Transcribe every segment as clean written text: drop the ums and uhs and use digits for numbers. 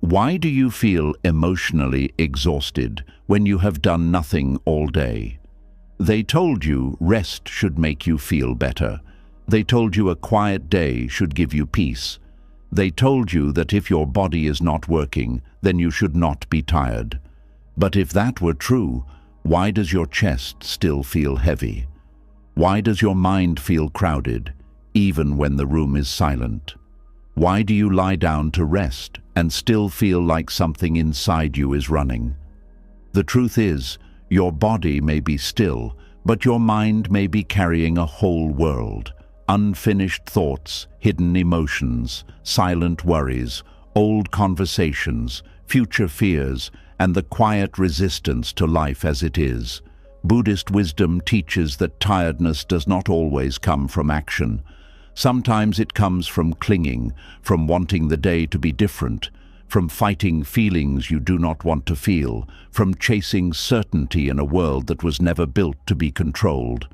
Why do you feel emotionally exhausted when you have done nothing all day? They told you rest should make you feel better. They told you a quiet day should give you peace. They told you that if your body is not working, then you should not be tired. But if that were true, why does your chest still feel heavy? Why does your mind feel crowded, even when the room is silent? Why do you lie down to rest and still feel like something inside you is running? The truth is, your body may be still, but your mind may be carrying a whole world. Unfinished thoughts, hidden emotions, silent worries, old conversations, future fears, and the quiet resistance to life as it is. Buddhist wisdom teaches that tiredness does not always come from action. Sometimes it comes from clinging, from wanting the day to be different, from fighting feelings you do not want to feel, from chasing certainty in a world that was never built to be controlled.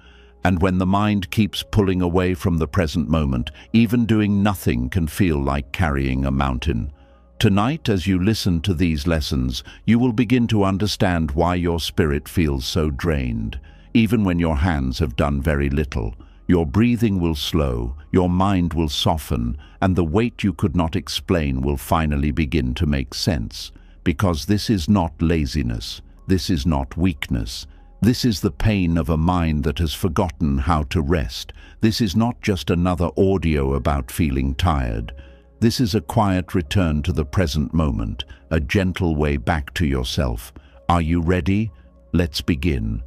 And when the mind keeps pulling away from the present moment, even doing nothing can feel like carrying a mountain. Tonight, as you listen to these lessons, you will begin to understand why your spirit feels so drained, even when your hands have done very little. Your breathing will slow, your mind will soften, and the weight you could not explain will finally begin to make sense. Because this is not laziness, this is not weakness. This is the pain of a mind that has forgotten how to rest. This is not just another audio about feeling tired. This is a quiet return to the present moment, a gentle way back to yourself. Are you ready? Let's begin.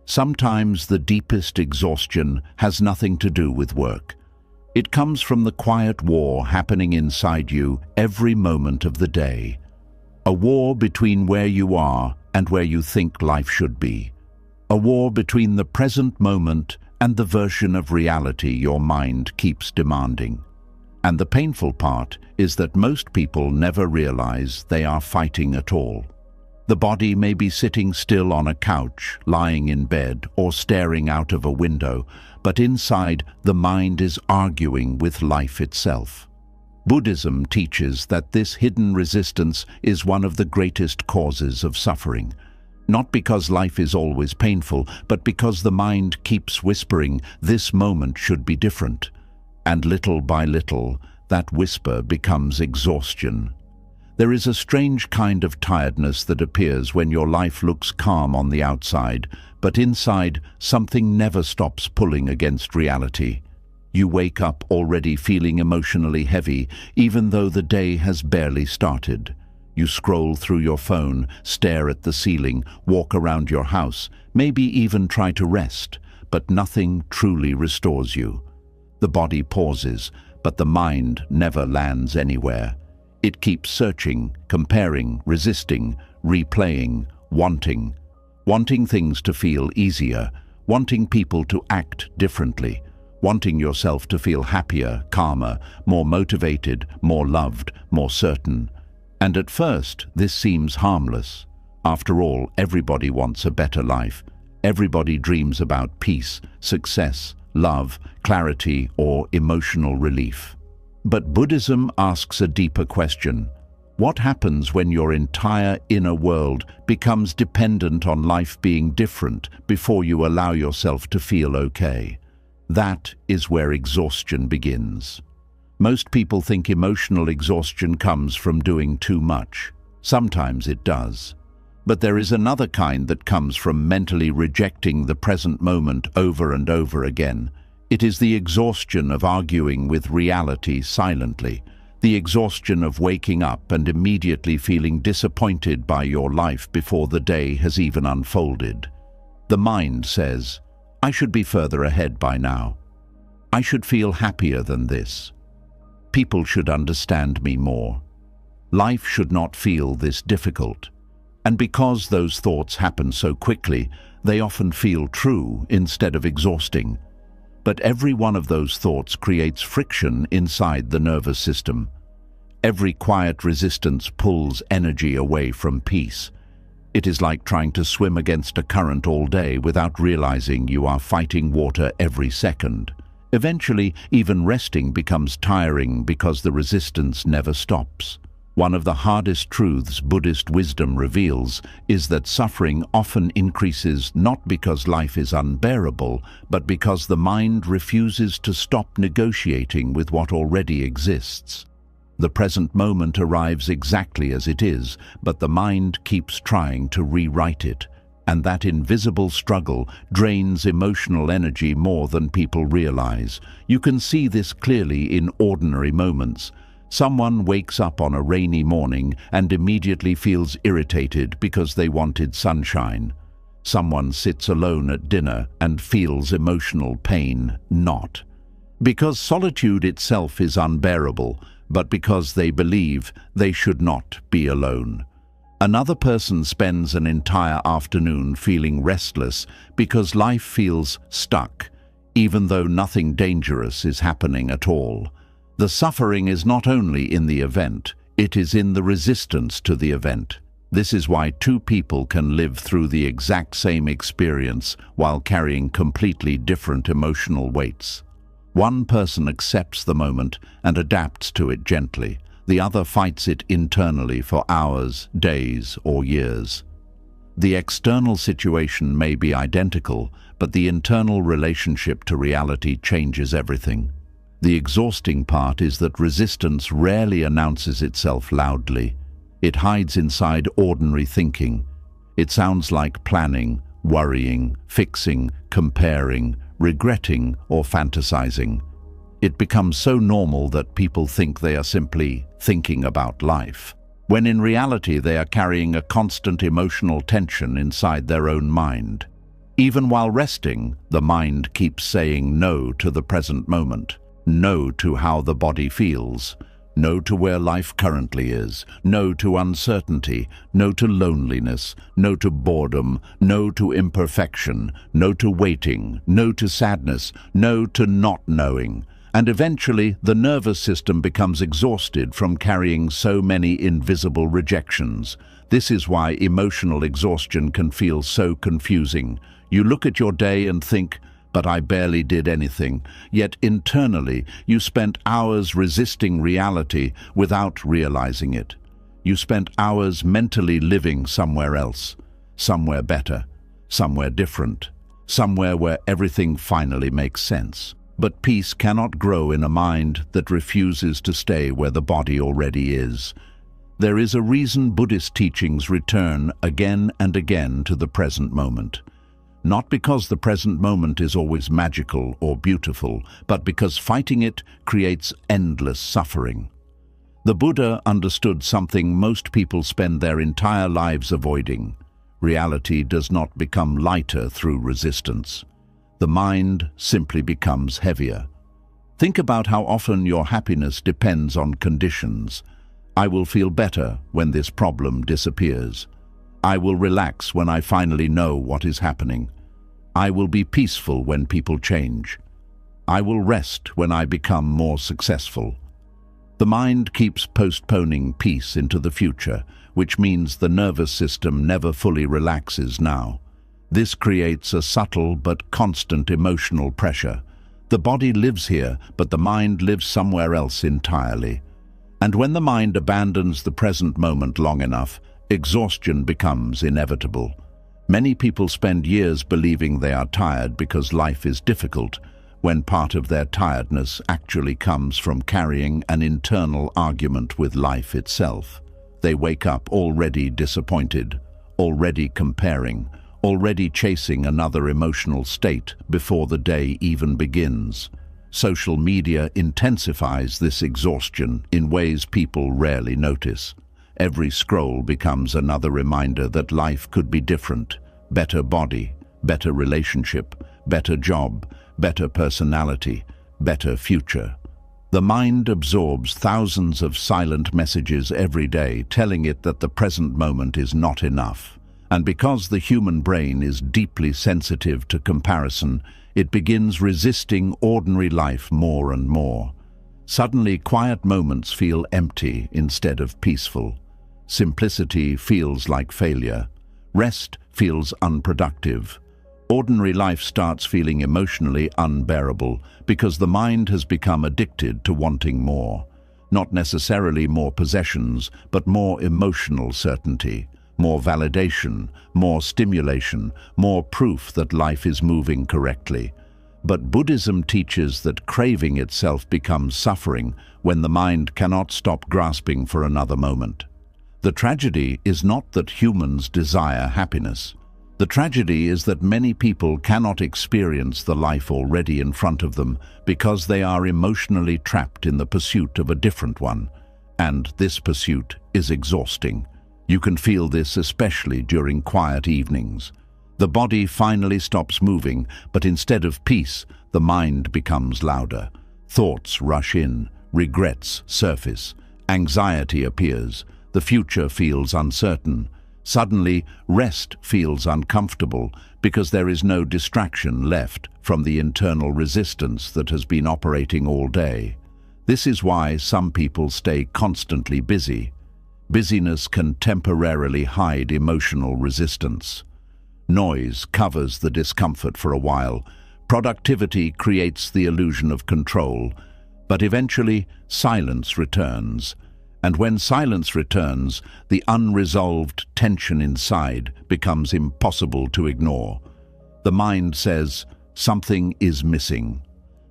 Sometimes the deepest exhaustion has nothing to do with work. It comes from the quiet war happening inside you every moment of the day. A war between where you are and where you think life should be. A war between the present moment and the version of reality your mind keeps demanding. And the painful part is that most people never realize they are fighting at all. The body may be sitting still on a couch, lying in bed, or staring out of a window, but inside the mind is arguing with life itself. Buddhism teaches that this hidden resistance is one of the greatest causes of suffering. Not because life is always painful, but because the mind keeps whispering, this moment should be different. And little by little, that whisper becomes exhaustion. There is a strange kind of tiredness that appears when your life looks calm on the outside, but inside, something never stops pulling against reality. You wake up already feeling emotionally heavy, even though the day has barely started. You scroll through your phone, stare at the ceiling, walk around your house, maybe even try to rest, but nothing truly restores you. The body pauses, but the mind never lands anywhere. It keeps searching, comparing, resisting, replaying, wanting. Wanting things to feel easier, wanting people to act differently, wanting yourself to feel happier, calmer, more motivated, more loved, more certain. And at first, this seems harmless. After all, everybody wants a better life. Everybody dreams about peace, success, love, clarity, or emotional relief. But Buddhism asks a deeper question. What happens when your entire inner world becomes dependent on life being different before you allow yourself to feel okay? That is where exhaustion begins. Most people think emotional exhaustion comes from doing too much. Sometimes it does. But there is another kind that comes from mentally rejecting the present moment over and over again. It is the exhaustion of arguing with reality silently, the exhaustion of waking up and immediately feeling disappointed by your life before the day has even unfolded. The mind says, I should be further ahead by now. I should feel happier than this. People should understand me more. Life should not feel this difficult. And because those thoughts happen so quickly, they often feel true instead of exhausting. But every one of those thoughts creates friction inside the nervous system. Every quiet resistance pulls energy away from peace. It is like trying to swim against a current all day without realizing you are fighting water every second. Eventually, even resting becomes tiring because the resistance never stops. One of the hardest truths Buddhist wisdom reveals is that suffering often increases not because life is unbearable, but because the mind refuses to stop negotiating with what already exists. The present moment arrives exactly as it is, but the mind keeps trying to rewrite it, and that invisible struggle drains emotional energy more than people realize. You can see this clearly in ordinary moments. Someone wakes up on a rainy morning and immediately feels irritated because they wanted sunshine. Someone sits alone at dinner and feels emotional pain, not because solitude itself is unbearable, but because they believe they should not be alone. Another person spends an entire afternoon feeling restless because life feels stuck, even though nothing dangerous is happening at all. The suffering is not only in the event, it is in the resistance to the event. This is why two people can live through the exact same experience while carrying completely different emotional weights. One person accepts the moment and adapts to it gently. The other fights it internally for hours, days, or years. The external situation may be identical, but the internal relationship to reality changes everything. The exhausting part is that resistance rarely announces itself loudly. It hides inside ordinary thinking. It sounds like planning, worrying, fixing, comparing, regretting, or fantasizing. It becomes so normal that people think they are simply thinking about life, when in reality they are carrying a constant emotional tension inside their own mind. Even while resting, the mind keeps saying no to the present moment. No to how the body feels, no to where life currently is, no to uncertainty, no to loneliness, no to boredom, no to imperfection, no to waiting, no to sadness, no to not knowing. And eventually, the nervous system becomes exhausted from carrying so many invisible rejections. This is why emotional exhaustion can feel so confusing. You look at your day and think, "But I barely did anything." Yet internally, you spent hours resisting reality without realizing it. You spent hours mentally living somewhere else, somewhere better, somewhere different, somewhere where everything finally makes sense. But peace cannot grow in a mind that refuses to stay where the body already is. There is a reason Buddhist teachings return again and again to the present moment. Not because the present moment is always magical or beautiful, but because fighting it creates endless suffering. The Buddha understood something most people spend their entire lives avoiding. Reality does not become lighter through resistance. The mind simply becomes heavier. Think about how often your happiness depends on conditions. I will feel better when this problem disappears. I will relax when I finally know what is happening. I will be peaceful when people change. I will rest when I become more successful. The mind keeps postponing peace into the future, which means the nervous system never fully relaxes now. This creates a subtle but constant emotional pressure. The body lives here, but the mind lives somewhere else entirely. And when the mind abandons the present moment long enough, exhaustion becomes inevitable. Many people spend years believing they are tired because life is difficult, when part of their tiredness actually comes from carrying an internal argument with life itself. They wake up already disappointed, already comparing, already chasing another emotional state before the day even begins. Social media intensifies this exhaustion in ways people rarely notice. Every scroll becomes another reminder that life could be different. Better body, better relationship, better job, better personality, better future. The mind absorbs thousands of silent messages every day telling it that the present moment is not enough. And because the human brain is deeply sensitive to comparison, it begins resisting ordinary life more and more. Suddenly, quiet moments feel empty instead of peaceful. Simplicity feels like failure. Rest feels unproductive. Ordinary life starts feeling emotionally unbearable because the mind has become addicted to wanting more. Not necessarily more possessions, but more emotional certainty, more validation, more stimulation, more proof that life is moving correctly. But Buddhism teaches that craving itself becomes suffering when the mind cannot stop grasping for another moment. The tragedy is not that humans desire happiness. The tragedy is that many people cannot experience the life already in front of them because they are emotionally trapped in the pursuit of a different one. And this pursuit is exhausting. You can feel this especially during quiet evenings. The body finally stops moving, but instead of peace, the mind becomes louder. Thoughts rush in, regrets surface, anxiety appears, the future feels uncertain. Suddenly, rest feels uncomfortable because there is no distraction left from the internal resistance that has been operating all day. This is why some people stay constantly busy. Busyness can temporarily hide emotional resistance. Noise covers the discomfort for a while. Productivity creates the illusion of control, but eventually silence returns. And when silence returns, the unresolved tension inside becomes impossible to ignore. The mind says, something is missing.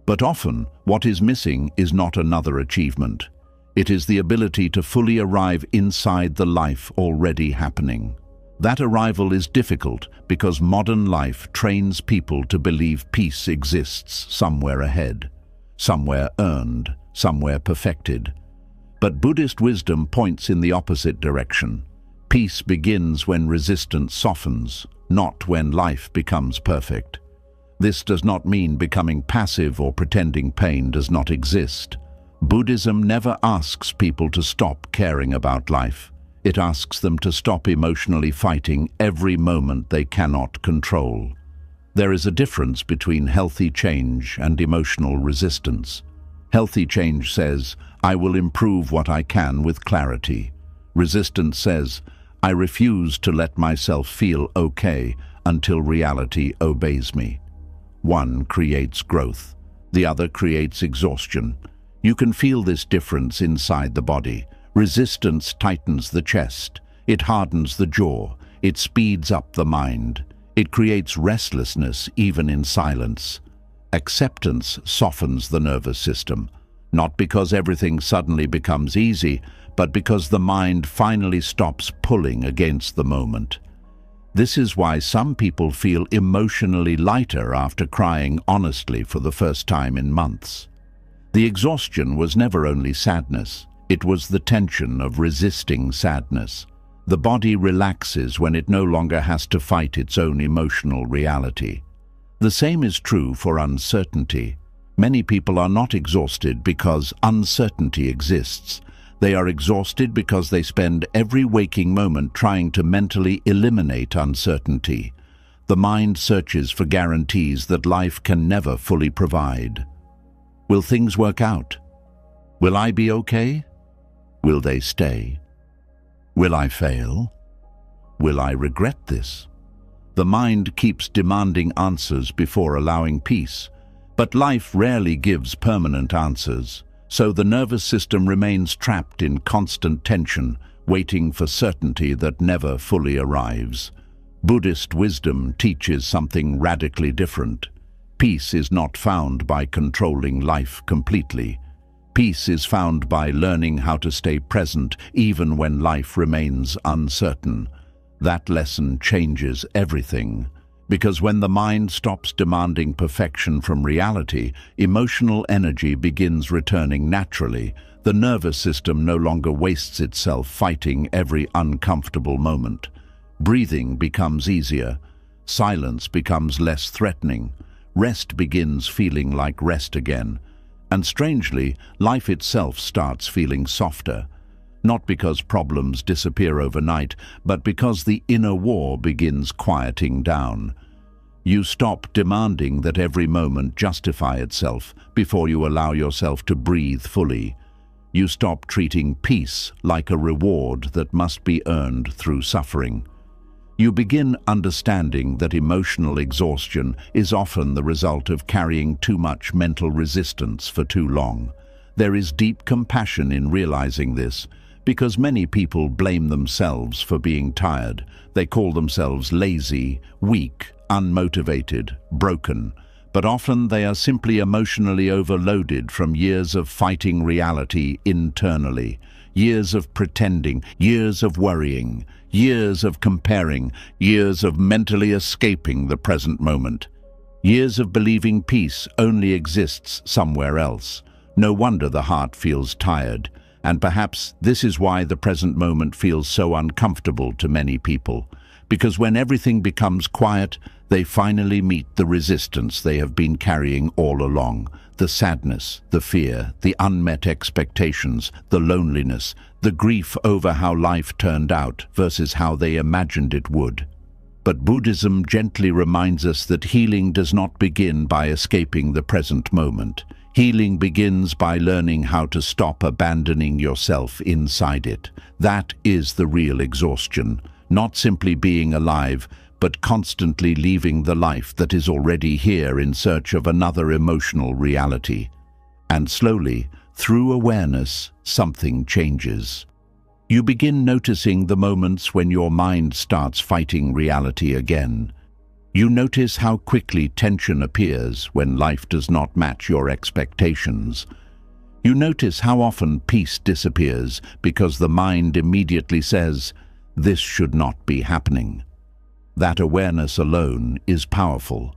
But often, what is missing is not another achievement. It is the ability to fully arrive inside the life already happening. That arrival is difficult because modern life trains people to believe peace exists somewhere ahead, somewhere earned, somewhere perfected. But Buddhist wisdom points in the opposite direction. Peace begins when resistance softens, not when life becomes perfect. This does not mean becoming passive or pretending pain does not exist. Buddhism never asks people to stop caring about life. It asks them to stop emotionally fighting every moment they cannot control. There is a difference between healthy change and emotional resistance. Healthy change says, I will improve what I can with clarity. Resistance says, I refuse to let myself feel okay until reality obeys me. One creates growth, the other creates exhaustion. You can feel this difference inside the body. Resistance tightens the chest, it hardens the jaw, it speeds up the mind. It creates restlessness even in silence. Acceptance softens the nervous system. Not because everything suddenly becomes easy, but because the mind finally stops pulling against the moment. This is why some people feel emotionally lighter after crying honestly for the first time in months. The exhaustion was never only sadness, it was the tension of resisting sadness. The body relaxes when it no longer has to fight its own emotional reality. The same is true for uncertainty. Many people are not exhausted because uncertainty exists. They are exhausted because they spend every waking moment trying to mentally eliminate uncertainty. The mind searches for guarantees that life can never fully provide. Will things work out? Will I be okay? Will they stay? Will I fail? Will I regret this? The mind keeps demanding answers before allowing peace. But life rarely gives permanent answers, so the nervous system remains trapped in constant tension, waiting for certainty that never fully arrives. Buddhist wisdom teaches something radically different. Peace is not found by controlling life completely. Peace is found by learning how to stay present even when life remains uncertain. That lesson changes everything. Because when the mind stops demanding perfection from reality, emotional energy begins returning naturally. The nervous system no longer wastes itself fighting every uncomfortable moment. Breathing becomes easier. Silence becomes less threatening. Rest begins feeling like rest again. And strangely, life itself starts feeling softer. Not because problems disappear overnight, but because the inner war begins quieting down. You stop demanding that every moment justify itself before you allow yourself to breathe fully. You stop treating peace like a reward that must be earned through suffering. You begin understanding that emotional exhaustion is often the result of carrying too much mental resistance for too long. There is deep compassion in realizing this, because many people blame themselves for being tired. They call themselves lazy, weak, unmotivated, broken, but often they are simply emotionally overloaded from years of fighting reality internally, years of pretending, years of worrying, years of comparing, years of mentally escaping the present moment, years of believing peace only exists somewhere else. No wonder the heart feels tired, and perhaps this is why the present moment feels so uncomfortable to many people, because when everything becomes quiet, they finally meet the resistance they have been carrying all along, the sadness, the fear, the unmet expectations, the loneliness, the grief over how life turned out versus how they imagined it would. But Buddhism gently reminds us that healing does not begin by escaping the present moment. Healing begins by learning how to stop abandoning yourself inside it. That is the real exhaustion, not simply being alive, but constantly leaving the life that is already here in search of another emotional reality. And slowly, through awareness, something changes. You begin noticing the moments when your mind starts fighting reality again. You notice how quickly tension appears when life does not match your expectations. You notice how often peace disappears because the mind immediately says, "This should not be happening." That awareness alone is powerful.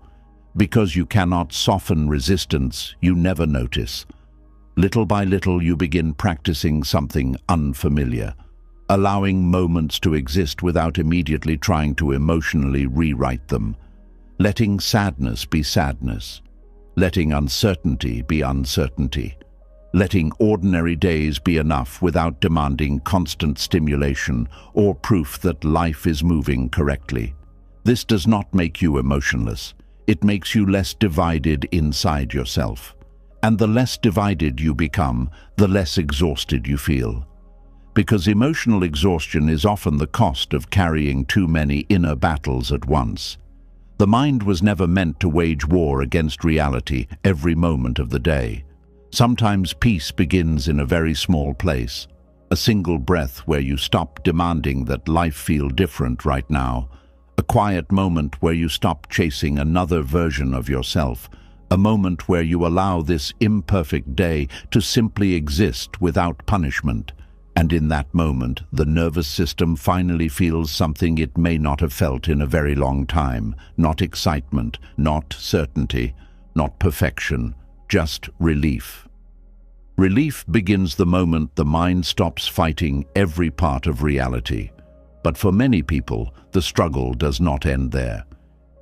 Because you cannot soften resistance, you never notice. Little by little, you begin practicing something unfamiliar, allowing moments to exist without immediately trying to emotionally rewrite them. Letting sadness be sadness. Letting uncertainty be uncertainty. Letting ordinary days be enough without demanding constant stimulation or proof that life is moving correctly. This does not make you emotionless. It makes you less divided inside yourself. And the less divided you become, the less exhausted you feel. Because emotional exhaustion is often the cost of carrying too many inner battles at once. The mind was never meant to wage war against reality every moment of the day. Sometimes peace begins in a very small place, a single breath where you stop demanding that life feel different right now, a quiet moment where you stop chasing another version of yourself, a moment where you allow this imperfect day to simply exist without punishment. And in that moment, the nervous system finally feels something it may not have felt in a very long time. Not excitement, not certainty, not perfection, just relief. Relief begins the moment the mind stops fighting every part of reality. But for many people, the struggle does not end there.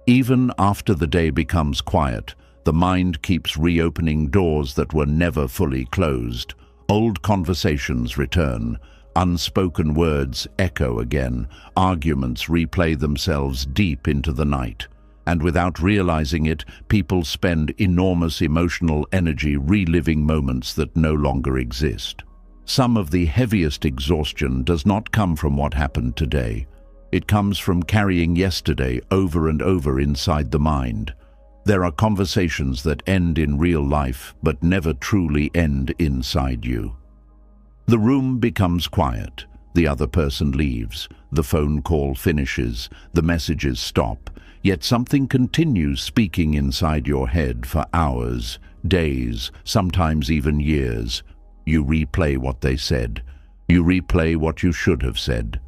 Even after the day becomes quiet, the mind keeps reopening doors that were never fully closed. Old conversations return, unspoken words echo again, arguments replay themselves deep into the night. And without realizing it, people spend enormous emotional energy reliving moments that no longer exist. Some of the heaviest exhaustion does not come from what happened today. It comes from carrying yesterday over and over inside the mind. There are conversations that end in real life but never truly end inside you. The room becomes quiet. The other person leaves. The phone call finishes. The messages stop. Yet something continues speaking inside your head for hours, days, sometimes even years. You replay what they said. You replay what you should have said.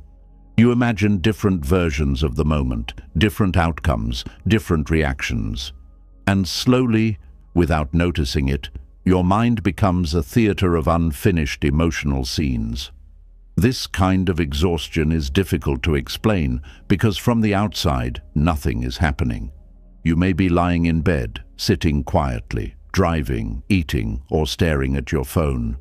You imagine different versions of the moment, different outcomes, different reactions. And slowly, without noticing it, your mind becomes a theater of unfinished emotional scenes. This kind of exhaustion is difficult to explain because from the outside, nothing is happening. You may be lying in bed, sitting quietly, driving, eating, or staring at your phone.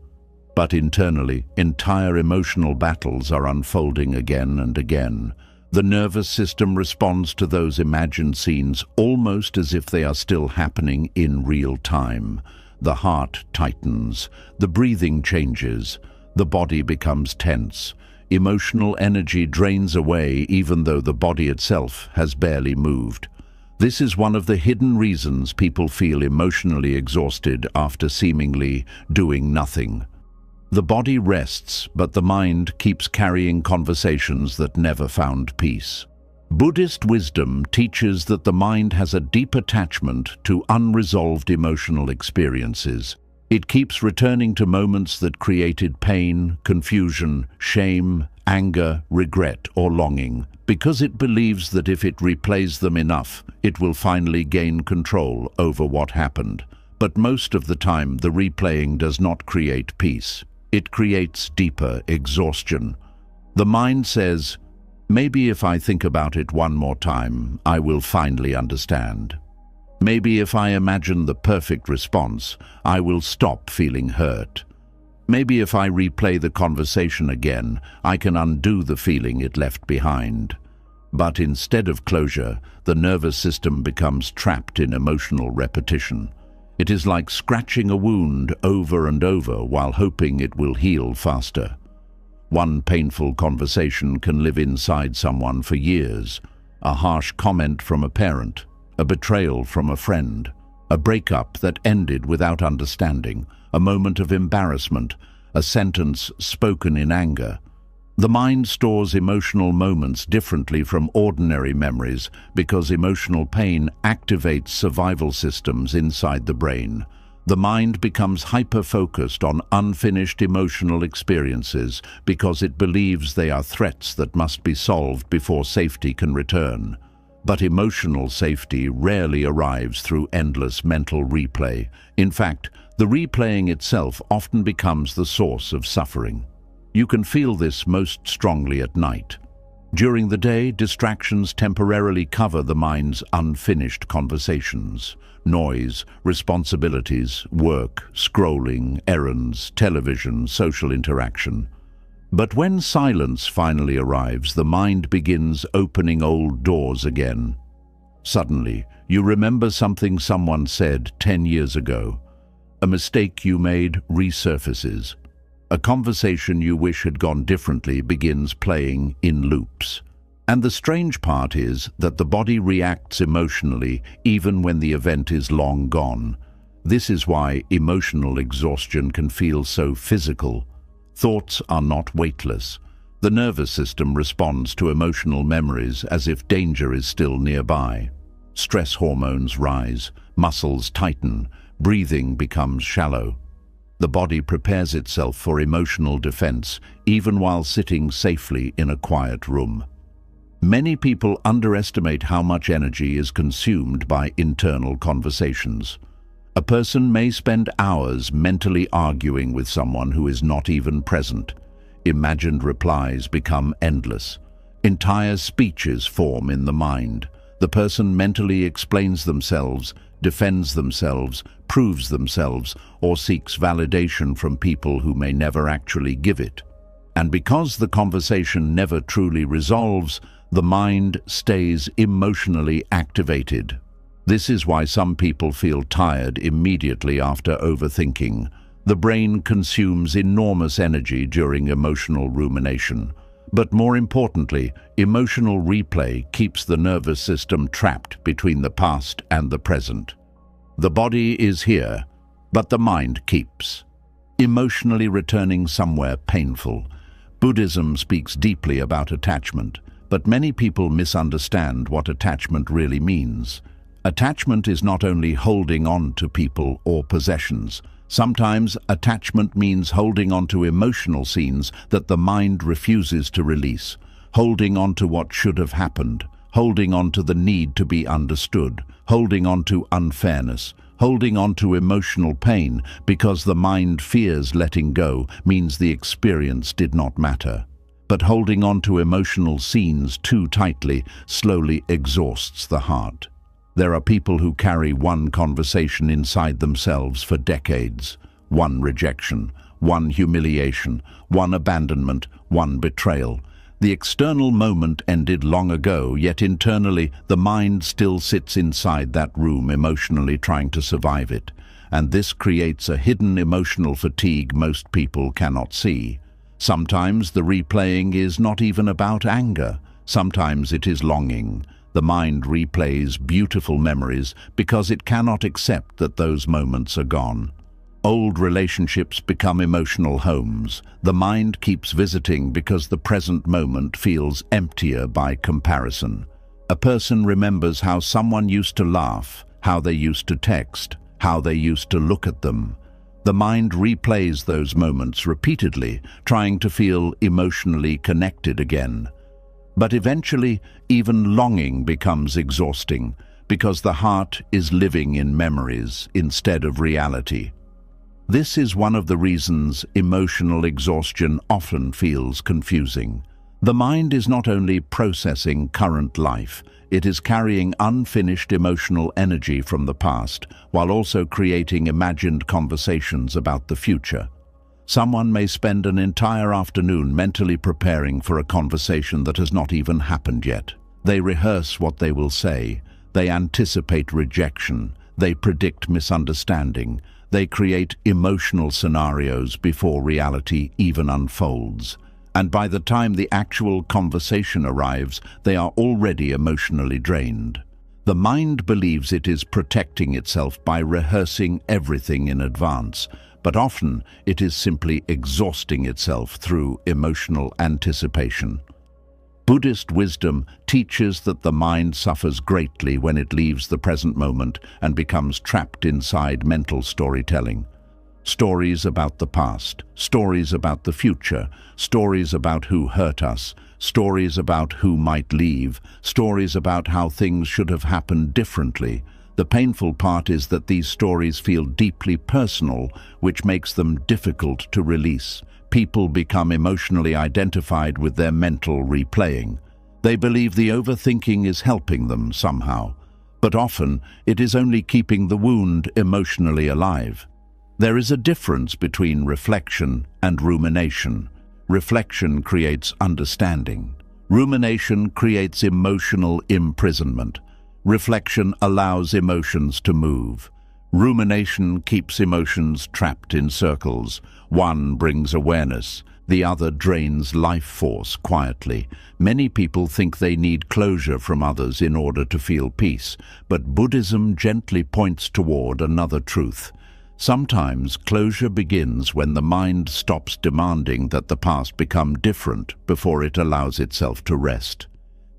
But internally, entire emotional battles are unfolding again and again. The nervous system responds to those imagined scenes almost as if they are still happening in real time. The heart tightens, the breathing changes, the body becomes tense. Emotional energy drains away even though the body itself has barely moved. This is one of the hidden reasons people feel emotionally exhausted after seemingly doing nothing. The body rests, but the mind keeps carrying conversations that never found peace. Buddhist wisdom teaches that the mind has a deep attachment to unresolved emotional experiences. It keeps returning to moments that created pain, confusion, shame, anger, regret, or longing, because it believes that if it replays them enough, it will finally gain control over what happened. But most of the time, the replaying does not create peace. It creates deeper exhaustion. The mind says, "Maybe if I think about it one more time, I will finally understand. Maybe if I imagine the perfect response, I will stop feeling hurt. Maybe if I replay the conversation again, I can undo the feeling it left behind." But instead of closure, the nervous system becomes trapped in emotional repetition. It is like scratching a wound over and over while hoping it will heal faster. One painful conversation can live inside someone for years. A harsh comment from a parent, a betrayal from a friend, a breakup that ended without understanding, a moment of embarrassment, a sentence spoken in anger. The mind stores emotional moments differently from ordinary memories because emotional pain activates survival systems inside the brain. The mind becomes hyper-focused on unfinished emotional experiences because it believes they are threats that must be solved before safety can return. But emotional safety rarely arrives through endless mental replay. In fact, the replaying itself often becomes the source of suffering. You can feel this most strongly at night. During the day, distractions temporarily cover the mind's unfinished conversations. Noise, responsibilities, work, scrolling, errands, television, social interaction. But when silence finally arrives, the mind begins opening old doors again. Suddenly, you remember something someone said 10 years ago. A mistake you made resurfaces. A conversation you wish had gone differently begins playing in loops. And the strange part is that the body reacts emotionally even when the event is long gone. This is why emotional exhaustion can feel so physical. Thoughts are not weightless. The nervous system responds to emotional memories as if danger is still nearby. Stress hormones rise, muscles tighten, breathing becomes shallow. The body prepares itself for emotional defense, even while sitting safely in a quiet room. Many people underestimate how much energy is consumed by internal conversations. A person may spend hours mentally arguing with someone who is not even present. Imagined replies become endless. Entire speeches form in the mind. The person mentally explains themselves, defends themselves, proves themselves, or seeks validation from people who may never actually give it. And because the conversation never truly resolves, the mind stays emotionally activated. This is why some people feel tired immediately after overthinking. The brain consumes enormous energy during emotional rumination. But more importantly, emotional replay keeps the nervous system trapped between the past and the present. The body is here, but the mind keeps, emotionally returning somewhere painful. Buddhism speaks deeply about attachment, but many people misunderstand what attachment really means. Attachment is not only holding on to people or possessions. Sometimes attachment means holding on to emotional scenes that the mind refuses to release, holding on to what should have happened, holding on to the need to be understood, holding on to unfairness, holding on to emotional pain because the mind fears letting go means the experience did not matter. But holding on to emotional scenes too tightly slowly exhausts the heart. There are people who carry one conversation inside themselves for decades. One rejection, one humiliation, one abandonment, one betrayal. The external moment ended long ago, yet internally the mind still sits inside that room emotionally trying to survive it. And this creates a hidden emotional fatigue most people cannot see. Sometimes the replaying is not even about anger. Sometimes it is longing. The mind replays beautiful memories because it cannot accept that those moments are gone. Old relationships become emotional homes. The mind keeps visiting because the present moment feels emptier by comparison. A person remembers how someone used to laugh, how they used to text, how they used to look at them. The mind replays those moments repeatedly, trying to feel emotionally connected again. But eventually, even longing becomes exhausting, because the heart is living in memories instead of reality. This is one of the reasons emotional exhaustion often feels confusing. The mind is not only processing current life, it is carrying unfinished emotional energy from the past, while also creating imagined conversations about the future. Someone may spend an entire afternoon mentally preparing for a conversation that has not even happened yet. They rehearse what they will say, they anticipate rejection, they predict misunderstanding, they create emotional scenarios before reality even unfolds. And by the time the actual conversation arrives, they are already emotionally drained. The mind believes it is protecting itself by rehearsing everything in advance, but often it is simply exhausting itself through emotional anticipation. Buddhist wisdom teaches that the mind suffers greatly when it leaves the present moment and becomes trapped inside mental storytelling. Stories about the past, stories about the future, stories about who hurt us, stories about who might leave, stories about how things should have happened differently. The painful part is that these stories feel deeply personal, which makes them difficult to release. People become emotionally identified with their mental replaying. They believe the overthinking is helping them somehow, but often it is only keeping the wound emotionally alive. There is a difference between reflection and rumination. Reflection creates understanding. Rumination creates emotional imprisonment. Reflection allows emotions to move. Rumination keeps emotions trapped in circles. One brings awareness, the other drains life force quietly. Many people think they need closure from others in order to feel peace, but Buddhism gently points toward another truth. Sometimes closure begins when the mind stops demanding that the past become different before it allows itself to rest.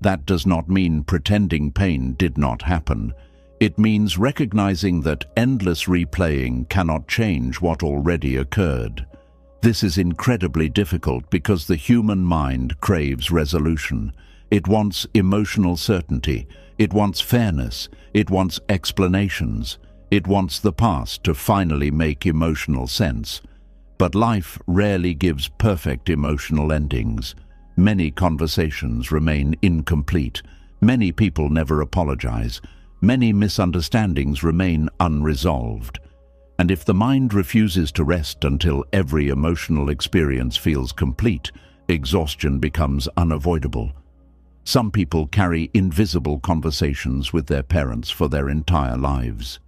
That does not mean pretending pain did not happen. It means recognizing that endless replaying cannot change what already occurred. This is incredibly difficult because the human mind craves resolution. It wants emotional certainty. It wants fairness. It wants explanations. It wants the past to finally make emotional sense. But life rarely gives perfect emotional endings. Many conversations remain incomplete. Many people never apologize. Many misunderstandings remain unresolved. And if the mind refuses to rest until every emotional experience feels complete, exhaustion becomes unavoidable. Some people carry invisible conversations with their parents for their entire lives.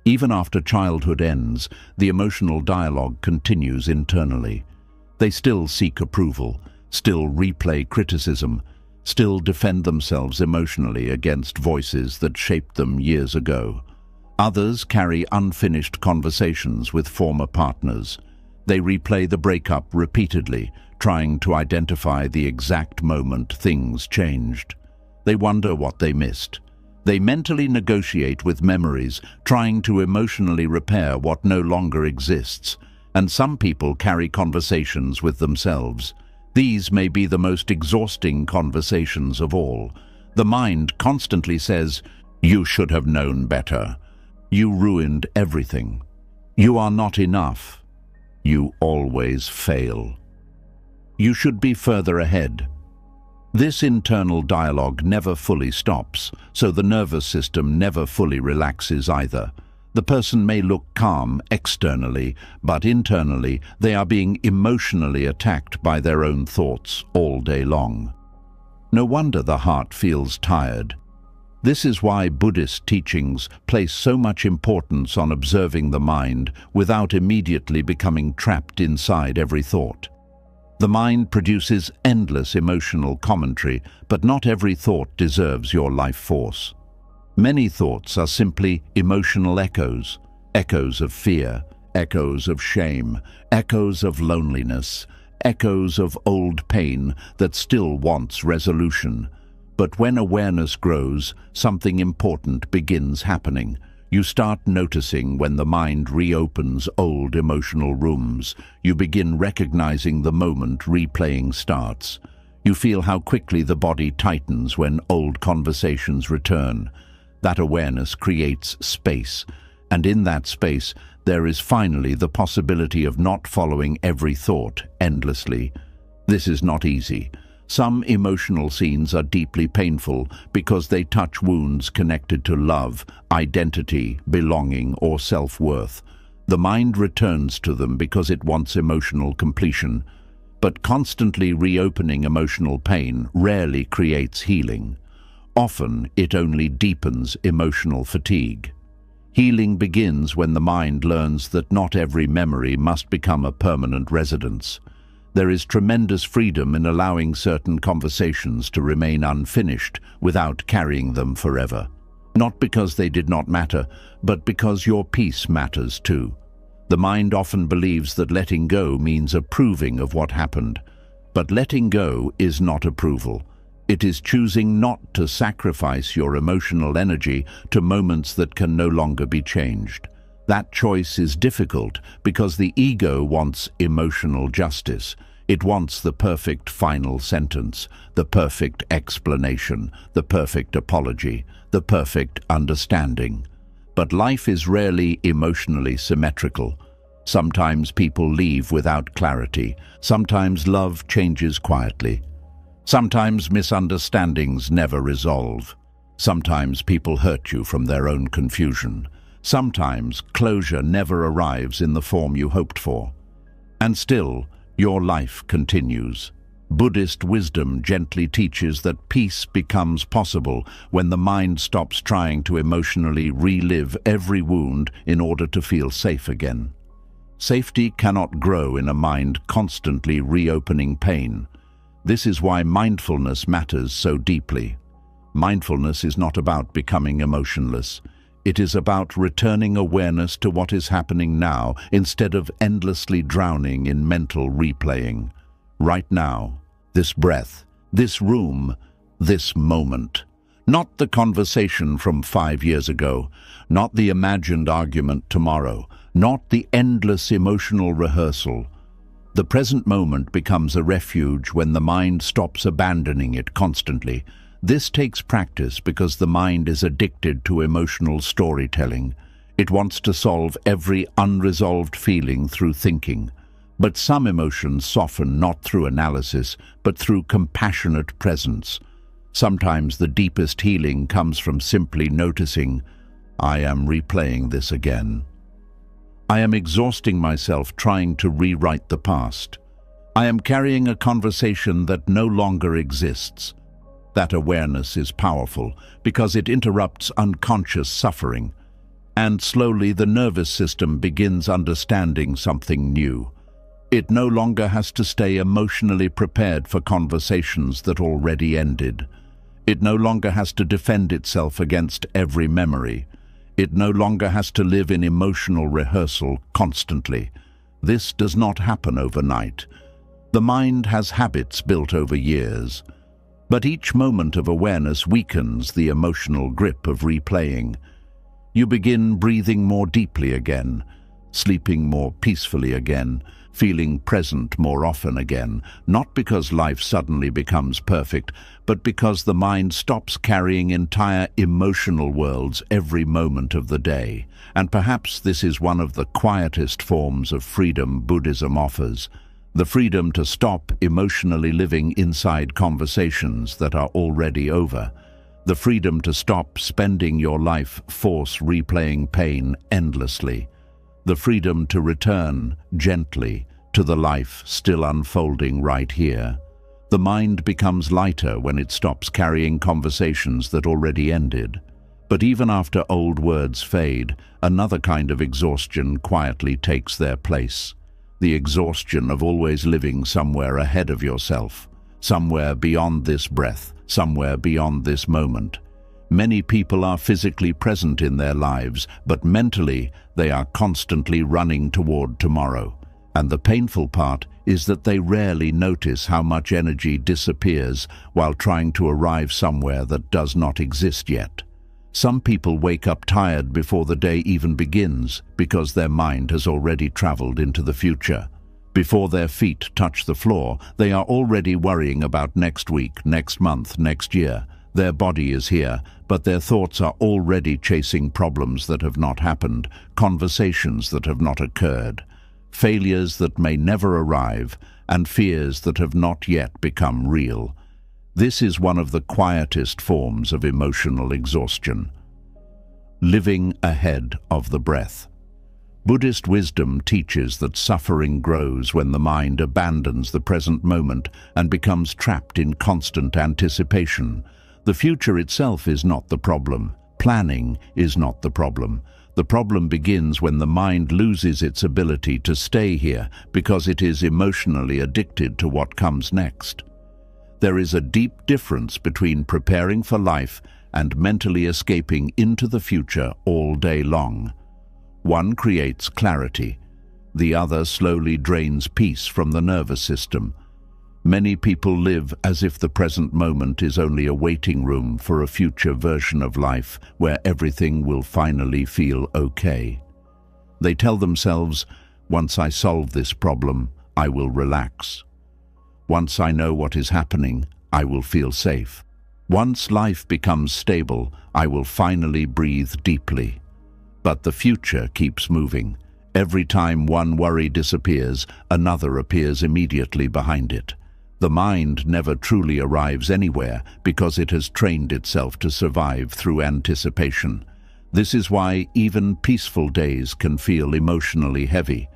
Even after childhood ends, the emotional dialogue continues internally. They still seek approval, still replay criticism, still defend themselves emotionally against voices that shaped them years ago. Others carry unfinished conversations with former partners. They replay the breakup repeatedly, trying to identify the exact moment things changed. They wonder what they missed. They mentally negotiate with memories, trying to emotionally repair what no longer exists. And some people carry conversations with themselves. These may be the most exhausting conversations of all. The mind constantly says, "You should have known better. You ruined everything. You are not enough. You always fail. You should be further ahead." This internal dialogue never fully stops, so the nervous system never fully relaxes either. The person may look calm externally, but internally they are being emotionally attacked by their own thoughts all day long. No wonder the heart feels tired. This is why Buddhist teachings place so much importance on observing the mind without immediately becoming trapped inside every thought. The mind produces endless emotional commentary, but not every thought deserves your life force. Many thoughts are simply emotional echoes, echoes of fear, echoes of shame, echoes of loneliness, echoes of old pain that still wants resolution. But when awareness grows, something important begins happening. You start noticing when the mind reopens old emotional rooms. You begin recognizing the moment replaying starts. You feel how quickly the body tightens when old conversations return. That awareness creates space, and in that space, there is finally the possibility of not following every thought endlessly. This is not easy. Some emotional scenes are deeply painful because they touch wounds connected to love, identity, belonging, or self-worth. The mind returns to them because it wants emotional completion. But constantly reopening emotional pain rarely creates healing. Often, it only deepens emotional fatigue. Healing begins when the mind learns that not every memory must become a permanent residence. There is tremendous freedom in allowing certain conversations to remain unfinished without carrying them forever. Not because they did not matter, but because your peace matters too. The mind often believes that letting go means approving of what happened. But letting go is not approval. It is choosing not to sacrifice your emotional energy to moments that can no longer be changed. That choice is difficult because the ego wants emotional justice. It wants the perfect final sentence, the perfect explanation, the perfect apology, the perfect understanding. But life is rarely emotionally symmetrical. Sometimes people leave without clarity. Sometimes love changes quietly. Sometimes misunderstandings never resolve. Sometimes people hurt you from their own confusion. Sometimes closure never arrives in the form you hoped for. And still, your life continues. Buddhist wisdom gently teaches that peace becomes possible when the mind stops trying to emotionally relive every wound in order to feel safe again. Safety cannot grow in a mind constantly reopening pain. This is why mindfulness matters so deeply. Mindfulness is not about becoming emotionless. It is about returning awareness to what is happening now instead of endlessly drowning in mental replaying. Right now, this breath, this room, this moment. Not the conversation from 5 years ago, not the imagined argument tomorrow, not the endless emotional rehearsal. The present moment becomes a refuge when the mind stops abandoning it constantly. This takes practice because the mind is addicted to emotional storytelling. It wants to solve every unresolved feeling through thinking. But some emotions soften not through analysis, but through compassionate presence. Sometimes the deepest healing comes from simply noticing, I am replaying this again. I am exhausting myself trying to rewrite the past. I am carrying a conversation that no longer exists. That awareness is powerful because it interrupts unconscious suffering. And slowly the nervous system begins understanding something new. It no longer has to stay emotionally prepared for conversations that already ended. It no longer has to defend itself against every memory. It no longer has to live in emotional rehearsal constantly. This does not happen overnight. The mind has habits built over years. But each moment of awareness weakens the emotional grip of replaying. You begin breathing more deeply again, sleeping more peacefully again, feeling present more often again, not because life suddenly becomes perfect, but because the mind stops carrying entire emotional worlds every moment of the day. And perhaps this is one of the quietest forms of freedom Buddhism offers. The freedom to stop emotionally living inside conversations that are already over. The freedom to stop spending your life force replaying pain endlessly. The freedom to return gently to the life still unfolding right here. The mind becomes lighter when it stops carrying conversations that already ended. But even after old words fade, another kind of exhaustion quietly takes their place. the exhaustion of always living somewhere ahead of yourself, somewhere beyond this breath, somewhere beyond this moment. Many people are physically present in their lives, but mentally they are constantly running toward tomorrow. And the painful part is that they rarely notice how much energy disappears while trying to arrive somewhere that does not exist yet. Some people wake up tired before the day even begins because their mind has already traveled into the future. Before their feet touch the floor, they are already worrying about next week, next month, next year. Their body is here, but their thoughts are already chasing problems that have not happened, conversations that have not occurred, failures that may never arrive, and fears that have not yet become real. This is one of the quietest forms of emotional exhaustion. Living ahead of the breath. Buddhist wisdom teaches that suffering grows when the mind abandons the present moment and becomes trapped in constant anticipation. The future itself is not the problem. Planning is not the problem. The problem begins when the mind loses its ability to stay here because it is emotionally addicted to what comes next. There is a deep difference between preparing for life and mentally escaping into the future all day long. One creates clarity. The other slowly drains peace from the nervous system. Many people live as if the present moment is only a waiting room for a future version of life where everything will finally feel okay. They tell themselves, "Once I solve this problem, I will relax. Once I know what is happening, I will feel safe. Once life becomes stable, I will finally breathe deeply." But the future keeps moving. Every time one worry disappears, another appears immediately behind it. The mind never truly arrives anywhere because it has trained itself to survive through anticipation. This is why even peaceful days can feel emotionally heavy.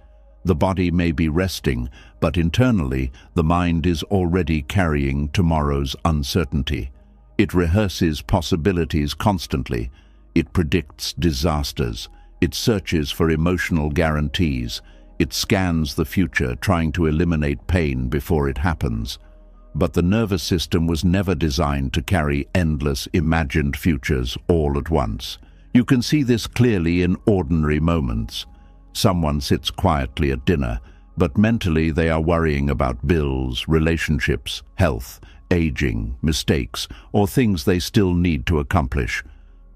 The body may be resting, but internally the mind is already carrying tomorrow's uncertainty. It rehearses possibilities constantly. It predicts disasters. It searches for emotional guarantees. It scans the future, trying to eliminate pain before it happens. But the nervous system was never designed to carry endless imagined futures all at once. You can see this clearly in ordinary moments. Someone sits quietly at dinner, but mentally they are worrying about bills, relationships, health, aging, mistakes, or things they still need to accomplish.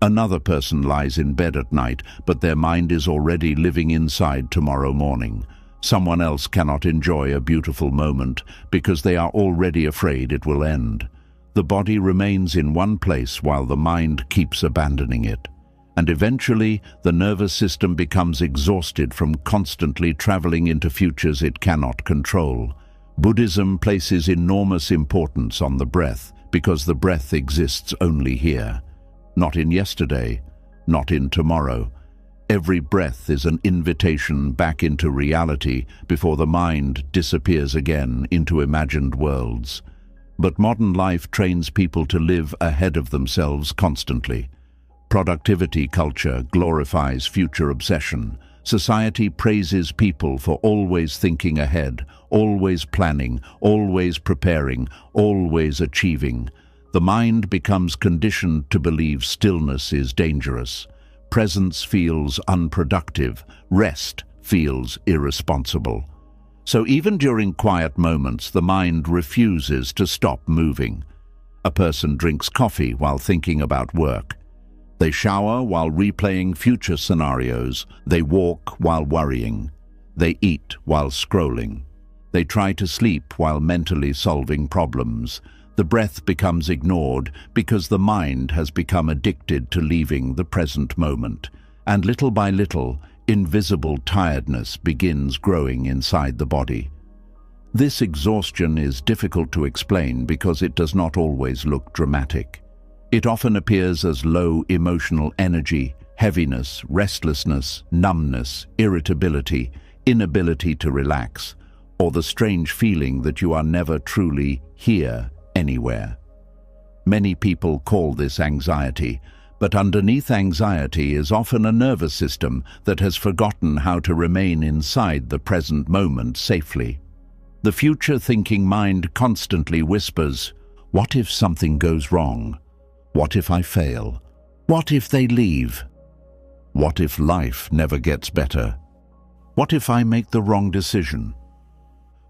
Another person lies in bed at night, but their mind is already living inside tomorrow morning. Someone else cannot enjoy a beautiful moment because they are already afraid it will end. The body remains in one place while the mind keeps abandoning it. And eventually, the nervous system becomes exhausted from constantly traveling into futures it cannot control. Buddhism places enormous importance on the breath because the breath exists only here. Not in yesterday, not in tomorrow. Every breath is an invitation back into reality before the mind disappears again into imagined worlds. But modern life trains people to live ahead of themselves constantly. Productivity culture glorifies future obsession. Society praises people for always thinking ahead, always planning, always preparing, always achieving. The mind becomes conditioned to believe stillness is dangerous. Presence feels unproductive. Rest feels irresponsible. So even during quiet moments, the mind refuses to stop moving. A person drinks coffee while thinking about work. They shower while replaying future scenarios. They walk while worrying. They eat while scrolling. They try to sleep while mentally solving problems. The breath becomes ignored because the mind has become addicted to leaving the present moment. And little by little, invisible tiredness begins growing inside the body. This exhaustion is difficult to explain because it does not always look dramatic. It often appears as low emotional energy, heaviness, restlessness, numbness, irritability, inability to relax, or the strange feeling that you are never truly here anywhere. Many people call this anxiety, But underneath anxiety is often a nervous system that has forgotten how to remain inside the present moment safely. The future-thinking mind constantly whispers, "What if something goes wrong? What if I fail? What if they leave? What if life never gets better? What if I make the wrong decision?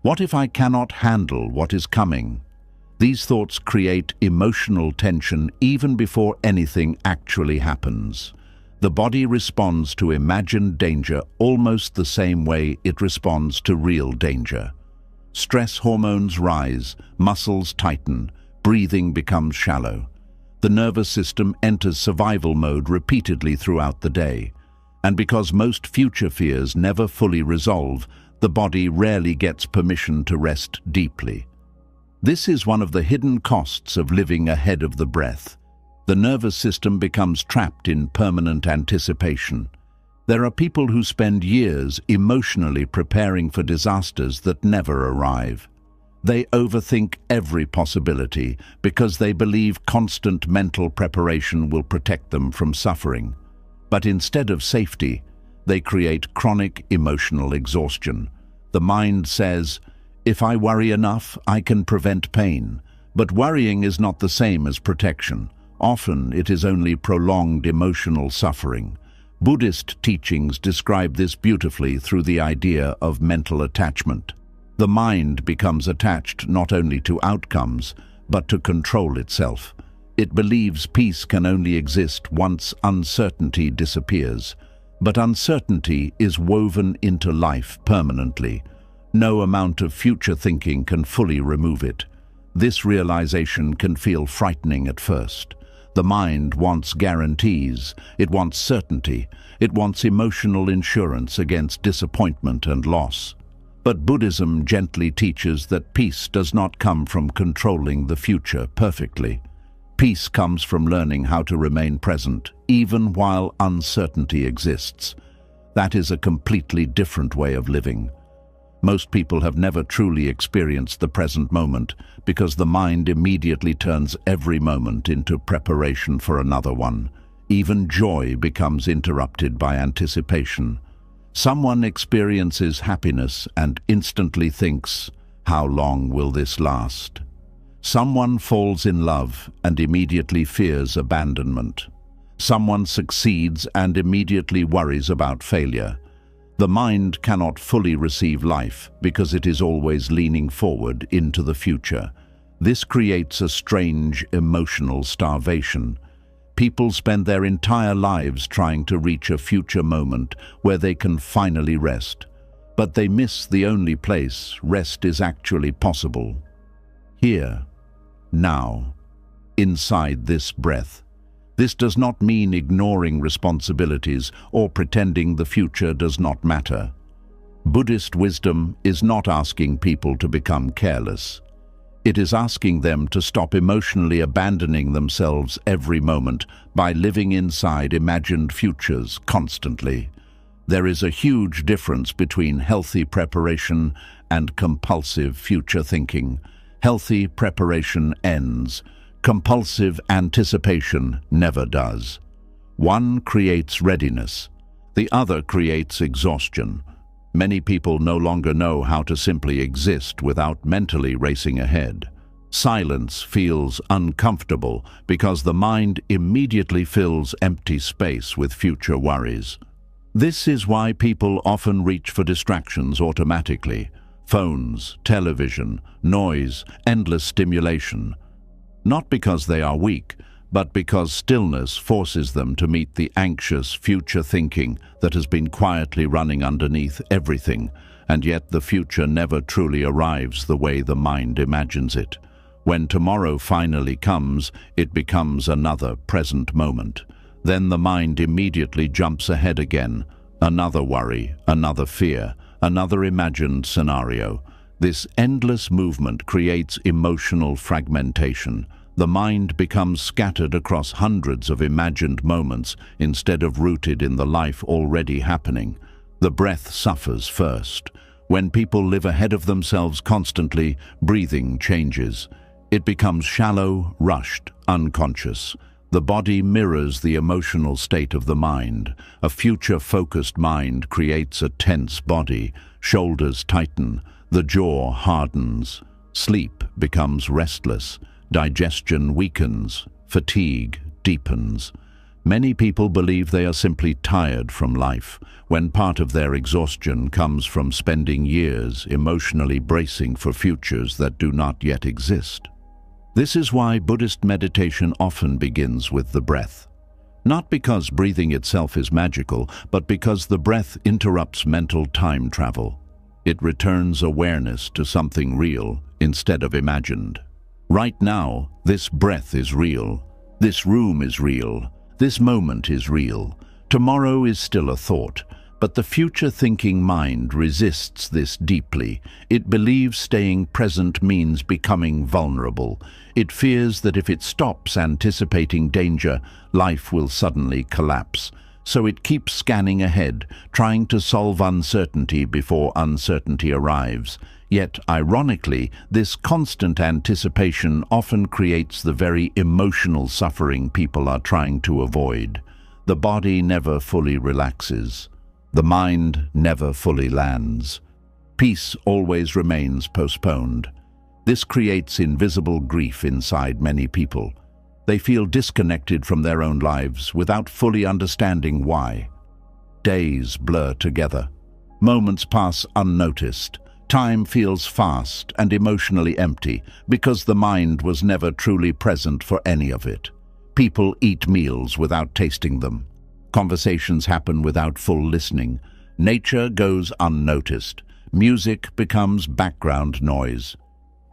What if I cannot handle what is coming?" These thoughts create emotional tension even before anything actually happens. The body responds to imagined danger almost the same way it responds to real danger. Stress hormones rise, muscles tighten, breathing becomes shallow. The nervous system enters survival mode repeatedly throughout the day. And because most future fears never fully resolve, the body rarely gets permission to rest deeply. This is one of the hidden costs of living ahead of the breath. The nervous system becomes trapped in permanent anticipation. There are people who spend years emotionally preparing for disasters that never arrive. They overthink every possibility because they believe constant mental preparation will protect them from suffering. But instead of safety, they create chronic emotional exhaustion. The mind says, "If I worry enough, I can prevent pain." But worrying is not the same as protection. Often it is only prolonged emotional suffering. Buddhist teachings describe this beautifully through the idea of mental attachment. The mind becomes attached not only to outcomes, but to control itself. It believes peace can only exist once uncertainty disappears. But uncertainty is woven into life permanently. No amount of future thinking can fully remove it. This realization can feel frightening at first. The mind wants guarantees, it wants certainty, it wants emotional insurance against disappointment and loss. But Buddhism gently teaches that peace does not come from controlling the future perfectly. Peace comes from learning how to remain present, even while uncertainty exists. That is a completely different way of living. Most people have never truly experienced the present moment because the mind immediately turns every moment into preparation for another one. Even joy becomes interrupted by anticipation. Someone experiences happiness and instantly thinks, "How long will this last?" Someone falls in love and immediately fears abandonment. Someone succeeds and immediately worries about failure. The mind cannot fully receive life because it is always leaning forward into the future. This creates a strange emotional starvation. People spend their entire lives trying to reach a future moment where they can finally rest. But they miss the only place rest is actually possible. Here, now, inside this breath. This does not mean ignoring responsibilities or pretending the future does not matter. Buddhist wisdom is not asking people to become careless. It is asking them to stop emotionally abandoning themselves every moment by living inside imagined futures constantly. There is a huge difference between healthy preparation and compulsive future thinking. Healthy preparation ends. Compulsive anticipation never does. One creates readiness. The other creates exhaustion. Many people no longer know how to simply exist without mentally racing ahead. Silence feels uncomfortable because the mind immediately fills empty space with future worries. This is why people often reach for distractions automatically. Phones, television, noise, endless stimulation. Not because they are weak, but because stillness forces them to meet the anxious future thinking that has been quietly running underneath everything, and yet the future never truly arrives the way the mind imagines it. When tomorrow finally comes, it becomes another present moment. Then the mind immediately jumps ahead again. Another worry, another fear, another imagined scenario. This endless movement creates emotional fragmentation. The mind becomes scattered across hundreds of imagined moments instead of rooted in the life already happening. The breath suffers first. When people live ahead of themselves constantly, breathing changes. It becomes shallow, rushed, unconscious. The body mirrors the emotional state of the mind. A future-focused mind creates a tense body. Shoulders tighten, the jaw hardens. Sleep becomes restless. Digestion weakens. Fatigue deepens. Many people believe they are simply tired from life, when part of their exhaustion comes from spending years emotionally bracing for futures that do not yet exist. This is why Buddhist meditation often begins with the breath. Not because breathing itself is magical, but because the breath interrupts mental time travel. It returns awareness to something real instead of imagined. Right now, this breath is real. This room is real. This moment is real. Tomorrow is still a thought, but the future-thinking mind resists this deeply. It believes staying present means becoming vulnerable. It fears that if it stops anticipating danger, life will suddenly collapse. So it keeps scanning ahead, trying to solve uncertainty before uncertainty arrives. Yet, ironically, this constant anticipation often creates the very emotional suffering people are trying to avoid. The body never fully relaxes. The mind never fully lands. Peace always remains postponed. This creates invisible grief inside many people. They feel disconnected from their own lives without fully understanding why. Days blur together. Moments pass unnoticed. Time feels fast and emotionally empty because the mind was never truly present for any of it. People eat meals without tasting them. Conversations happen without full listening. Nature goes unnoticed. Music becomes background noise.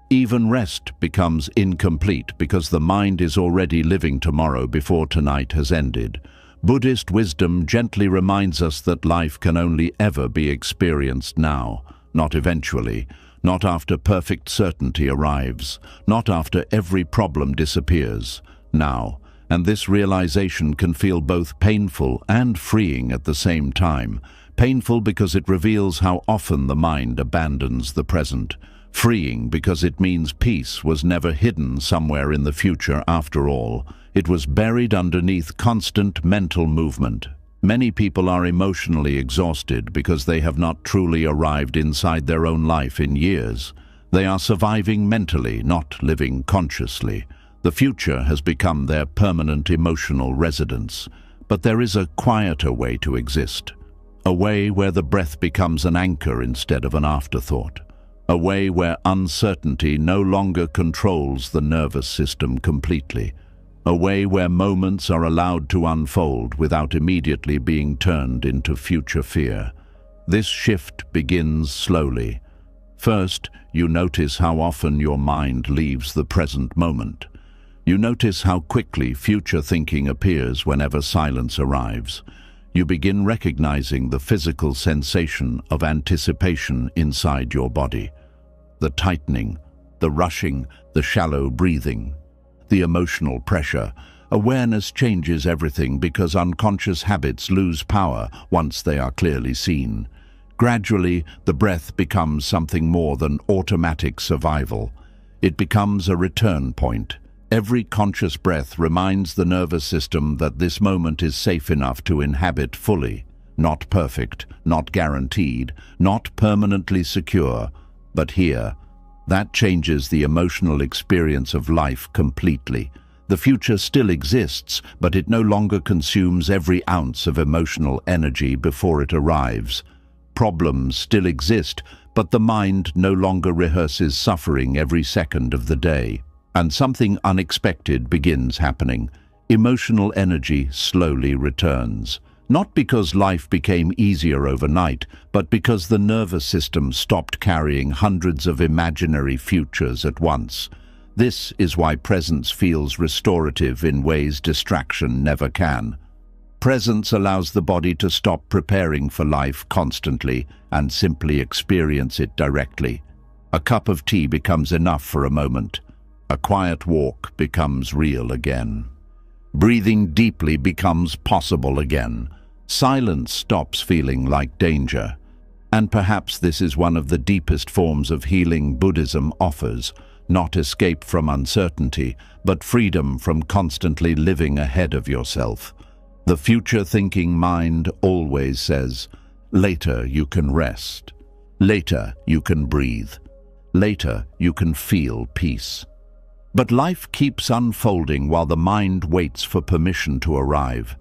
Even rest becomes incomplete because the mind is already living tomorrow before tonight has ended. Buddhist wisdom gently reminds us that life can only ever be experienced now. Not eventually, not after perfect certainty arrives, not after every problem disappears, now. And this realization can feel both painful and freeing at the same time. Painful because it reveals how often the mind abandons the present. Freeing because it means peace was never hidden somewhere in the future after all. It was buried underneath constant mental movement. Many people are emotionally exhausted because they have not truly arrived inside their own life in years. They are surviving mentally, not living consciously. The future has become their permanent emotional residence. But there is a quieter way to exist. A way where the breath becomes an anchor instead of an afterthought. A way where uncertainty no longer controls the nervous system completely. A way where moments are allowed to unfold without immediately being turned into future fear. This shift begins slowly. First, you notice how often your mind leaves the present moment. You notice how quickly future thinking appears whenever silence arrives. You begin recognizing the physical sensation of anticipation inside your body. The tightening, the rushing, the shallow breathing. The emotional pressure. Awareness changes everything because unconscious habits lose power once they are clearly seen. Gradually, the breath becomes something more than automatic survival. It becomes a return point. Every conscious breath reminds the nervous system that this moment is safe enough to inhabit fully. Not perfect, not guaranteed, not permanently secure, but here. That changes the emotional experience of life completely. The future still exists, but it no longer consumes every ounce of emotional energy before it arrives. Problems still exist, but the mind no longer rehearses suffering every second of the day. And something unexpected begins happening. Emotional energy slowly returns. Not because life became easier overnight, but because the nervous system stopped carrying hundreds of imaginary futures at once. This is why presence feels restorative in ways distraction never can. Presence allows the body to stop preparing for life constantly and simply experience it directly. A cup of tea becomes enough for a moment. A quiet walk becomes real again. Breathing deeply becomes possible again. Silence stops feeling like danger. And perhaps this is one of the deepest forms of healing Buddhism offers. not escape from uncertainty, but freedom from constantly living ahead of yourself. The future-thinking mind always says, later you can rest. Later you can breathe. Later you can feel peace. But life keeps unfolding while the mind waits for permission to arrive.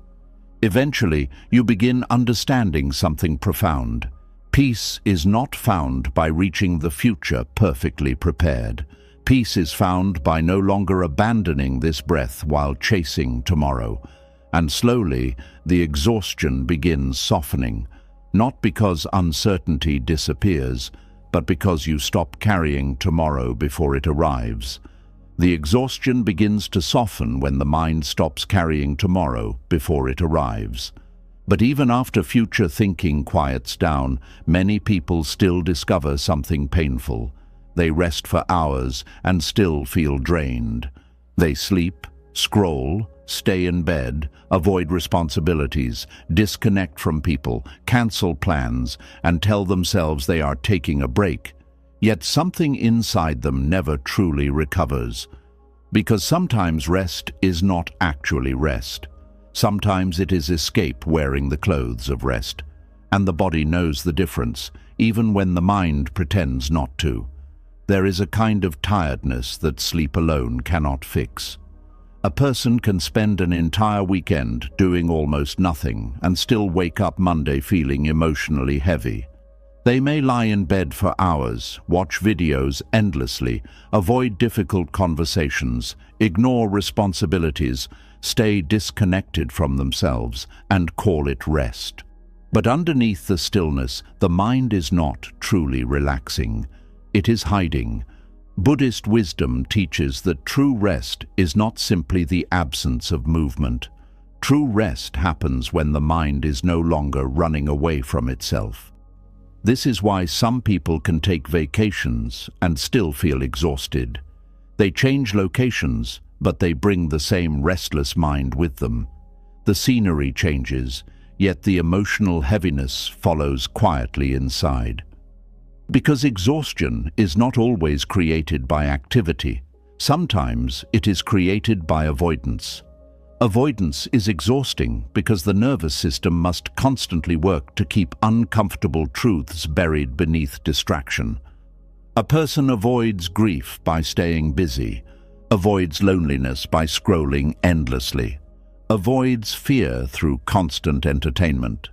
Eventually, you begin understanding something profound. Peace is not found by reaching the future perfectly prepared. Peace is found by no longer abandoning this breath while chasing tomorrow. And slowly, the exhaustion begins softening, not because uncertainty disappears, but because you stop carrying tomorrow before it arrives. The exhaustion begins to soften when the mind stops carrying tomorrow before it arrives. But even after future thinking quiets down, many people still discover something painful. They rest for hours and still feel drained. They sleep, scroll, stay in bed, avoid responsibilities, disconnect from people, cancel plans, and tell themselves they are taking a break. Yet something inside them never truly recovers. Because sometimes rest is not actually rest. Sometimes it is escape wearing the clothes of rest. And the body knows the difference, even when the mind pretends not to. There is a kind of tiredness that sleep alone cannot fix. A person can spend an entire weekend doing almost nothing and still wake up Monday feeling emotionally heavy. They may lie in bed for hours, watch videos endlessly, avoid difficult conversations, ignore responsibilities, stay disconnected from themselves, and call it rest. But underneath the stillness, the mind is not truly relaxing. It is hiding. Buddhist wisdom teaches that true rest is not simply the absence of movement. True rest happens when the mind is no longer running away from itself. This is why some people can take vacations and still feel exhausted. They change locations, but they bring the same restless mind with them. The scenery changes, yet the emotional heaviness follows quietly inside. Because exhaustion is not always created by activity. Sometimes it is created by avoidance. Avoidance is exhausting because the nervous system must constantly work to keep uncomfortable truths buried beneath distraction. A person avoids grief by staying busy, avoids loneliness by scrolling endlessly, avoids fear through constant entertainment,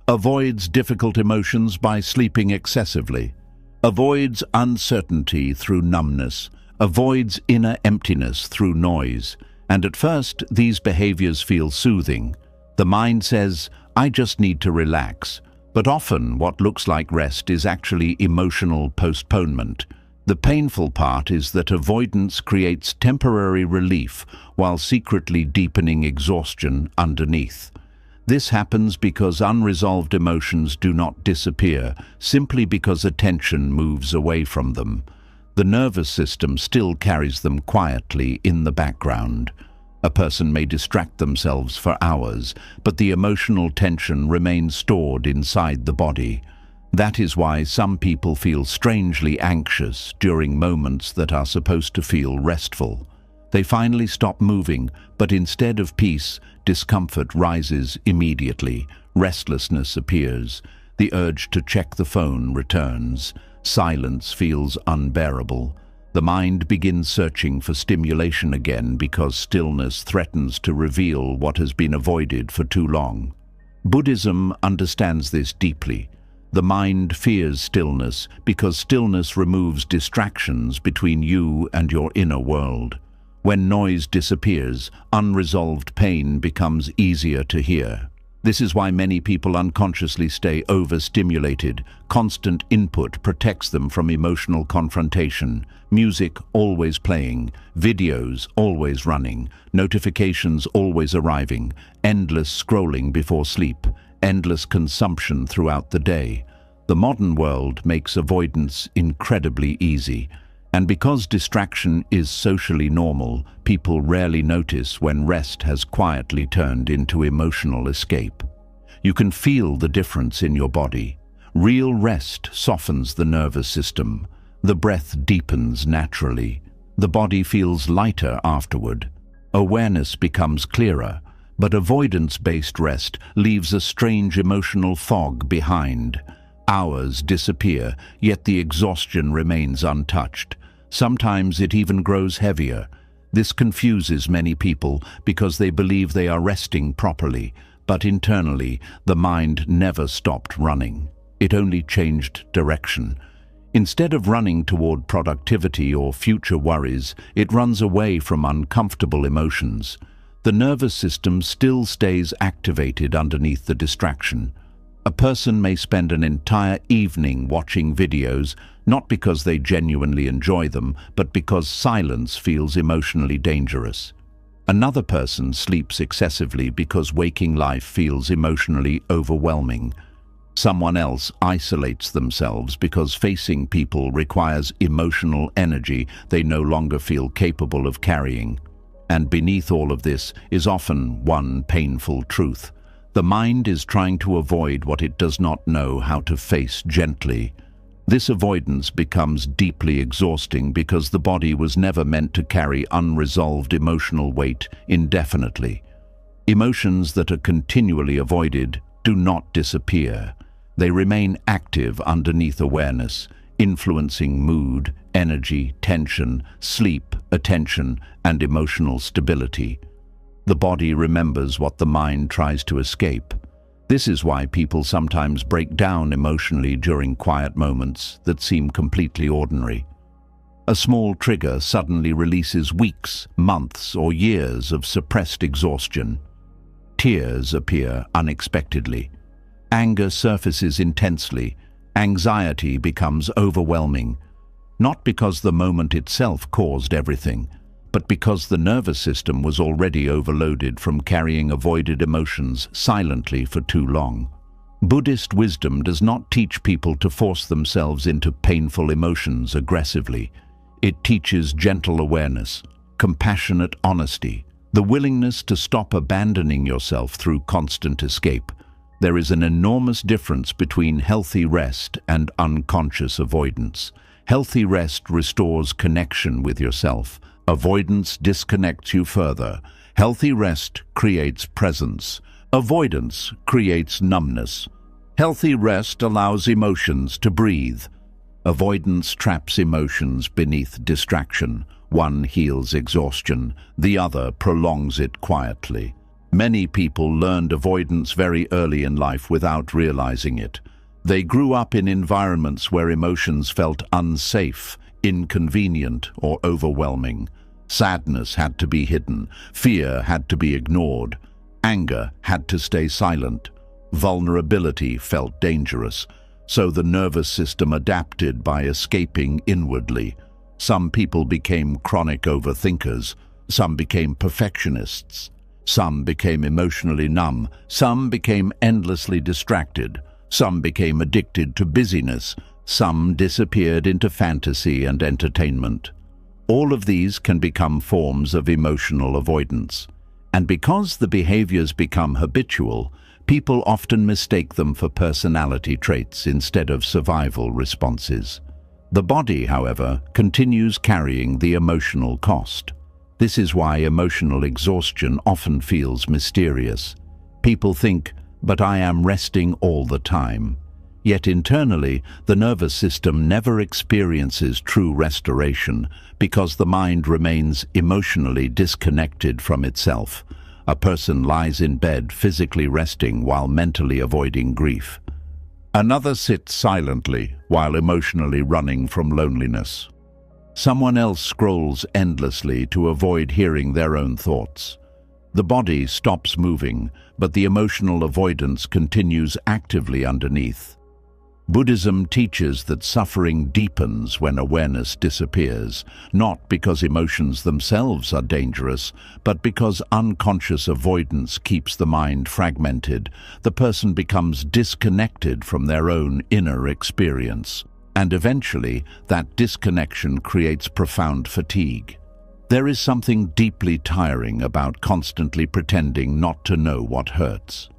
avoids difficult emotions by sleeping excessively, avoids uncertainty through numbness, avoids inner emptiness through noise. And at first, these behaviors feel soothing. The mind says, I just need to relax. But often, what looks like rest is actually emotional postponement. The painful part is that avoidance creates temporary relief while secretly deepening exhaustion underneath. This happens because unresolved emotions do not disappear, simply because attention moves away from them. The nervous system still carries them quietly in the background. A person may distract themselves for hours, but the emotional tension remains stored inside the body. That is why some people feel strangely anxious during moments that are supposed to feel restful. They finally stop moving, but instead of peace, discomfort rises immediately. Restlessness appears. The urge to check the phone returns. Silence feels unbearable. The mind begins searching for stimulation again because stillness threatens to reveal what has been avoided for too long. Buddhism understands this deeply. The mind fears stillness because stillness removes distractions between you and your inner world. When noise disappears, unresolved pain becomes easier to hear. This is why many people unconsciously stay overstimulated. Constant input protects them from emotional confrontation. Music always playing, videos always running, notifications always arriving, endless scrolling before sleep, endless consumption throughout the day. The modern world makes avoidance incredibly easy. And because distraction is socially normal, people rarely notice when rest has quietly turned into emotional escape. You can feel the difference in your body. Real rest softens the nervous system. The breath deepens naturally. The body feels lighter afterward. Awareness becomes clearer, but avoidance-based rest leaves a strange emotional fog behind. Hours disappear, yet the exhaustion remains untouched. Sometimes it even grows heavier. This confuses many people because they believe they are resting properly, but internally the mind never stopped running. It only changed direction. Instead of running toward productivity or future worries, it runs away from uncomfortable emotions. The nervous system still stays activated underneath the distraction. A person may spend an entire evening watching videos, not because they genuinely enjoy them, but because silence feels emotionally dangerous. Another person sleeps excessively because waking life feels emotionally overwhelming. Someone else isolates themselves because facing people requires emotional energy they no longer feel capable of carrying. And beneath all of this is often one painful truth. The mind is trying to avoid what it does not know how to face gently. This avoidance becomes deeply exhausting because the body was never meant to carry unresolved emotional weight indefinitely. Emotions that are continually avoided do not disappear. They remain active underneath awareness, influencing mood, energy, tension, sleep, attention, and emotional stability. The body remembers what the mind tries to escape. This is why people sometimes break down emotionally during quiet moments that seem completely ordinary. A small trigger suddenly releases weeks, months, or years of suppressed exhaustion. Tears appear unexpectedly. Anger surfaces intensely. Anxiety becomes overwhelming. Not because the moment itself caused everything, but because the nervous system was already overloaded from carrying avoided emotions silently for too long. Buddhist wisdom does not teach people to force themselves into painful emotions aggressively. It teaches gentle awareness, compassionate honesty, the willingness to stop abandoning yourself through constant escape. There is an enormous difference between healthy rest and unconscious avoidance. Healthy rest restores connection with yourself. Avoidance disconnects you further. Healthy rest creates presence. Avoidance creates numbness. Healthy rest allows emotions to breathe. Avoidance traps emotions beneath distraction. One heals exhaustion, the other prolongs it quietly. Many people learned avoidance very early in life without realizing it. They grew up in environments where emotions felt unsafe, inconvenient, or overwhelming. Sadness had to be hidden. Fear had to be ignored. Anger had to stay silent. Vulnerability felt dangerous. So the nervous system adapted by escaping inwardly. Some people became chronic overthinkers. Some became perfectionists. Some became emotionally numb. Some became endlessly distracted. Some became addicted to busyness. Some disappeared into fantasy and entertainment. All of these can become forms of emotional avoidance. And because the behaviors become habitual, people often mistake them for personality traits instead of survival responses. The body, however, continues carrying the emotional cost. This is why emotional exhaustion often feels mysterious. People think, "But I am resting all the time." Yet internally, the nervous system never experiences true restoration because the mind remains emotionally disconnected from itself. A person lies in bed physically resting while mentally avoiding grief. Another sits silently while emotionally running from loneliness. Someone else scrolls endlessly to avoid hearing their own thoughts. The body stops moving, but the emotional avoidance continues actively underneath. Buddhism teaches that suffering deepens when awareness disappears, not because emotions themselves are dangerous, but because unconscious avoidance keeps the mind fragmented. The person becomes disconnected from their own inner experience. And eventually, that disconnection creates profound fatigue. There is something deeply tiring about constantly pretending not to know what hurts.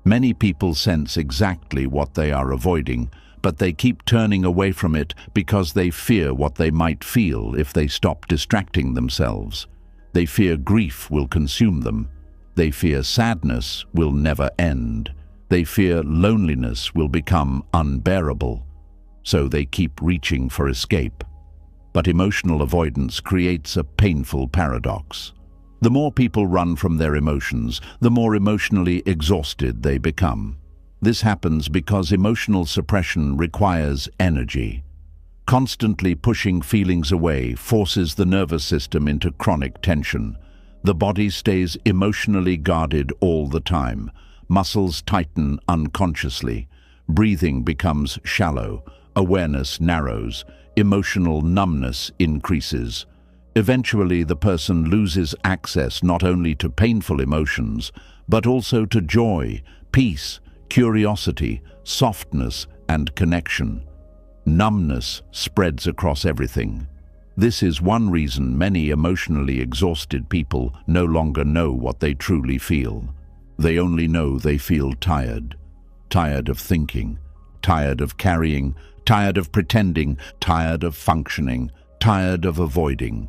Many people sense exactly what they are avoiding, but they keep turning away from it because they fear what they might feel if they stop distracting themselves. They fear grief will consume them. They fear sadness will never end. They fear loneliness will become unbearable. So they keep reaching for escape. But emotional avoidance creates a painful paradox. The more people run from their emotions, the more emotionally exhausted they become. This happens because emotional suppression requires energy. Constantly pushing feelings away forces the nervous system into chronic tension. The body stays emotionally guarded all the time. Muscles tighten unconsciously. Breathing becomes shallow. Awareness narrows. Emotional numbness increases. Eventually, the person loses access not only to painful emotions, but also to joy, peace, curiosity, softness, and connection. Numbness spreads across everything. This is one reason many emotionally exhausted people no longer know what they truly feel. They only know they feel tired. Tired of thinking, tired of carrying, tired of pretending, tired of functioning, tired of avoiding.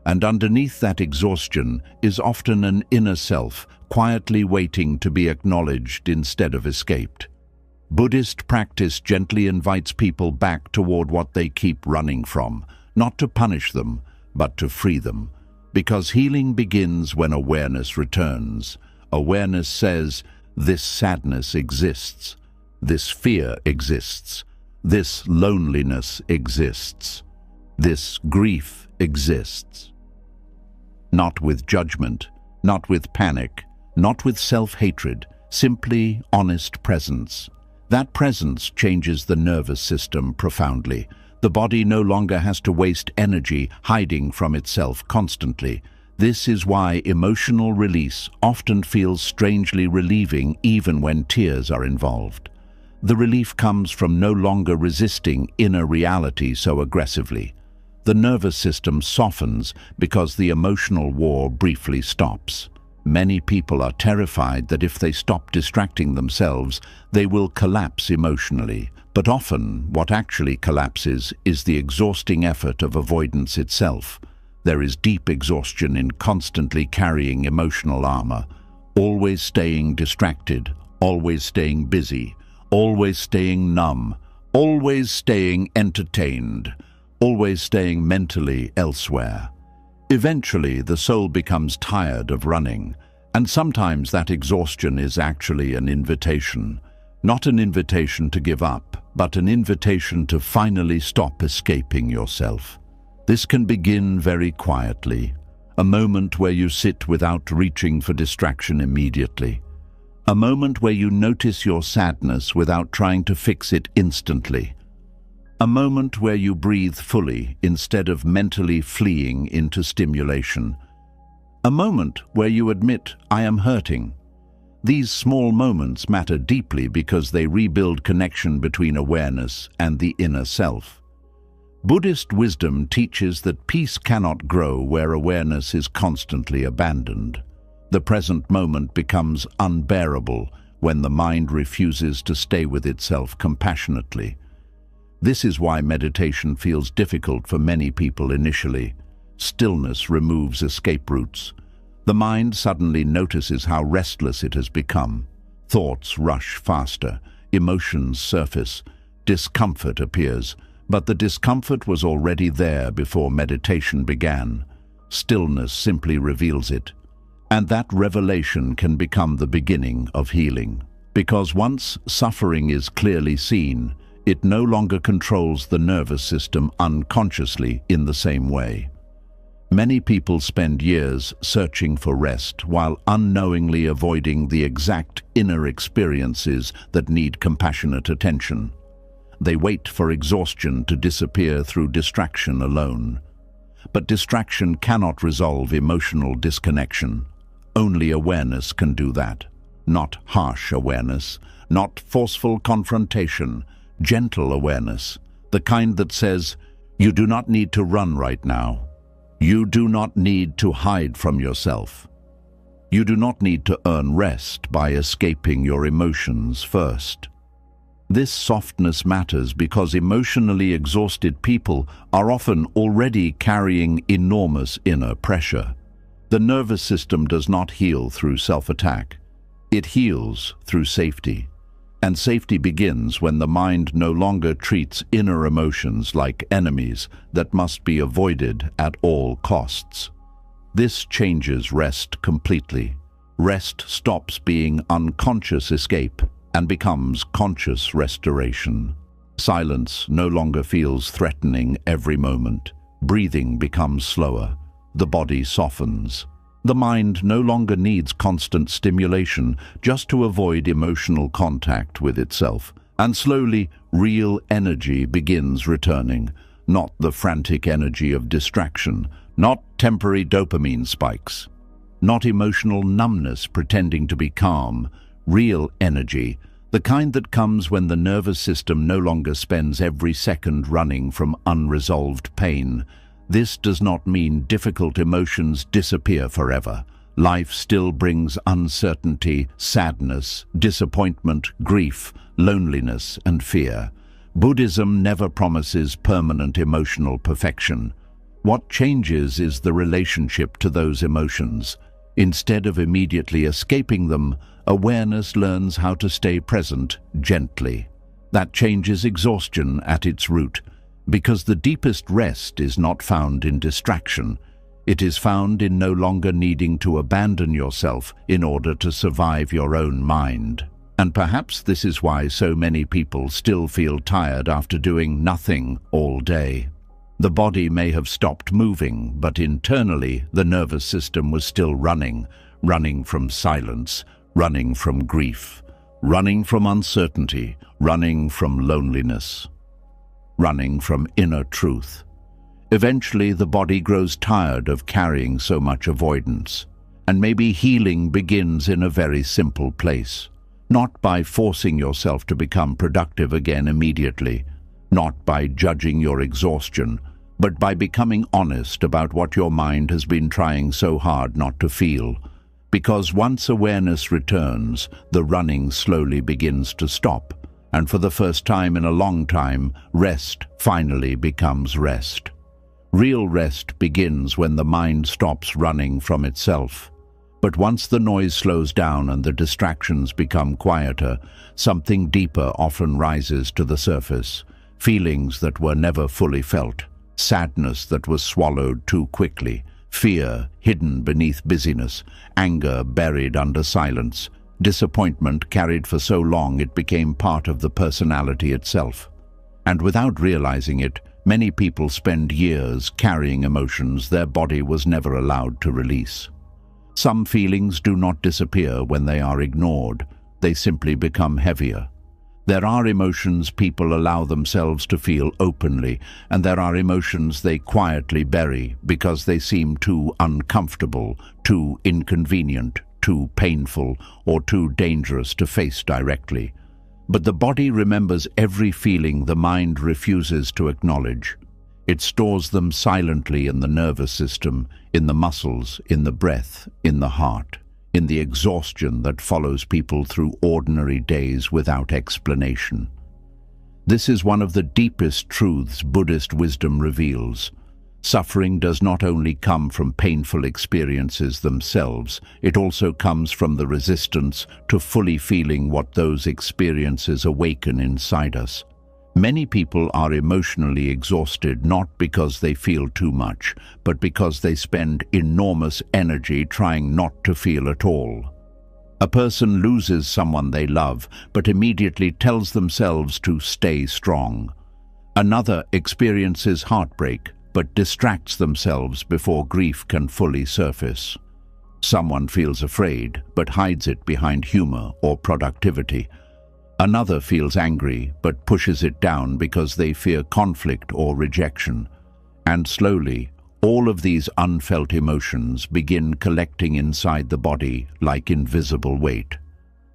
And underneath that exhaustion is often an inner self, quietly waiting to be acknowledged instead of escaped. Buddhist practice gently invites people back toward what they keep running from, not to punish them, but to free them. Because healing begins when awareness returns. Awareness says, this sadness exists, this fear exists, this loneliness exists, this grief exists. Not with judgment, not with panic, not with self-hatred, simply honest presence. That presence changes the nervous system profoundly. The body no longer has to waste energy hiding from itself constantly. This is why emotional release often feels strangely relieving even when tears are involved. The relief comes from no longer resisting inner reality so aggressively. The nervous system softens because the emotional war briefly stops. Many people are terrified that if they stop distracting themselves, they will collapse emotionally. But often, what actually collapses is the exhausting effort of avoidance itself. There is deep exhaustion in constantly carrying emotional armor, always staying distracted, always staying busy, always staying numb, always staying entertained, always staying mentally elsewhere. Eventually, the soul becomes tired of running, and sometimes that exhaustion is actually an invitation. Not an invitation to give up, but an invitation to finally stop escaping yourself. This can begin very quietly, a moment where you sit without reaching for distraction immediately. A moment where you notice your sadness without trying to fix it instantly. A moment where you breathe fully instead of mentally fleeing into stimulation. A moment where you admit, I am hurting. These small moments matter deeply because they rebuild connection between awareness and the inner self. Buddhist wisdom teaches that peace cannot grow where awareness is constantly abandoned. The present moment becomes unbearable when the mind refuses to stay with itself compassionately. This is why meditation feels difficult for many people initially. Stillness removes escape routes. The mind suddenly notices how restless it has become. Thoughts rush faster, emotions surface, discomfort appears, but the discomfort was already there before meditation began. Stillness simply reveals it. And that revelation can become the beginning of healing. Because once suffering is clearly seen, it no longer controls the nervous system unconsciously in the same way. Many people spend years searching for rest while unknowingly avoiding the exact inner experiences that need compassionate attention. They wait for exhaustion to disappear through distraction alone. But distraction cannot resolve emotional disconnection. Only awareness can do that. Not harsh awareness, not forceful confrontation, gentle awareness, the kind that says, you do not need to run right now. You do not need to hide from yourself. You do not need to earn rest by escaping your emotions first. This softness matters because emotionally exhausted people are often already carrying enormous inner pressure. The nervous system does not heal through self-attack. It heals through safety. And safety begins when the mind no longer treats inner emotions like enemies that must be avoided at all costs. This changes rest completely. Rest stops being unconscious escape and becomes conscious restoration. Silence no longer feels threatening every moment. Breathing becomes slower. The body softens. The mind no longer needs constant stimulation just to avoid emotional contact with itself. And slowly, real energy begins returning, not the frantic energy of distraction, not temporary dopamine spikes, not emotional numbness pretending to be calm. Real energy, the kind that comes when the nervous system no longer spends every second running from unresolved pain. This does not mean difficult emotions disappear forever. Life still brings uncertainty, sadness, disappointment, grief, loneliness, and fear. Buddhism never promises permanent emotional perfection. What changes is the relationship to those emotions. Instead of immediately escaping them, awareness learns how to stay present gently. That changes exhaustion at its root, because the deepest rest is not found in distraction. It is found in no longer needing to abandon yourself in order to survive your own mind. And perhaps this is why so many people still feel tired after doing nothing all day. The body may have stopped moving, but internally the nervous system was still running from silence, running from grief, running from uncertainty, running from loneliness, running from inner truth. Eventually, the body grows tired of carrying so much avoidance, and maybe healing begins in a very simple place, not by forcing yourself to become productive again immediately, not by judging your exhaustion, but by becoming honest about what your mind has been trying so hard not to feel. Because once awareness returns, the running slowly begins to stop, and for the first time in a long time, rest finally becomes rest. Real rest begins when the mind stops running from itself. But once the noise slows down and the distractions become quieter, something deeper often rises to the surface. Feelings that were never fully felt, sadness that was swallowed too quickly, fear hidden beneath busyness, anger buried under silence, disappointment carried for so long it became part of the personality itself. And without realizing it, many people spend years carrying emotions their body was never allowed to release. Some feelings do not disappear when they are ignored. They simply become heavier. There are emotions people allow themselves to feel openly, and there are emotions they quietly bury because they seem too uncomfortable, too inconvenient, too painful, or too dangerous to face directly. But the body remembers every feeling the mind refuses to acknowledge. It stores them silently in the nervous system, in the muscles, in the breath, in the heart, in the exhaustion that follows people through ordinary days without explanation. This is one of the deepest truths Buddhist wisdom reveals. Suffering does not only come from painful experiences themselves, it also comes from the resistance to fully feeling what those experiences awaken inside us. Many people are emotionally exhausted not because they feel too much, but because they spend enormous energy trying not to feel at all. A person loses someone they love, but immediately tells themselves to stay strong. Another experiences heartbreak, but distracts themselves before grief can fully surface. Someone feels afraid, but hides it behind humor or productivity. Another feels angry, but pushes it down because they fear conflict or rejection. And slowly, all of these unfelt emotions begin collecting inside the body like invisible weight.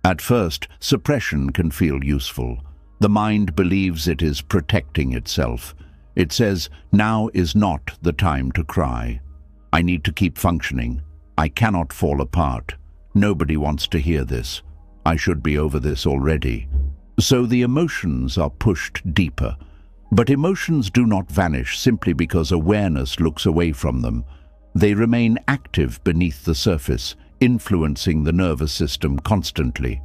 At first, suppression can feel useful. The mind believes it is protecting itself. It says, now is not the time to cry. I need to keep functioning. I cannot fall apart. Nobody wants to hear this. I should be over this already. So the emotions are pushed deeper. But emotions do not vanish simply because awareness looks away from them. They remain active beneath the surface, influencing the nervous system constantly.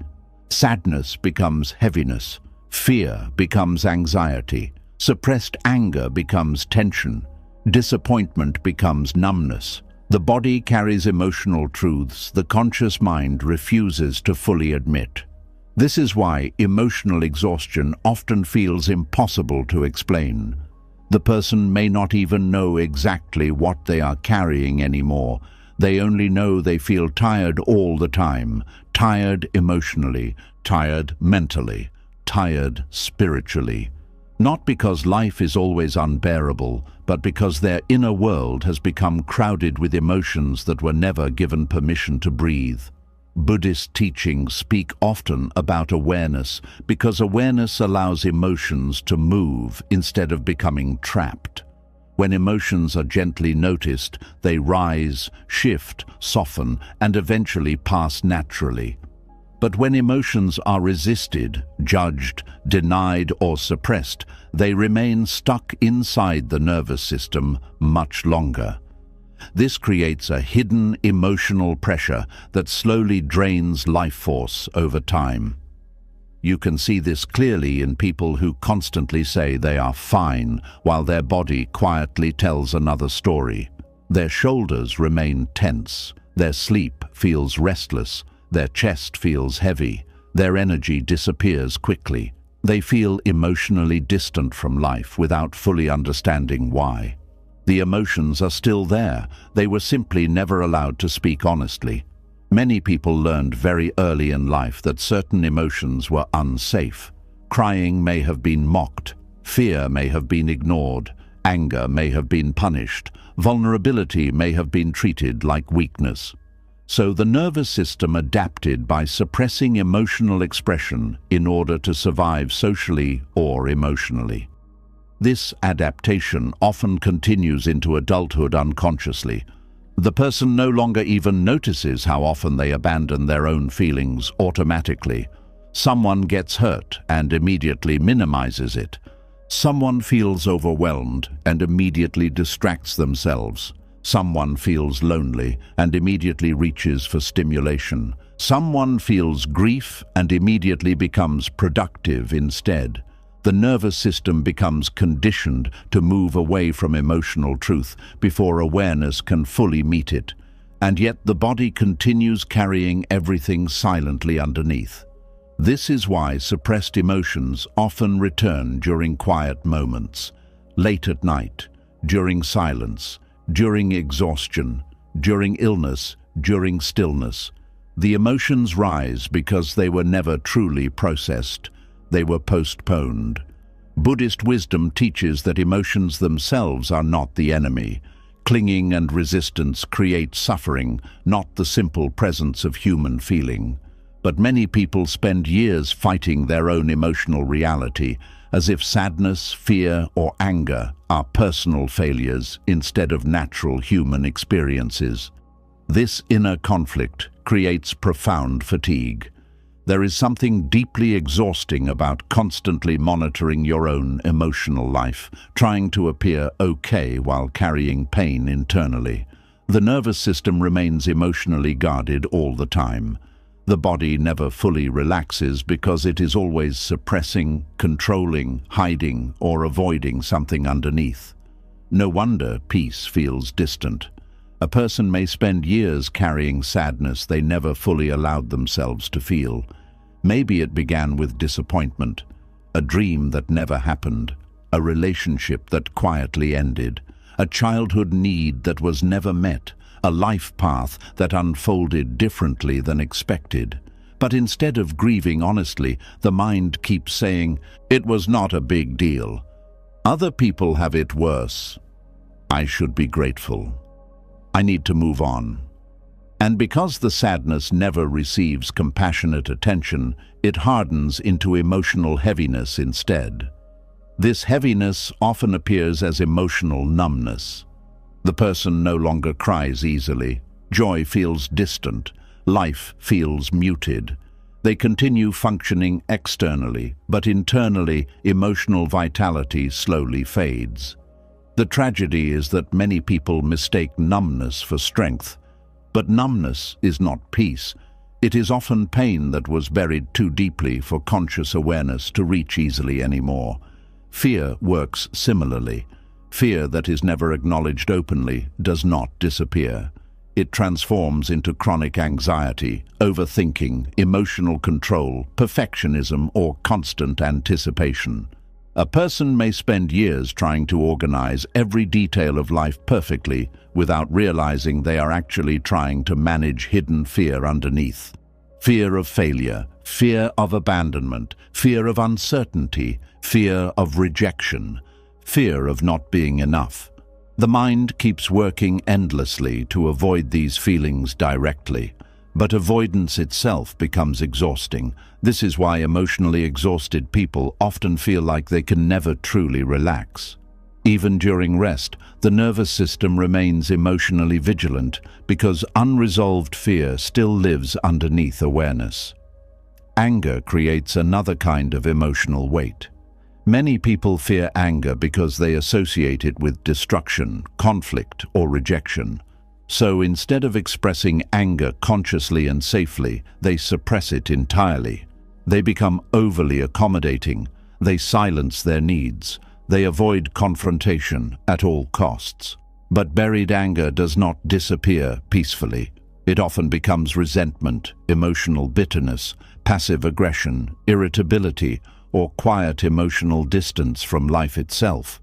Sadness becomes heaviness. Fear becomes anxiety. Suppressed anger becomes tension. Disappointment becomes numbness. The body carries emotional truths the conscious mind refuses to fully admit. This is why emotional exhaustion often feels impossible to explain. The person may not even know exactly what they are carrying anymore. They only know they feel tired all the time, tired emotionally, tired mentally, tired spiritually. Not because life is always unbearable, but because their inner world has become crowded with emotions that were never given permission to breathe. Buddhist teachings speak often about awareness because awareness allows emotions to move instead of becoming trapped. When emotions are gently noticed, they rise, shift, soften, and eventually pass naturally. But when emotions are resisted, judged, denied, or suppressed, they remain stuck inside the nervous system much longer. This creates a hidden emotional pressure that slowly drains life force over time. You can see this clearly in people who constantly say they are fine while their body quietly tells another story. Their shoulders remain tense, their sleep feels restless, their chest feels heavy, their energy disappears quickly. They feel emotionally distant from life without fully understanding why. The emotions are still there, they were simply never allowed to speak honestly. Many people learned very early in life that certain emotions were unsafe. Crying may have been mocked, fear may have been ignored, anger may have been punished, vulnerability may have been treated like weakness. So the nervous system adapted by suppressing emotional expression in order to survive socially or emotionally. This adaptation often continues into adulthood unconsciously. The person no longer even notices how often they abandon their own feelings automatically. Someone gets hurt and immediately minimizes it. Someone feels overwhelmed and immediately distracts themselves. Someone feels lonely and immediately reaches for stimulation. Someone feels grief and immediately becomes productive instead. The nervous system becomes conditioned to move away from emotional truth before awareness can fully meet it. And yet the body continues carrying everything silently underneath. This is why suppressed emotions often return during quiet moments, late at night, during silence, during exhaustion, during illness, during stillness. The emotions rise because they were never truly processed. They were postponed. Buddhist wisdom teaches that emotions themselves are not the enemy. Clinging and resistance create suffering, not the simple presence of human feeling. But many people spend years fighting their own emotional reality, as if sadness, fear, or anger are personal failures instead of natural human experiences. This inner conflict creates profound fatigue. There is something deeply exhausting about constantly monitoring your own emotional life, trying to appear okay while carrying pain internally. The nervous system remains emotionally guarded all the time. The body never fully relaxes because it is always suppressing, controlling, hiding, or avoiding something underneath. No wonder peace feels distant. A person may spend years carrying sadness they never fully allowed themselves to feel. Maybe it began with disappointment, a dream that never happened, a relationship that quietly ended, a childhood need that was never met, a life path that unfolded differently than expected. But instead of grieving honestly, the mind keeps saying, "It was not a big deal. Other people have it worse. I should be grateful. I need to move on." And because the sadness never receives compassionate attention, it hardens into emotional heaviness instead. This heaviness often appears as emotional numbness. The person no longer cries easily. Joy feels distant. Life feels muted. They continue functioning externally, but internally, emotional vitality slowly fades. The tragedy is that many people mistake numbness for strength. But numbness is not peace. It is often pain that was buried too deeply for conscious awareness to reach easily anymore. Fear works similarly. Fear that is never acknowledged openly does not disappear. It transforms into chronic anxiety, overthinking, emotional control, perfectionism, or constant anticipation. A person may spend years trying to organize every detail of life perfectly without realizing they are actually trying to manage hidden fear underneath. Fear of failure, fear of abandonment, fear of uncertainty, fear of rejection, fear of not being enough. The mind keeps working endlessly to avoid these feelings directly, but avoidance itself becomes exhausting. This is why emotionally exhausted people often feel like they can never truly relax. Even during rest, the nervous system remains emotionally vigilant because unresolved fear still lives underneath awareness. Anger creates another kind of emotional weight. Many people fear anger because they associate it with destruction, conflict, or rejection. So instead of expressing anger consciously and safely, they suppress it entirely. They become overly accommodating. They silence their needs. They avoid confrontation at all costs. But buried anger does not disappear peacefully. It often becomes resentment, emotional bitterness, passive aggression, irritability, or quiet emotional distance from life itself.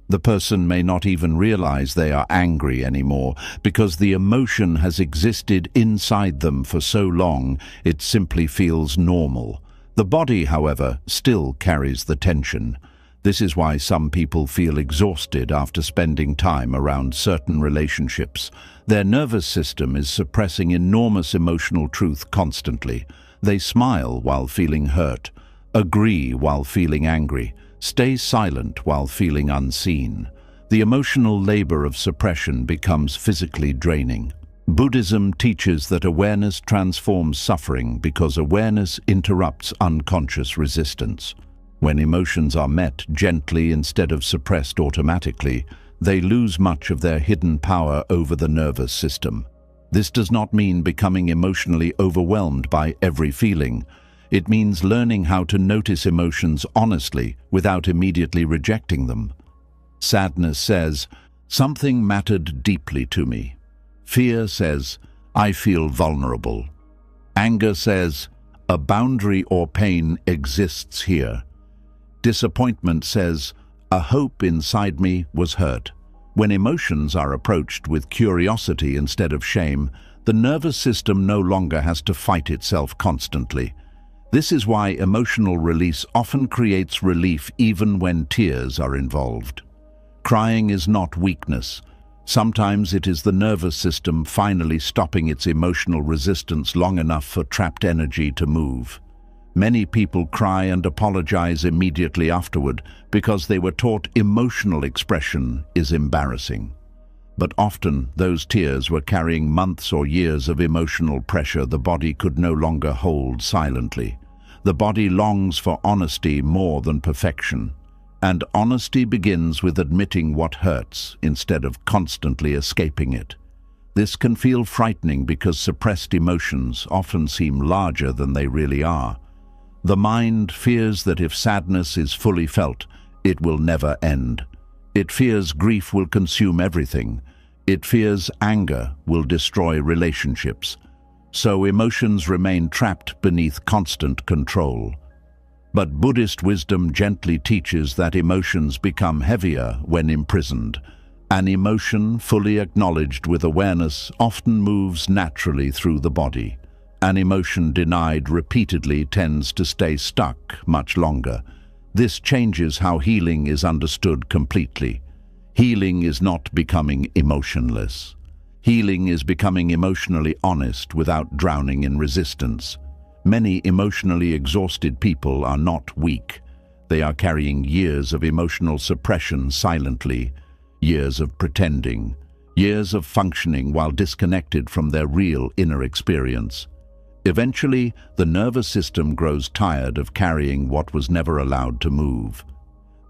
The person may not even realize they are angry anymore because the emotion has existed inside them for so long it simply feels normal. The body, however, still carries the tension. This is why some people feel exhausted after spending time around certain relationships. Their nervous system is suppressing enormous emotional truth constantly. They smile while feeling hurt, agree while feeling angry, stay silent while feeling unseen. The emotional labor of suppression becomes physically draining. Buddhism teaches that awareness transforms suffering because awareness interrupts unconscious resistance. When emotions are met gently instead of suppressed automatically, they lose much of their hidden power over the nervous system. This does not mean becoming emotionally overwhelmed by every feeling. It means learning how to notice emotions honestly without immediately rejecting them. Sadness says, "Something mattered deeply to me." Fear says, "I feel vulnerable." Anger says, "A boundary or pain exists here." Disappointment says, "A hope inside me was hurt." When emotions are approached with curiosity instead of shame, the nervous system no longer has to fight itself constantly. This is why emotional release often creates relief even when tears are involved. Crying is not weakness. Sometimes it is the nervous system finally stopping its emotional resistance long enough for trapped energy to move. Many people cry and apologize immediately afterward because they were taught emotional expression is embarrassing. But often those tears were carrying months or years of emotional pressure the body could no longer hold silently. The body longs for honesty more than perfection. And honesty begins with admitting what hurts instead of constantly escaping it. This can feel frightening because suppressed emotions often seem larger than they really are. The mind fears that if sadness is fully felt, it will never end. It fears grief will consume everything. It fears anger will destroy relationships. So emotions remain trapped beneath constant control. But Buddhist wisdom gently teaches that emotions become heavier when imprisoned. An emotion fully acknowledged with awareness often moves naturally through the body. An emotion denied repeatedly tends to stay stuck much longer. This changes how healing is understood completely. Healing is not becoming emotionless. Healing is becoming emotionally honest without drowning in resistance. Many emotionally exhausted people are not weak. They are carrying years of emotional suppression silently, years of pretending, years of functioning while disconnected from their real inner experience. Eventually, the nervous system grows tired of carrying what was never allowed to move.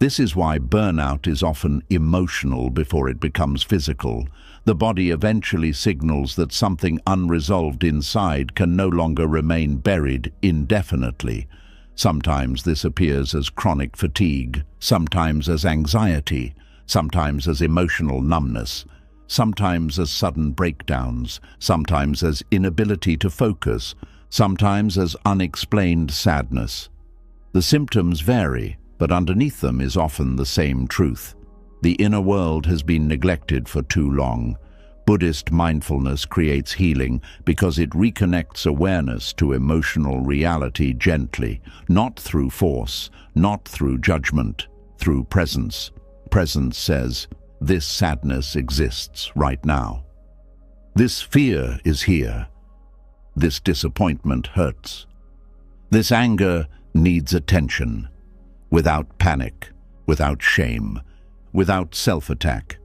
This is why burnout is often emotional before it becomes physical. The body eventually signals that something unresolved inside can no longer remain buried indefinitely. Sometimes this appears as chronic fatigue, sometimes as anxiety, sometimes as emotional numbness, sometimes as sudden breakdowns, sometimes as inability to focus, sometimes as unexplained sadness. The symptoms vary, but underneath them is often the same truth. The inner world has been neglected for too long. Buddhist mindfulness creates healing because it reconnects awareness to emotional reality gently, not through force, not through judgment, through presence. Presence says, this sadness exists right now. This fear is here. This disappointment hurts. This anger needs attention, without panic, without shame, without self-attack.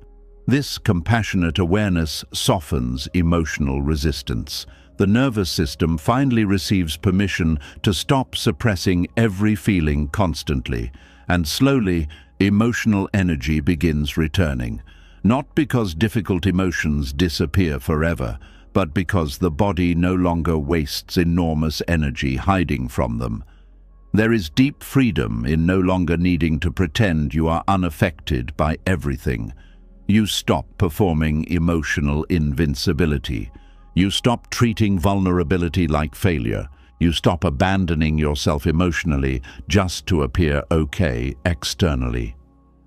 This compassionate awareness softens emotional resistance. The nervous system finally receives permission to stop suppressing every feeling constantly, and slowly, emotional energy begins returning, not because difficult emotions disappear forever, but because the body no longer wastes enormous energy hiding from them. There is deep freedom in no longer needing to pretend you are unaffected by everything. You stop performing emotional invincibility. You stop treating vulnerability like failure. You stop abandoning yourself emotionally just to appear okay externally.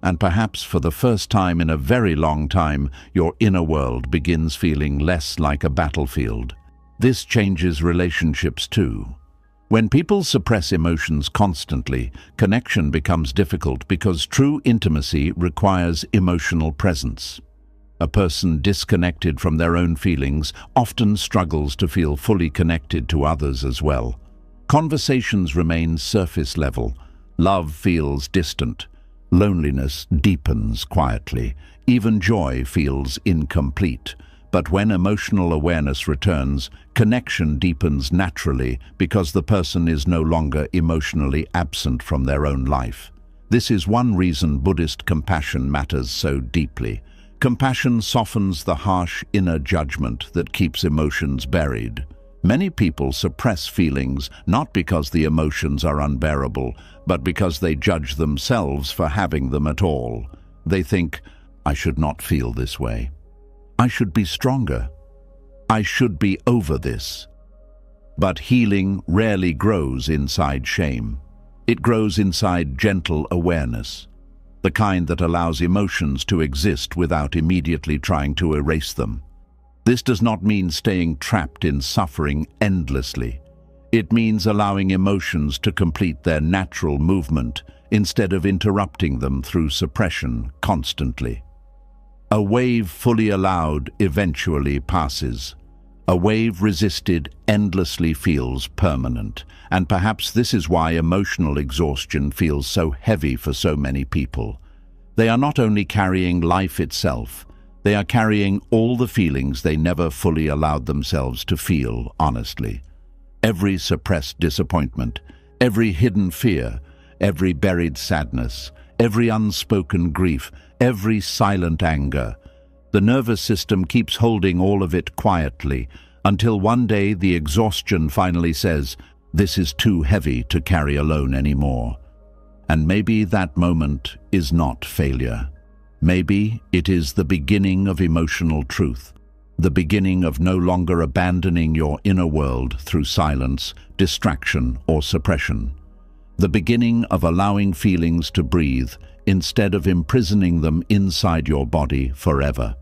And perhaps for the first time in a very long time, your inner world begins feeling less like a battlefield. This changes relationships too. When people suppress emotions constantly, connection becomes difficult because true intimacy requires emotional presence. A person disconnected from their own feelings often struggles to feel fully connected to others as well. Conversations remain surface level. Love feels distant. Loneliness deepens quietly. Even joy feels incomplete. But when emotional awareness returns, connection deepens naturally because the person is no longer emotionally absent from their own life. This is one reason Buddhist compassion matters so deeply. Compassion softens the harsh inner judgment that keeps emotions buried. Many people suppress feelings not because the emotions are unbearable, but because they judge themselves for having them at all. They think, I should not feel this way. I should be stronger. I should be over this. But healing rarely grows inside shame. It grows inside gentle awareness, the kind that allows emotions to exist without immediately trying to erase them. This does not mean staying trapped in suffering endlessly. It means allowing emotions to complete their natural movement instead of interrupting them through suppression constantly. A wave fully allowed eventually passes. A wave resisted endlessly feels permanent, and perhaps this is why emotional exhaustion feels so heavy for so many people. They are not only carrying life itself, they are carrying all the feelings they never fully allowed themselves to feel honestly. Every suppressed disappointment, every hidden fear, every buried sadness, every unspoken grief, every silent anger. The nervous system keeps holding all of it quietly until one day the exhaustion finally says, this is too heavy to carry alone anymore. And maybe that moment is not failure. Maybe it is the beginning of emotional truth, the beginning of no longer abandoning your inner world through silence, distraction, or suppression. The beginning of allowing feelings to breathe instead of imprisoning them inside your body forever.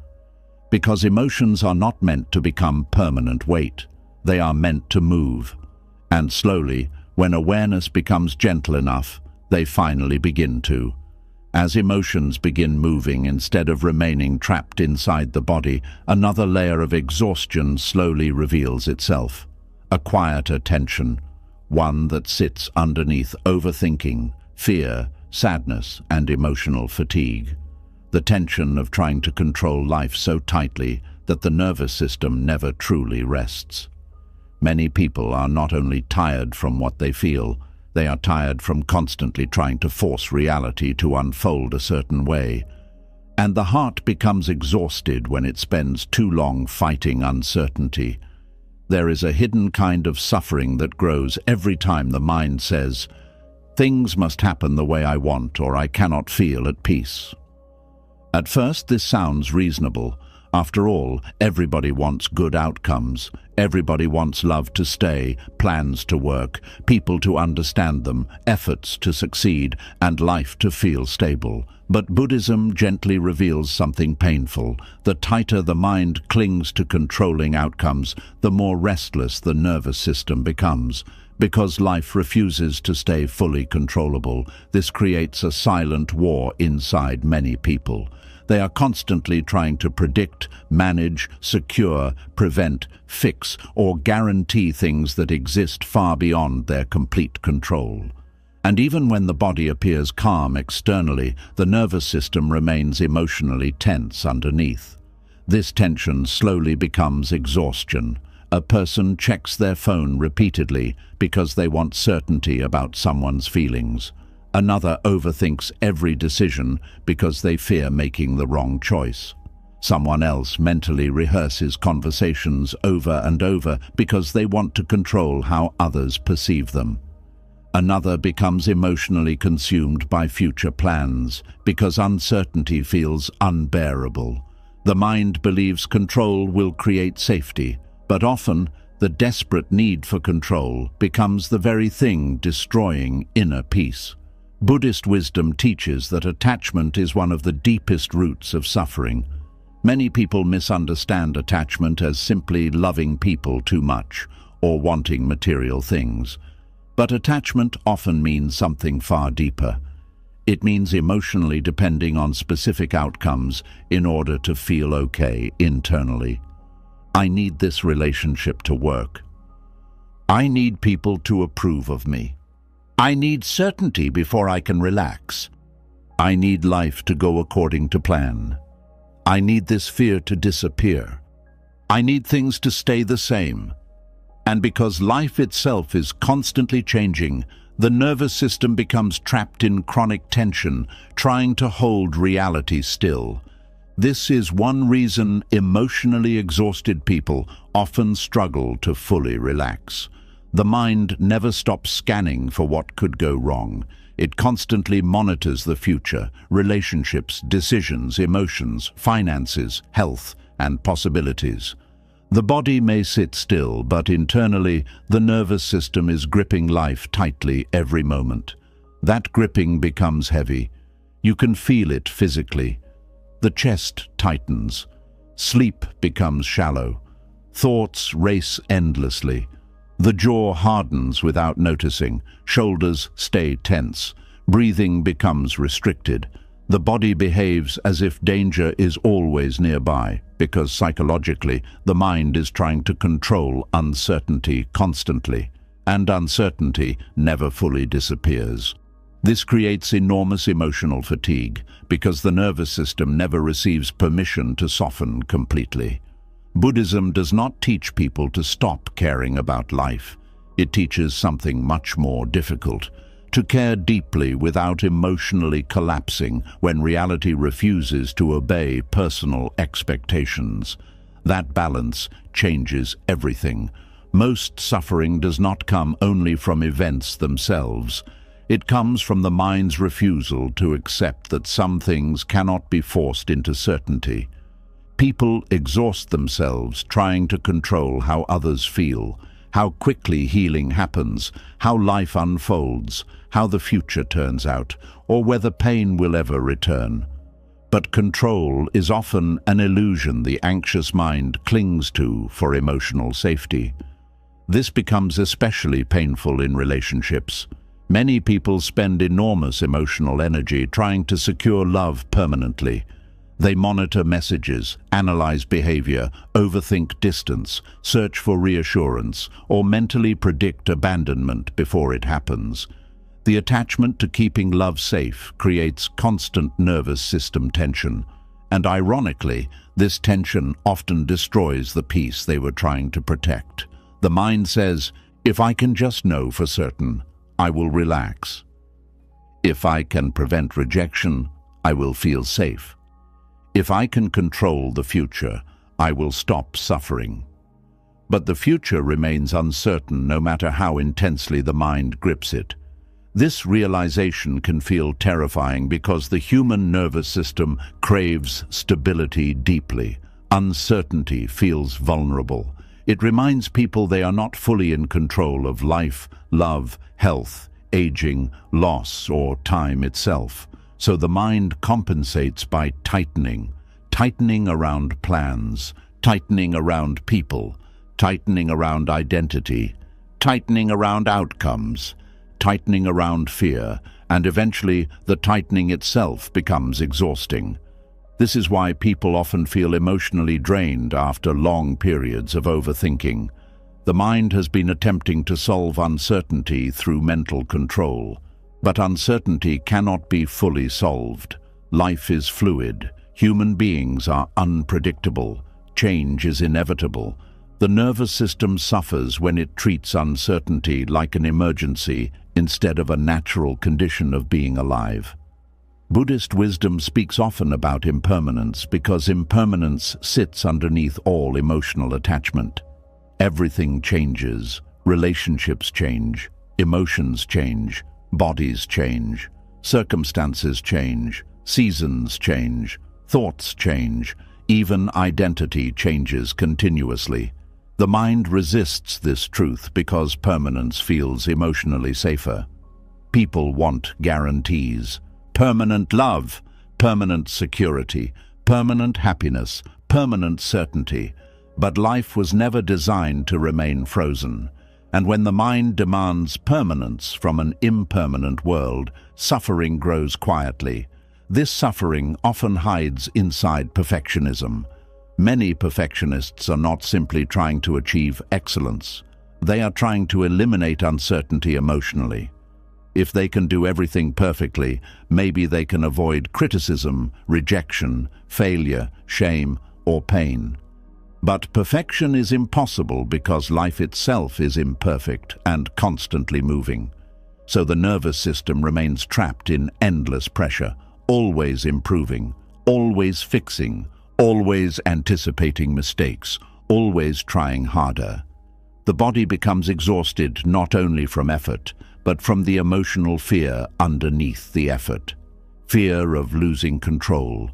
Because emotions are not meant to become permanent weight. They are meant to move. And slowly, when awareness becomes gentle enough, they finally begin to. As emotions begin moving instead of remaining trapped inside the body, another layer of exhaustion slowly reveals itself. A quieter tension, one that sits underneath overthinking, fear, sadness, and emotional fatigue. The tension of trying to control life so tightly that the nervous system never truly rests. Many people are not only tired from what they feel, they are tired from constantly trying to force reality to unfold a certain way. And the heart becomes exhausted when it spends too long fighting uncertainty. There is a hidden kind of suffering that grows every time the mind says, "Things must happen the way I want, or I cannot feel at peace." At first, this sounds reasonable. After all, everybody wants good outcomes. Everybody wants love to stay, plans to work, people to understand them, efforts to succeed, and life to feel stable. But Buddhism gently reveals something painful. The tighter the mind clings to controlling outcomes, the more restless the nervous system becomes. Because life refuses to stay fully controllable, this creates a silent war inside many people. They are constantly trying to predict, manage, secure, prevent, fix, or guarantee things that exist far beyond their complete control. And even when the body appears calm externally, the nervous system remains emotionally tense underneath. This tension slowly becomes exhaustion. A person checks their phone repeatedly because they want certainty about someone's feelings. Another overthinks every decision because they fear making the wrong choice. Someone else mentally rehearses conversations over and over because they want to control how others perceive them. Another becomes emotionally consumed by future plans because uncertainty feels unbearable. The mind believes control will create safety, but often the desperate need for control becomes the very thing destroying inner peace. Buddhist wisdom teaches that attachment is one of the deepest roots of suffering. Many people misunderstand attachment as simply loving people too much or wanting material things. But attachment often means something far deeper. It means emotionally depending on specific outcomes in order to feel okay internally. I need this relationship to work. I need people to approve of me. I need certainty before I can relax. I need life to go according to plan. I need this fear to disappear. I need things to stay the same. And because life itself is constantly changing, the nervous system becomes trapped in chronic tension, trying to hold reality still. This is one reason emotionally exhausted people often struggle to fully relax. The mind never stops scanning for what could go wrong. It constantly monitors the future, relationships, decisions, emotions, finances, health, and possibilities. The body may sit still, but internally, the nervous system is gripping life tightly every moment. That gripping becomes heavy. You can feel it physically. The chest tightens. Sleep becomes shallow. Thoughts race endlessly. The jaw hardens without noticing. Shoulders stay tense. Breathing becomes restricted. The body behaves as if danger is always nearby, because psychologically, the mind is trying to control uncertainty constantly, and uncertainty never fully disappears. This creates enormous emotional fatigue, because the nervous system never receives permission to soften completely. Buddhism does not teach people to stop caring about life. It teaches something much more difficult: to care deeply without emotionally collapsing when reality refuses to obey personal expectations. That balance changes everything. Most suffering does not come only from events themselves. It comes from the mind's refusal to accept that some things cannot be forced into certainty. People exhaust themselves trying to control how others feel, how quickly healing happens, how life unfolds, how the future turns out, or whether pain will ever return. But control is often an illusion the anxious mind clings to for emotional safety. This becomes especially painful in relationships. Many people spend enormous emotional energy trying to secure love permanently. They monitor messages, analyze behavior, overthink distance, search for reassurance, or mentally predict abandonment before it happens. The attachment to keeping love safe creates constant nervous system tension, and ironically, this tension often destroys the peace they were trying to protect. The mind says, if I can just know for certain, I will relax. If I can prevent rejection, I will feel safe. If I can control the future, I will stop suffering. But the future remains uncertain no matter how intensely the mind grips it. This realization can feel terrifying because the human nervous system craves stability deeply. Uncertainty feels vulnerable. It reminds people they are not fully in control of life, love, health, aging, loss, or time itself. So the mind compensates by tightening around plans, tightening around people, tightening around identity, tightening around outcomes, tightening around fear, and eventually the tightening itself becomes exhausting. This is why people often feel emotionally drained after long periods of overthinking. The mind has been attempting to solve uncertainty through mental control, but uncertainty cannot be fully solved. Life is fluid. Human beings are unpredictable. Change is inevitable. The nervous system suffers when it treats uncertainty like an emergency instead of a natural condition of being alive. Buddhist wisdom speaks often about impermanence because impermanence sits underneath all emotional attachment. Everything changes, relationships change, emotions change, bodies change, circumstances change, seasons change, thoughts change, even identity changes continuously. The mind resists this truth because permanence feels emotionally safer. People want guarantees, permanent love, permanent security, permanent happiness, permanent certainty. But life was never designed to remain frozen. And when the mind demands permanence from an impermanent world, suffering grows quietly. This suffering often hides inside perfectionism. Many perfectionists are not simply trying to achieve excellence. They are trying to eliminate uncertainty emotionally. If they can do everything perfectly, maybe they can avoid criticism, rejection, failure, shame, or pain. But perfection is impossible because life itself is imperfect and constantly moving. So the nervous system remains trapped in endless pressure, always improving, always fixing, always anticipating mistakes, always trying harder. The body becomes exhausted not only from effort, but from the emotional fear underneath the effort. Fear of losing control.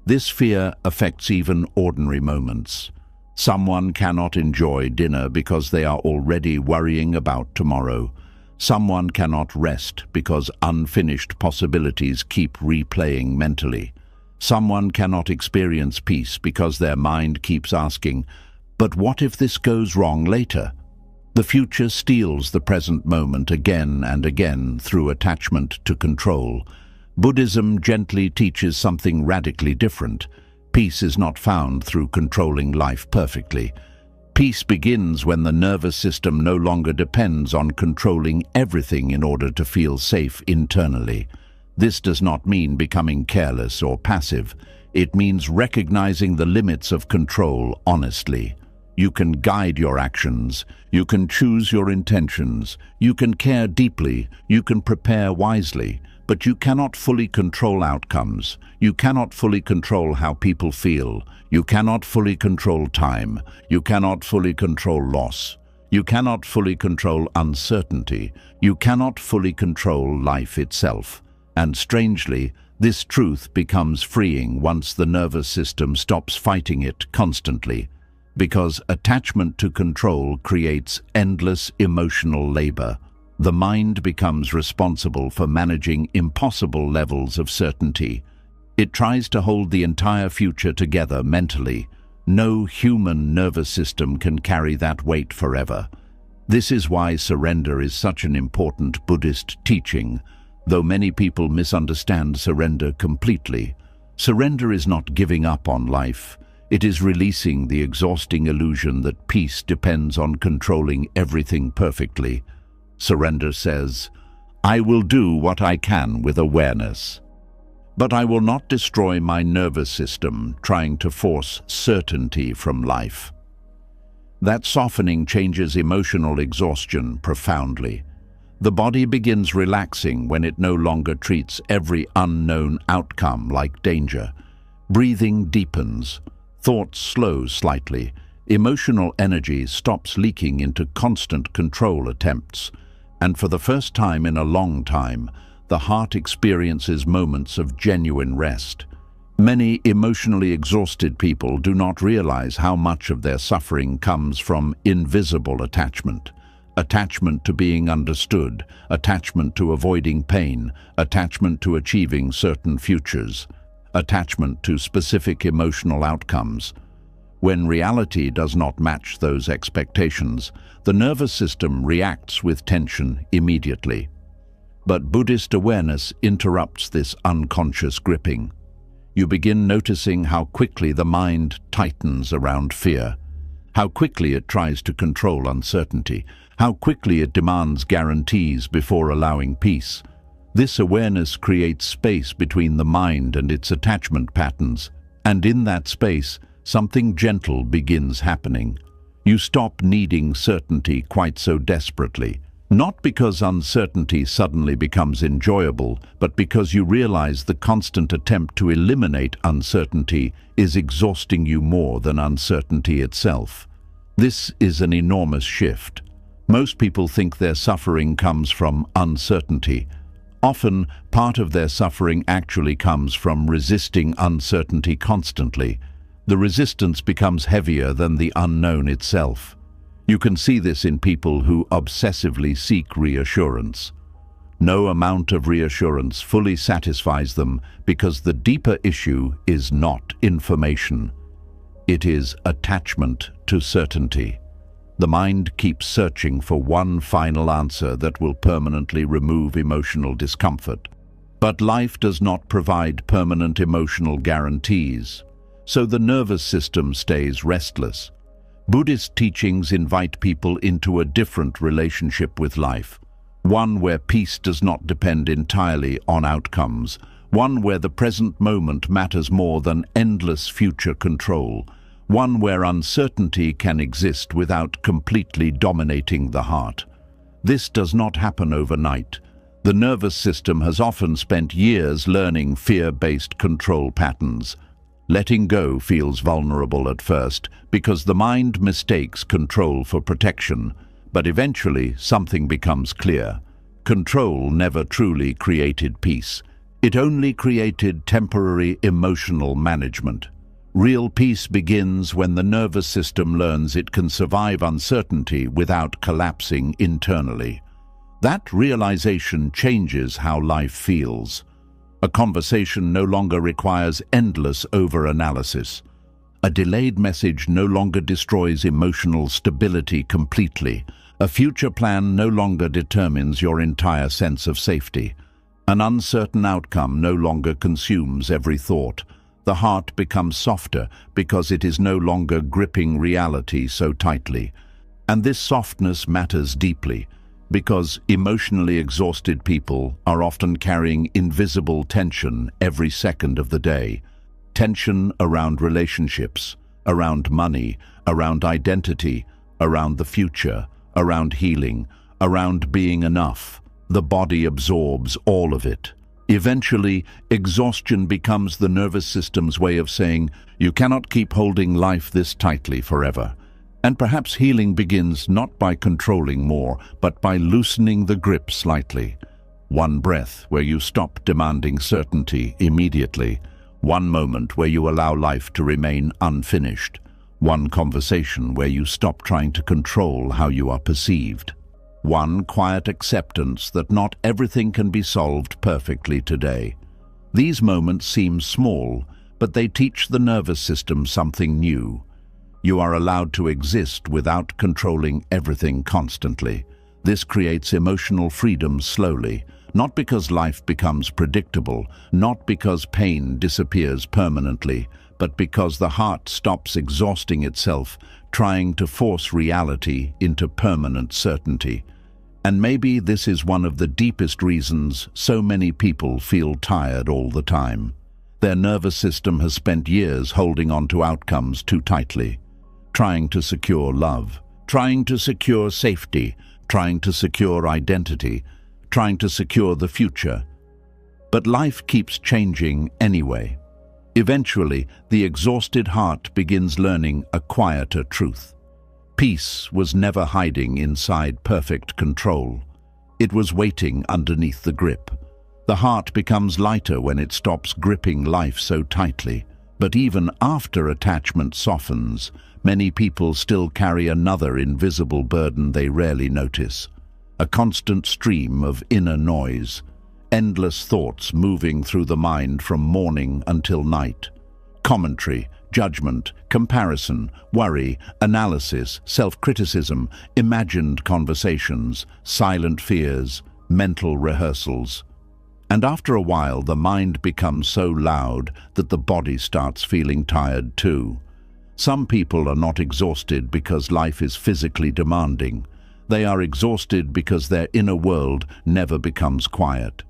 This fear affects even ordinary moments. Someone cannot enjoy dinner because they are already worrying about tomorrow. Someone cannot rest because unfinished possibilities keep replaying mentally. Someone cannot experience peace because their mind keeps asking, but what if this goes wrong later? The future steals the present moment again and again through attachment to control. Buddhism gently teaches something radically different. Peace is not found through controlling life perfectly. Peace begins when the nervous system no longer depends on controlling everything in order to feel safe internally. This does not mean becoming careless or passive. It means recognizing the limits of control honestly. You can guide your actions, you can choose your intentions, you can care deeply, you can prepare wisely, but you cannot fully control outcomes. You cannot fully control how people feel. You cannot fully control time. You cannot fully control loss. You cannot fully control uncertainty. You cannot fully control life itself. And strangely, this truth becomes freeing once the nervous system stops fighting it constantly, because attachment to control creates endless emotional labor. The mind becomes responsible for managing impossible levels of certainty. It tries to hold the entire future together mentally. No human nervous system can carry that weight forever. This is why surrender is such an important Buddhist teaching. Though many people misunderstand surrender completely, surrender is not giving up on life. It is releasing the exhausting illusion that peace depends on controlling everything perfectly. Surrender says, I will do what I can with awareness, but I will not destroy my nervous system trying to force certainty from life. That softening changes emotional exhaustion profoundly. The body begins relaxing when it no longer treats every unknown outcome like danger. Breathing deepens, thoughts slow slightly, emotional energy stops leaking into constant control attempts, and for the first time in a long time, the heart experiences moments of genuine rest. Many emotionally exhausted people do not realize how much of their suffering comes from invisible attachment. Attachment to being understood, attachment to avoiding pain, attachment to achieving certain futures, attachment to specific emotional outcomes. When reality does not match those expectations, the nervous system reacts with tension immediately. But Buddhist awareness interrupts this unconscious gripping. You begin noticing how quickly the mind tightens around fear, how quickly it tries to control uncertainty, how quickly it demands guarantees before allowing peace. This awareness creates space between the mind and its attachment patterns, and in that space, something gentle begins happening. You stop needing certainty quite so desperately, not because uncertainty suddenly becomes enjoyable, but because you realize the constant attempt to eliminate uncertainty is exhausting you more than uncertainty itself. This is an enormous shift. Most people think their suffering comes from uncertainty. Often, part of their suffering actually comes from resisting uncertainty constantly. The resistance becomes heavier than the unknown itself. You can see this in people who obsessively seek reassurance. No amount of reassurance fully satisfies them because the deeper issue is not information. It is attachment to certainty. The mind keeps searching for one final answer that will permanently remove emotional discomfort. But life does not provide permanent emotional guarantees, so the nervous system stays restless. Buddhist teachings invite people into a different relationship with life, one where peace does not depend entirely on outcomes, one where the present moment matters more than endless future control, one where uncertainty can exist without completely dominating the heart. This does not happen overnight. The nervous system has often spent years learning fear-based control patterns. Letting go feels vulnerable at first because the mind mistakes control for protection, but eventually something becomes clear. Control never truly created peace. It only created temporary emotional management. Real peace begins when the nervous system learns it can survive uncertainty without collapsing internally. That realization changes how life feels. A conversation no longer requires endless over-analysis. A delayed message no longer destroys emotional stability completely. A future plan no longer determines your entire sense of safety. An uncertain outcome no longer consumes every thought. The heart becomes softer because it is no longer gripping reality so tightly. And this softness matters deeply, because emotionally exhausted people are often carrying invisible tension every second of the day. Tension around relationships, around money, around identity, around the future, around healing, around being enough. The body absorbs all of it. Eventually, exhaustion becomes the nervous system's way of saying, you cannot keep holding life this tightly forever. And perhaps healing begins not by controlling more, but by loosening the grip slightly. One breath where you stop demanding certainty immediately. One moment where you allow life to remain unfinished. One conversation where you stop trying to control how you are perceived. One quiet acceptance that not everything can be solved perfectly today. These moments seem small, but they teach the nervous system something new. You are allowed to exist without controlling everything constantly. This creates emotional freedom slowly, not because life becomes predictable, not because pain disappears permanently, but because the heart stops exhausting itself, trying to force reality into permanent certainty. And maybe this is one of the deepest reasons so many people feel tired all the time. Their nervous system has spent years holding on to outcomes too tightly. trying to secure love, trying to secure safety, trying to secure identity, trying to secure the future. But life keeps changing anyway. Eventually, the exhausted heart begins learning a quieter truth. Peace was never hiding inside perfect control. It was waiting underneath the grip. The heart becomes lighter when it stops gripping life so tightly. But even after attachment softens, many people still carry another invisible burden they rarely notice. A constant stream of inner noise, endless thoughts moving through the mind from morning until night. Commentary, judgment, comparison, worry, analysis, self-criticism, imagined conversations, silent fears, mental rehearsals. And after a while, the mind becomes so loud that the body starts feeling tired too. Some people are not exhausted because life is physically demanding. They are exhausted because their inner world never becomes quiet.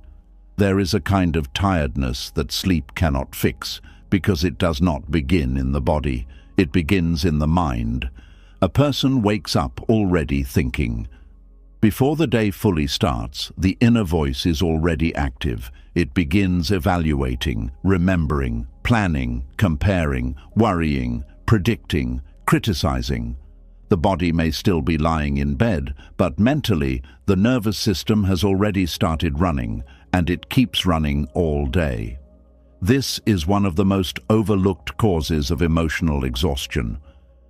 There is a kind of tiredness that sleep cannot fix because it does not begin in the body. It begins in the mind. A person wakes up already thinking. Before the day fully starts, the inner voice is already active. It begins evaluating, remembering, planning, comparing, worrying, predicting, criticizing. The body may still be lying in bed, but mentally, the nervous system has already started running, and it keeps running all day. This is one of the most overlooked causes of emotional exhaustion.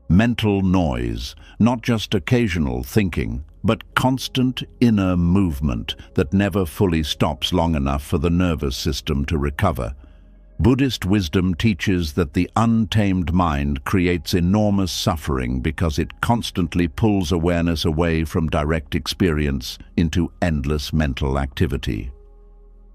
Mental noise, not just occasional thinking, but constant inner movement that never fully stops long enough for the nervous system to recover. Buddhist wisdom teaches that the untamed mind creates enormous suffering because it constantly pulls awareness away from direct experience into endless mental activity.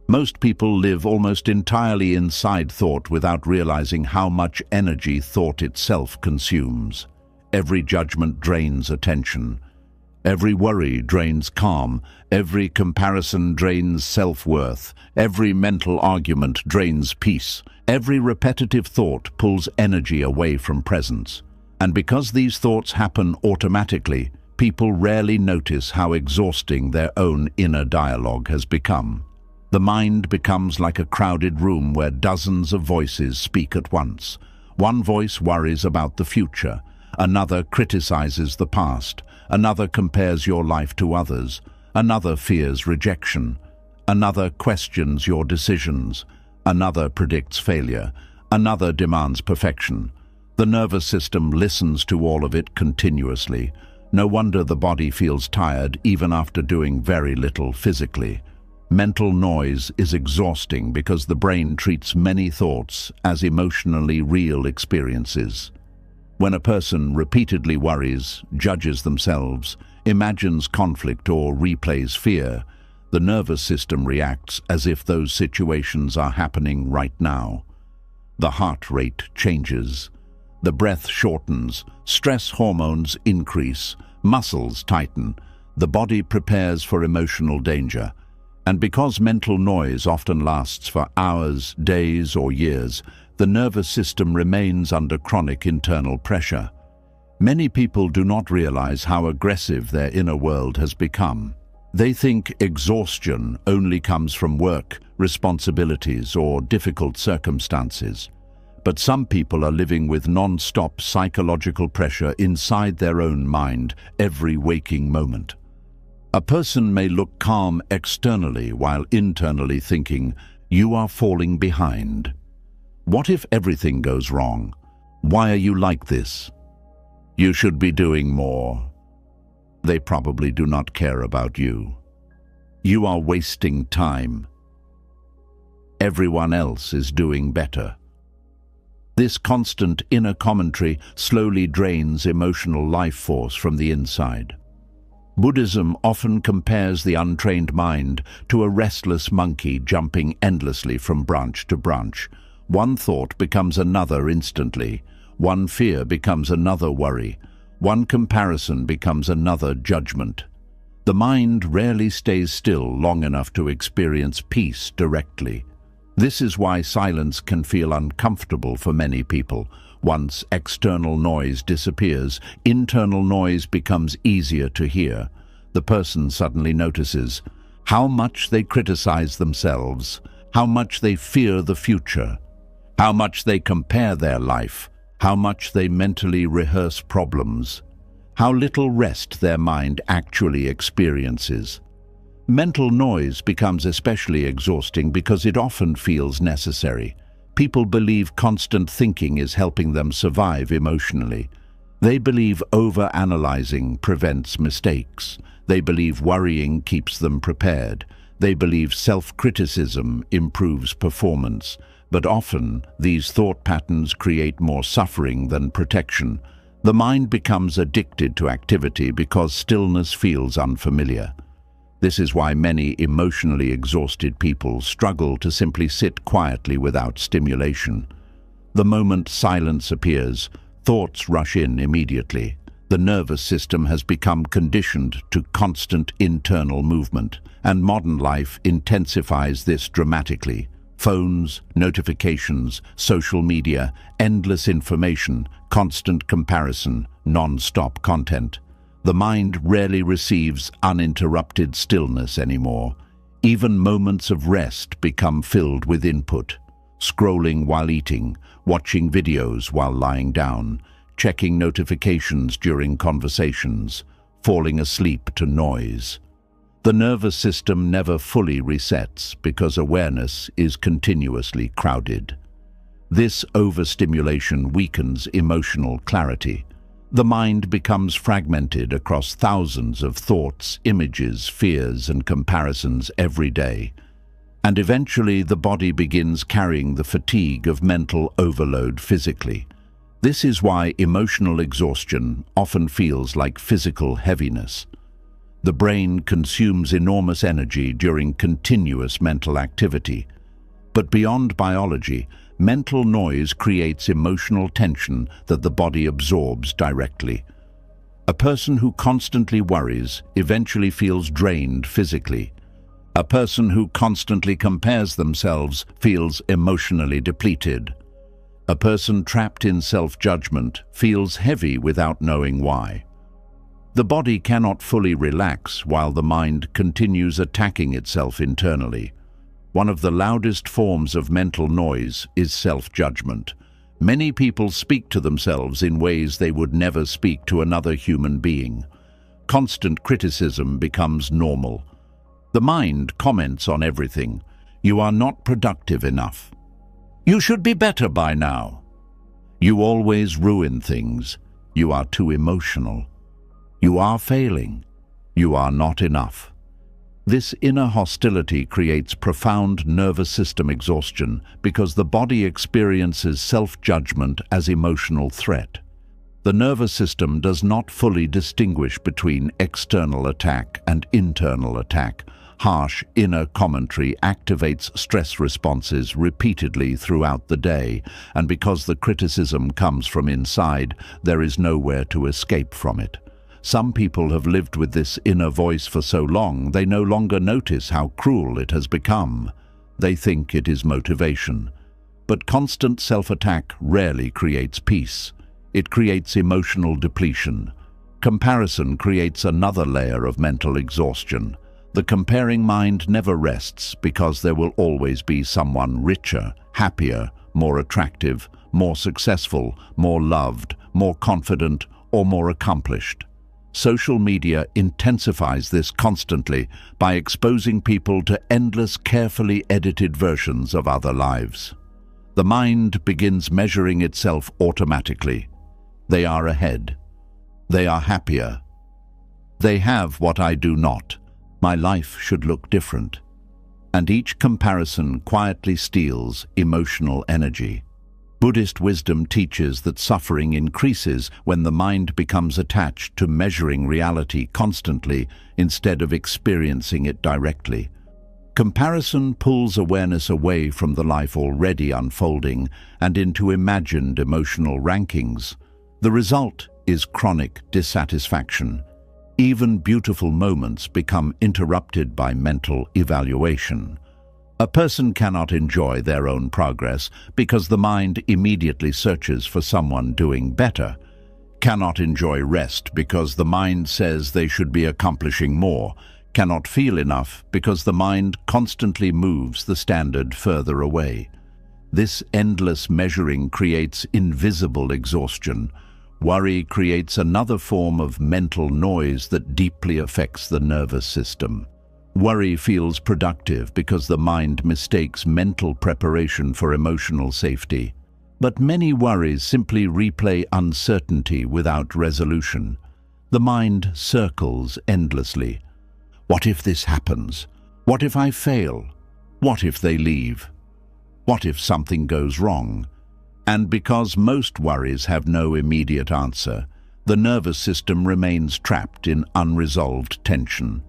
Most people live almost entirely inside thought without realizing how much energy thought itself consumes. Every judgment drains attention. Every worry drains calm. Every comparison drains self-worth. Every mental argument drains peace. Every repetitive thought pulls energy away from presence. And because these thoughts happen automatically, people rarely notice how exhausting their own inner dialogue has become. The mind becomes like a crowded room where dozens of voices speak at once. One voice worries about the future. Another criticizes the past. Another compares your life to others. Another fears rejection. Another questions your decisions. Another predicts failure. Another demands perfection. The nervous system listens to all of it continuously. No wonder the body feels tired even after doing very little physically. Mental noise is exhausting because the brain treats many thoughts as emotionally real experiences. When a person repeatedly worries, judges themselves, imagines conflict or replays fear, the nervous system reacts as if those situations are happening right now. The heart rate changes. The breath shortens. Stress hormones increase. Muscles tighten. The body prepares for emotional danger. And because mental noise often lasts for hours, days, or years, the nervous system remains under chronic internal pressure. Many people do not realize how aggressive their inner world has become. They think exhaustion only comes from work, responsibilities, or difficult circumstances. But some people are living with non-stop psychological pressure inside their own mind every waking moment. A person may look calm externally while internally thinking, "You are falling behind. What if everything goes wrong? Why are you like this? You should be doing more." They probably do not care about you. You are wasting time. Everyone else is doing better. This constant inner commentary slowly drains emotional life force from the inside. Buddhism often compares the untrained mind to a restless monkey jumping endlessly from branch to branch. One thought becomes another instantly. One fear becomes another worry. One comparison becomes another judgment. The mind rarely stays still long enough to experience peace directly. This is why silence can feel uncomfortable for many people. Once external noise disappears, internal noise becomes easier to hear. The person suddenly notices how much they criticize themselves, how much they fear the future, how much they compare their life, how much they mentally rehearse problems, how little rest their mind actually experiences. Mental noise becomes especially exhausting because it often feels necessary. People believe constant thinking is helping them survive emotionally. They believe over-analyzing prevents mistakes. They believe worrying keeps them prepared. They believe self-criticism improves performance. But often, these thought patterns create more suffering than protection. The mind becomes addicted to activity because stillness feels unfamiliar. This is why many emotionally exhausted people struggle to simply sit quietly without stimulation. The moment silence appears, thoughts rush in immediately. The nervous system has become conditioned to constant internal movement, and modern life intensifies this dramatically. Phones, notifications, social media, endless information, constant comparison, non-stop content. The mind rarely receives uninterrupted stillness anymore. Even moments of rest become filled with input. Scrolling while eating, watching videos while lying down, checking notifications during conversations, falling asleep to noise. The nervous system never fully resets because awareness is continuously crowded. This overstimulation weakens emotional clarity. The mind becomes fragmented across thousands of thoughts, images, fears, and comparisons every day. And eventually the body begins carrying the fatigue of mental overload physically. This is why emotional exhaustion often feels like physical heaviness. The brain consumes enormous energy during continuous mental activity. But beyond biology, mental noise creates emotional tension that the body absorbs directly. A person who constantly worries eventually feels drained physically. A person who constantly compares themselves feels emotionally depleted. A person trapped in self-judgment feels heavy without knowing why. The body cannot fully relax while the mind continues attacking itself internally. One of the loudest forms of mental noise is self-judgment. Many people speak to themselves in ways they would never speak to another human being. Constant criticism becomes normal. The mind comments on everything. You are not productive enough. You should be better by now. You always ruin things. You are too emotional. You are failing. You are not enough. This inner hostility creates profound nervous system exhaustion because the body experiences self-judgment as emotional threat. The nervous system does not fully distinguish between external attack and internal attack. Harsh inner commentary activates stress responses repeatedly throughout the day, and because the criticism comes from inside, there is nowhere to escape from it. Some people have lived with this inner voice for so long they no longer notice how cruel it has become. They think it is motivation. But constant self-attack rarely creates peace. It creates emotional depletion. Comparison creates another layer of mental exhaustion. The comparing mind never rests because there will always be someone richer, happier, more attractive, more successful, more loved, more confident, or more accomplished. Social media intensifies this constantly by exposing people to endless, carefully edited versions of other lives. The mind begins measuring itself automatically. They are ahead. They are happier. They have what I do not. My life should look different. And each comparison quietly steals emotional energy. Buddhist wisdom teaches that suffering increases when the mind becomes attached to measuring reality constantly instead of experiencing it directly. Comparison pulls awareness away from the life already unfolding and into imagined emotional rankings. The result is chronic dissatisfaction. Even beautiful moments become interrupted by mental evaluation. A person cannot enjoy their own progress because the mind immediately searches for someone doing better, cannot enjoy rest because the mind says they should be accomplishing more, cannot feel enough because the mind constantly moves the standard further away. This endless measuring creates invisible exhaustion. Worry creates another form of mental noise that deeply affects the nervous system. Worry feels productive because the mind mistakes mental preparation for emotional safety. But many worries simply replay uncertainty without resolution. The mind circles endlessly. What if this happens? What if I fail? What if they leave? What if something goes wrong? And because most worries have no immediate answer, the nervous system remains trapped in unresolved tension.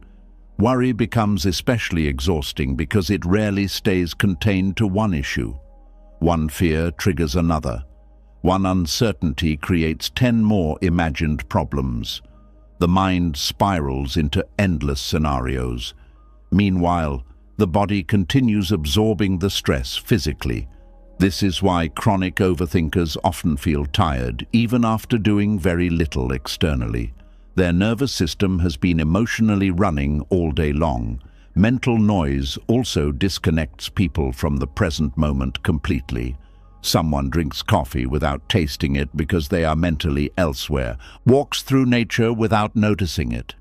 Worry becomes especially exhausting because it rarely stays contained to one issue. One fear triggers another. One uncertainty creates 10 more imagined problems. The mind spirals into endless scenarios. Meanwhile, the body continues absorbing the stress physically. This is why chronic overthinkers often feel tired, even after doing very little externally. Their nervous system has been emotionally running all day long. Mental noise also disconnects people from the present moment completely. Someone drinks coffee without tasting it because they are mentally elsewhere, walks through nature without noticing it,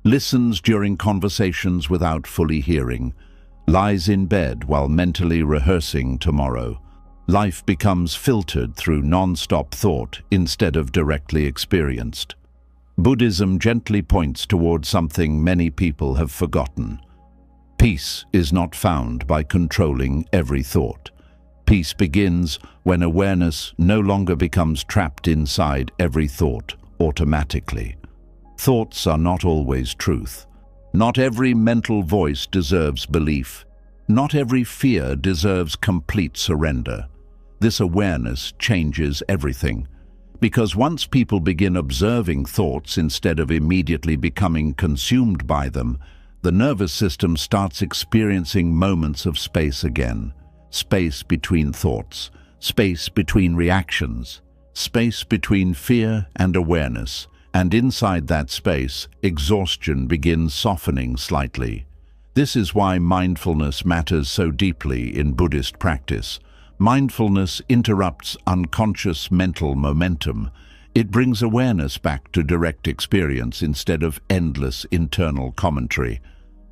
listens during conversations without fully hearing, lies in bed while mentally rehearsing tomorrow. Life becomes filtered through non-stop thought instead of directly experienced. Buddhism gently points toward something many people have forgotten. Peace is not found by controlling every thought. Peace begins when awareness no longer becomes trapped inside every thought automatically. Thoughts are not always truth. Not every mental voice deserves belief. Not every fear deserves complete surrender. This awareness changes everything. Because once people begin observing thoughts instead of immediately becoming consumed by them, the nervous system starts experiencing moments of space again. Space between thoughts, space between reactions, space between fear and awareness. And inside that space, exhaustion begins softening slightly. This is why mindfulness matters so deeply in Buddhist practice. Mindfulness interrupts unconscious mental momentum. It brings awareness back to direct experience instead of endless internal commentary.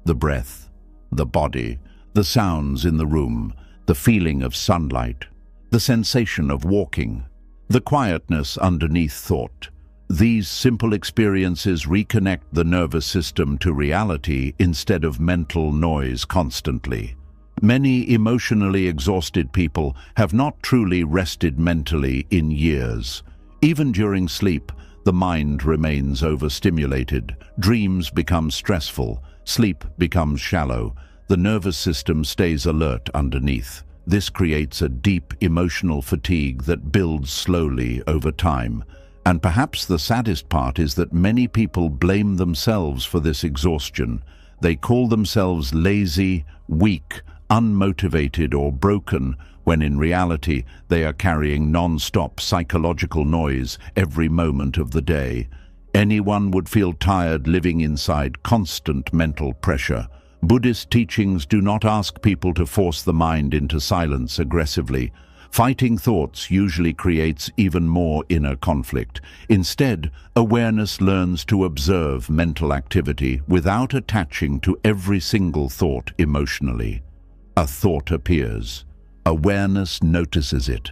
The breath, the body, the sounds in the room, the feeling of sunlight, the sensation of walking, the quietness underneath thought. These simple experiences reconnect the nervous system to reality instead of mental noise constantly. Many emotionally exhausted people have not truly rested mentally in years. Even during sleep, the mind remains overstimulated, dreams become stressful, sleep becomes shallow, the nervous system stays alert underneath. This creates a deep emotional fatigue that builds slowly over time. And perhaps the saddest part is that many people blame themselves for this exhaustion. They call themselves lazy, weak, unmotivated or broken, when in reality they are carrying non-stop psychological noise every moment of the day. Anyone would feel tired living inside constant mental pressure. Buddhist teachings do not ask people to force the mind into silence aggressively. Fighting thoughts usually creates even more inner conflict. Instead, awareness learns to observe mental activity without attaching to every single thought emotionally. A thought appears. Awareness notices it.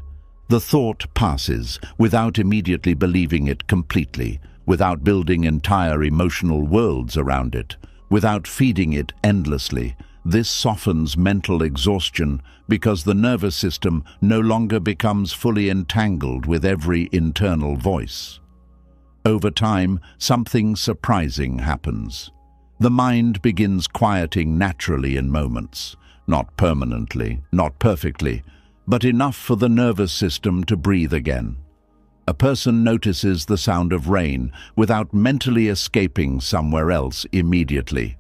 The thought passes without immediately believing it completely, without building entire emotional worlds around it, without feeding it endlessly. This softens mental exhaustion because the nervous system no longer becomes fully entangled with every internal voice. Over time, something surprising happens. The mind begins quieting naturally in moments. Not permanently, not perfectly, but enough for the nervous system to breathe again. A person notices the sound of rain without mentally escaping somewhere else immediately.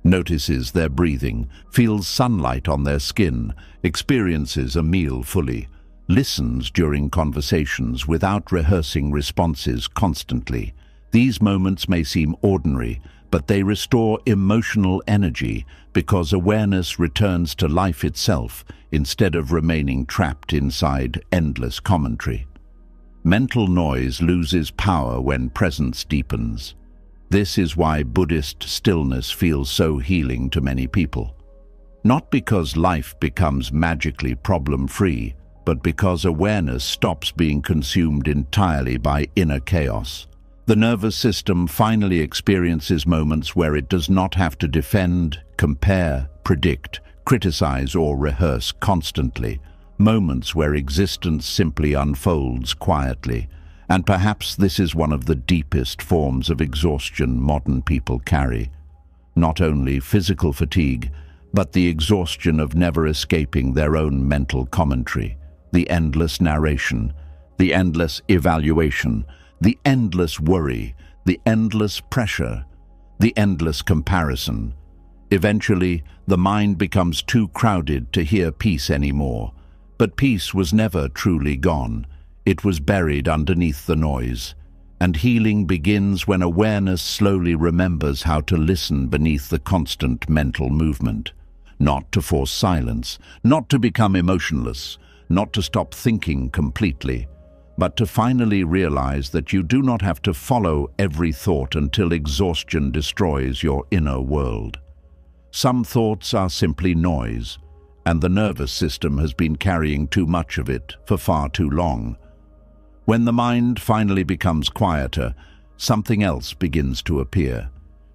notices their breathing, feels sunlight on their skin, experiences a meal fully, listens during conversations without rehearsing responses constantly. These moments may seem ordinary, but they restore emotional energy because awareness returns to life itself instead of remaining trapped inside endless commentary. Mental noise loses power when presence deepens. This is why Buddhist stillness feels so healing to many people. Not because life becomes magically problem-free, but because awareness stops being consumed entirely by inner chaos. The nervous system finally experiences moments where it does not have to defend, compare, predict, criticize, or rehearse constantly. Moments where existence simply unfolds quietly. And perhaps this is one of the deepest forms of exhaustion modern people carry. Not only physical fatigue, but the exhaustion of never escaping their own mental commentary, the endless narration, the endless evaluation, the endless worry, the endless pressure, the endless comparison. Eventually, the mind becomes too crowded to hear peace anymore. But peace was never truly gone. It was buried underneath the noise. And healing begins when awareness slowly remembers how to listen beneath the constant mental movement. Not to force silence, not to become emotionless, not to stop thinking completely, but to finally realize that you do not have to follow every thought until exhaustion destroys your inner world. Some thoughts are simply noise, and the nervous system has been carrying too much of it for far too long. When the mind finally becomes quieter, something else begins to appear.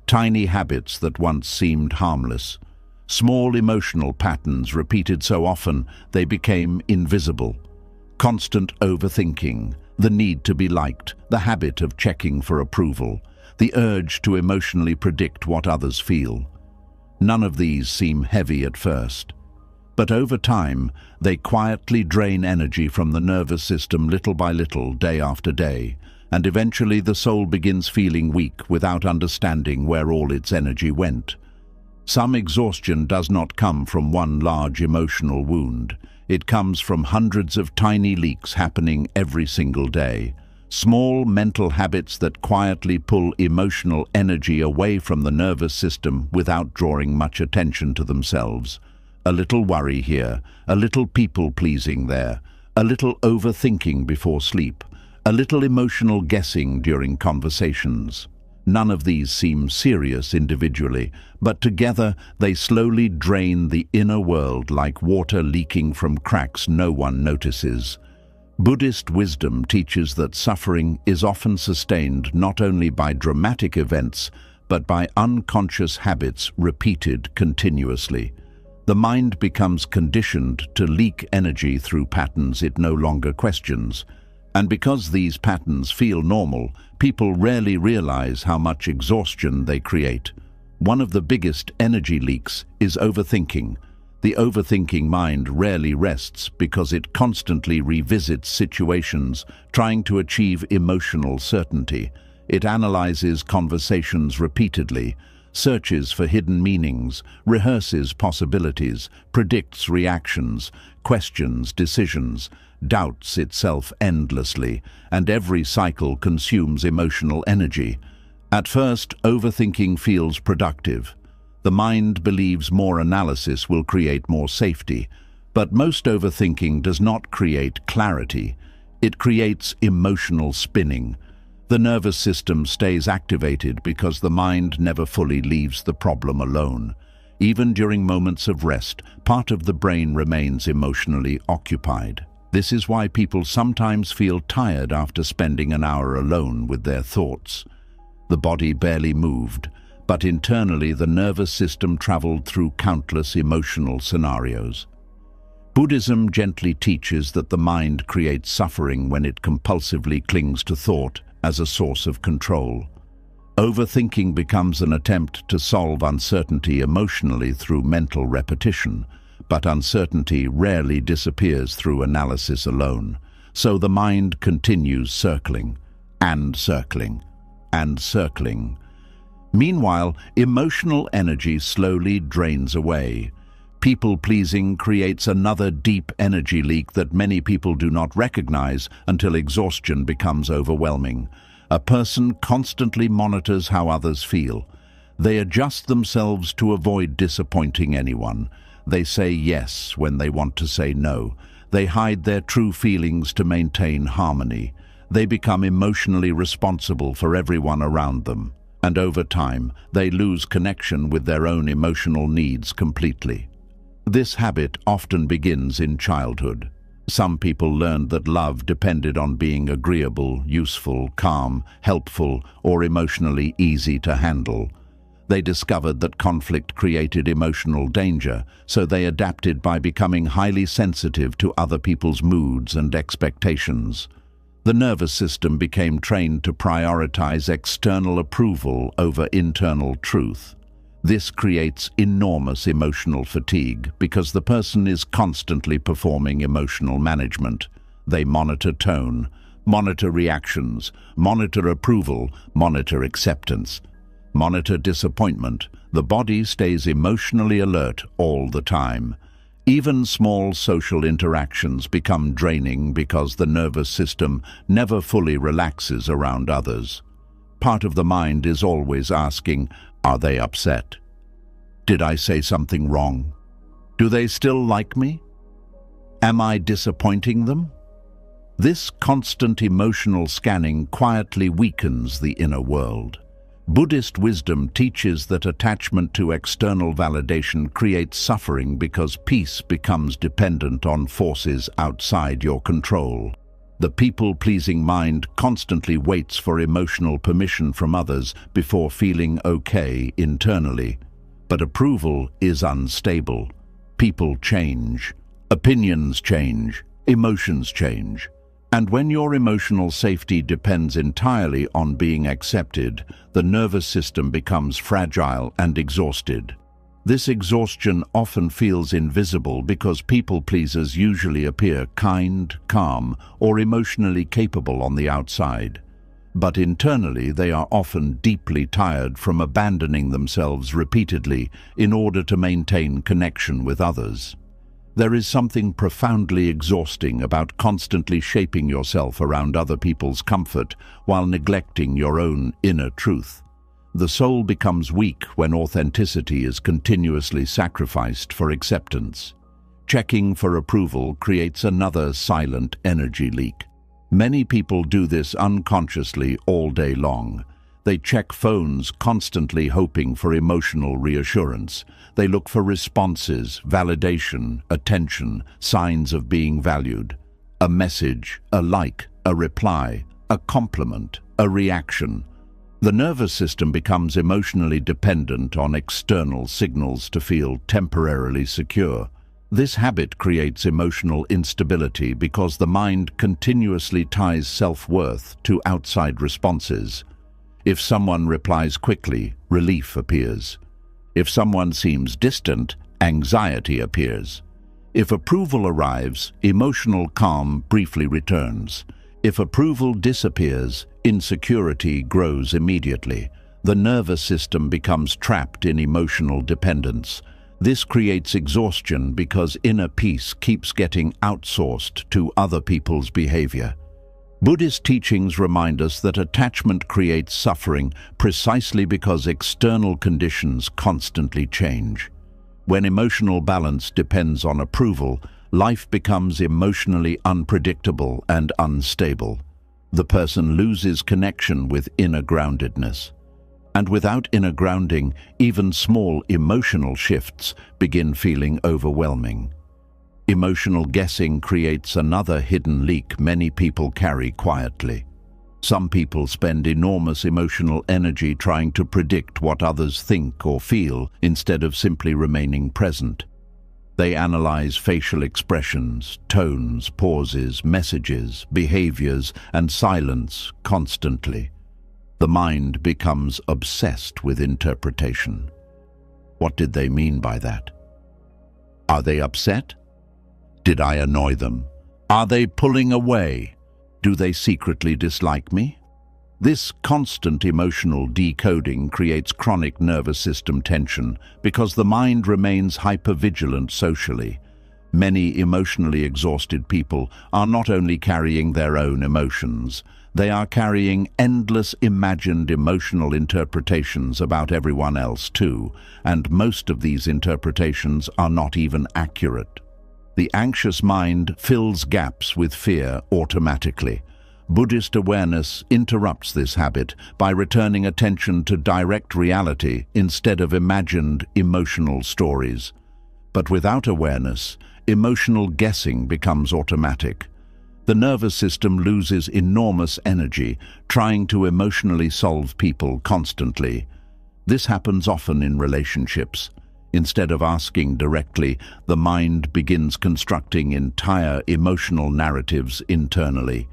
Tiny habits that once seemed harmless. Small emotional patterns repeated so often they became invisible. Constant overthinking, the need to be liked, the habit of checking for approval, the urge to emotionally predict what others feel. None of these seem heavy at first. But over time, they quietly drain energy from the nervous system little by little, day after day, and eventually the soul begins feeling weak without understanding where all its energy went. Some exhaustion does not come from one large emotional wound. It comes from hundreds of tiny leaks happening every single day. Small mental habits that quietly pull emotional energy away from the nervous system without drawing much attention to themselves. A little worry here, a little people-pleasing there, a little overthinking before sleep, a little emotional guessing during conversations. None of these seem serious individually, but together they slowly drain the inner world like water leaking from cracks no one notices. Buddhist wisdom teaches that suffering is often sustained not only by dramatic events, but by unconscious habits repeated continuously. The mind becomes conditioned to leak energy through patterns it no longer questions. And because these patterns feel normal, people rarely realize how much exhaustion they create. One of the biggest energy leaks is overthinking. The overthinking mind rarely rests because it constantly revisits situations, trying to achieve emotional certainty. It analyzes conversations repeatedly, searches for hidden meanings, rehearses possibilities, predicts reactions, questions decisions, doubts itself endlessly, and every cycle consumes emotional energy. At first, overthinking feels productive. The mind believes more analysis will create more safety, but most overthinking does not create clarity. It creates emotional spinning. The nervous system stays activated because the mind never fully leaves the problem alone. Even during moments of rest, part of the brain remains emotionally occupied. This is why people sometimes feel tired after spending an hour alone with their thoughts. The body barely moved, but internally the nervous system traveled through countless emotional scenarios. Buddhism gently teaches that the mind creates suffering when it compulsively clings to thought as a source of control. Overthinking becomes an attempt to solve uncertainty emotionally through mental repetition, but uncertainty rarely disappears through analysis alone. So the mind continues circling, and circling, and circling. Meanwhile, emotional energy slowly drains away. People-pleasing creates another deep energy leak that many people do not recognize until exhaustion becomes overwhelming. A person constantly monitors how others feel. They adjust themselves to avoid disappointing anyone. They say yes when they want to say no. They hide their true feelings to maintain harmony. They become emotionally responsible for everyone around them. And over time, they lose connection with their own emotional needs completely. This habit often begins in childhood. Some people learned that love depended on being agreeable, useful, calm, helpful, or emotionally easy to handle. They discovered that conflict created emotional danger, so they adapted by becoming highly sensitive to other people's moods and expectations. The nervous system became trained to prioritize external approval over internal truth. This creates enormous emotional fatigue because the person is constantly performing emotional management. They monitor tone, monitor reactions, monitor approval, monitor acceptance, monitor disappointment. The body stays emotionally alert all the time. Even small social interactions become draining because the nervous system never fully relaxes around others. Part of the mind is always asking, are they upset? Did I say something wrong? Do they still like me? Am I disappointing them? This constant emotional scanning quietly weakens the inner world. Buddhist wisdom teaches that attachment to external validation creates suffering because peace becomes dependent on forces outside your control. The people-pleasing mind constantly waits for emotional permission from others before feeling okay internally. But approval is unstable. People change. Opinions change. Emotions change. And when your emotional safety depends entirely on being accepted, the nervous system becomes fragile and exhausted. This exhaustion often feels invisible because people-pleasers usually appear kind, calm, or emotionally capable on the outside. But internally, they are often deeply tired from abandoning themselves repeatedly in order to maintain connection with others. There is something profoundly exhausting about constantly shaping yourself around other people's comfort while neglecting your own inner truth. The soul becomes weak when authenticity is continuously sacrificed for acceptance. Checking for approval creates another silent energy leak. Many people do this unconsciously all day long. They check phones constantly hoping for emotional reassurance. They look for responses, validation, attention, signs of being valued. A message, a like, a reply, a compliment, a reaction. The nervous system becomes emotionally dependent on external signals to feel temporarily secure. This habit creates emotional instability because the mind continuously ties self-worth to outside responses. If someone replies quickly, relief appears. If someone seems distant, anxiety appears. If approval arrives, emotional calm briefly returns. If approval disappears, insecurity grows immediately. The nervous system becomes trapped in emotional dependence. This creates exhaustion because inner peace keeps getting outsourced to other people's behavior. Buddhist teachings remind us that attachment creates suffering precisely because external conditions constantly change. When emotional balance depends on approval, life becomes emotionally unpredictable and unstable. The person loses connection with inner groundedness. And without inner grounding, even small emotional shifts begin feeling overwhelming. Emotional guessing creates another hidden leak many people carry quietly. Some people spend enormous emotional energy trying to predict what others think or feel instead of simply remaining present. They analyze facial expressions, tones, pauses, messages, behaviors, and silence constantly. The mind becomes obsessed with interpretation. What did they mean by that? Are they upset? Did I annoy them? Are they pulling away? Do they secretly dislike me? This constant emotional decoding creates chronic nervous system tension because the mind remains hypervigilant socially. Many emotionally exhausted people are not only carrying their own emotions, they are carrying endless imagined emotional interpretations about everyone else too, and most of these interpretations are not even accurate. The anxious mind fills gaps with fear automatically. Buddhist awareness interrupts this habit by returning attention to direct reality instead of imagined emotional stories. But without awareness, emotional guessing becomes automatic. The nervous system loses enormous energy trying to emotionally solve people constantly. This happens often in relationships. Instead of asking directly, the mind begins constructing entire emotional narratives internally.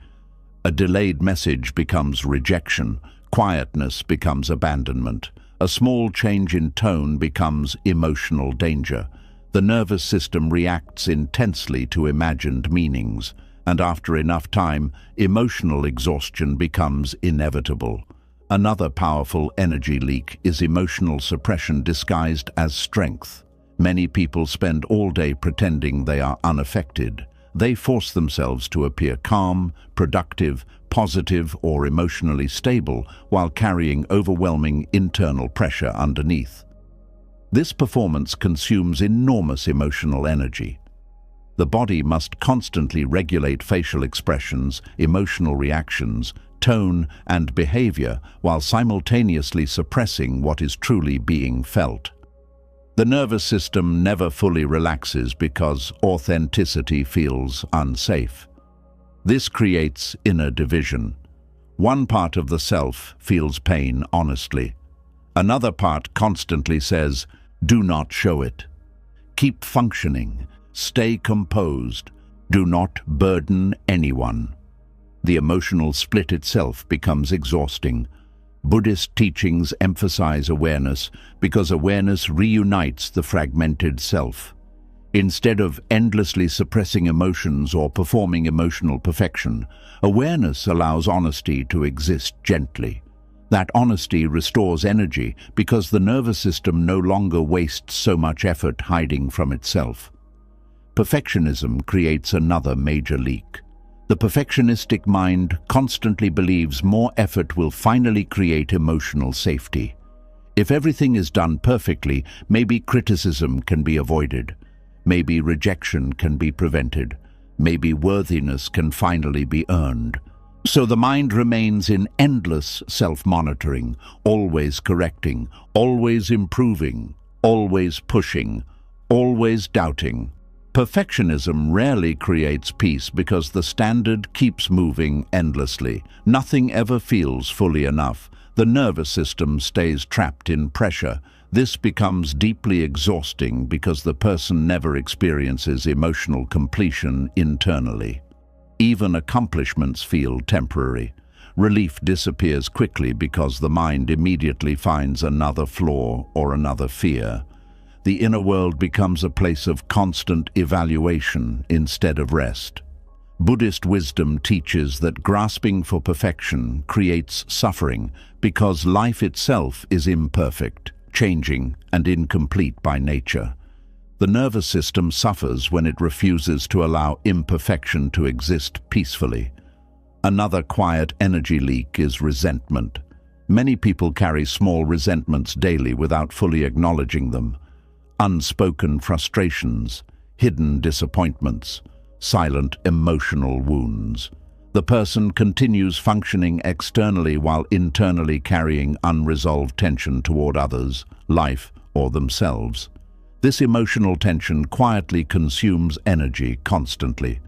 A delayed message becomes rejection, quietness becomes abandonment, a small change in tone becomes emotional danger. The nervous system reacts intensely to imagined meanings, and after enough time, emotional exhaustion becomes inevitable. Another powerful energy leak is emotional suppression disguised as strength. Many people spend all day pretending they are unaffected. They force themselves to appear calm, productive, positive, or emotionally stable while carrying overwhelming internal pressure underneath. This performance consumes enormous emotional energy. The body must constantly regulate facial expressions, emotional reactions, tone, and behavior while simultaneously suppressing what is truly being felt. The nervous system never fully relaxes because authenticity feels unsafe. This creates inner division. One part of the self feels pain honestly. Another part constantly says, "Do not show it." Keep functioning. Stay composed. Do not burden anyone. The emotional split itself becomes exhausting. Buddhist teachings emphasize awareness because awareness reunites the fragmented self. Instead of endlessly suppressing emotions or performing emotional perfection, awareness allows honesty to exist gently. That honesty restores energy because the nervous system no longer wastes so much effort hiding from itself. Perfectionism creates another major leak. The perfectionistic mind constantly believes more effort will finally create emotional safety. If everything is done perfectly, maybe criticism can be avoided. Maybe rejection can be prevented. Maybe worthiness can finally be earned. So the mind remains in endless self-monitoring, always correcting, always improving, always pushing, always doubting. Perfectionism rarely creates peace because the standard keeps moving endlessly. Nothing ever feels fully enough. The nervous system stays trapped in pressure. This becomes deeply exhausting because the person never experiences emotional completion internally. Even accomplishments feel temporary. Relief disappears quickly because the mind immediately finds another flaw or another fear. The inner world becomes a place of constant evaluation instead of rest. Buddhist wisdom teaches that grasping for perfection creates suffering because life itself is imperfect, changing, and incomplete by nature. The nervous system suffers when it refuses to allow imperfection to exist peacefully. Another quiet energy leak is resentment. Many people carry small resentments daily without fully acknowledging them. Unspoken frustrations, hidden disappointments, silent emotional wounds. The person continues functioning externally while internally carrying unresolved tension toward others, life, or themselves. This emotional tension quietly consumes energy constantly.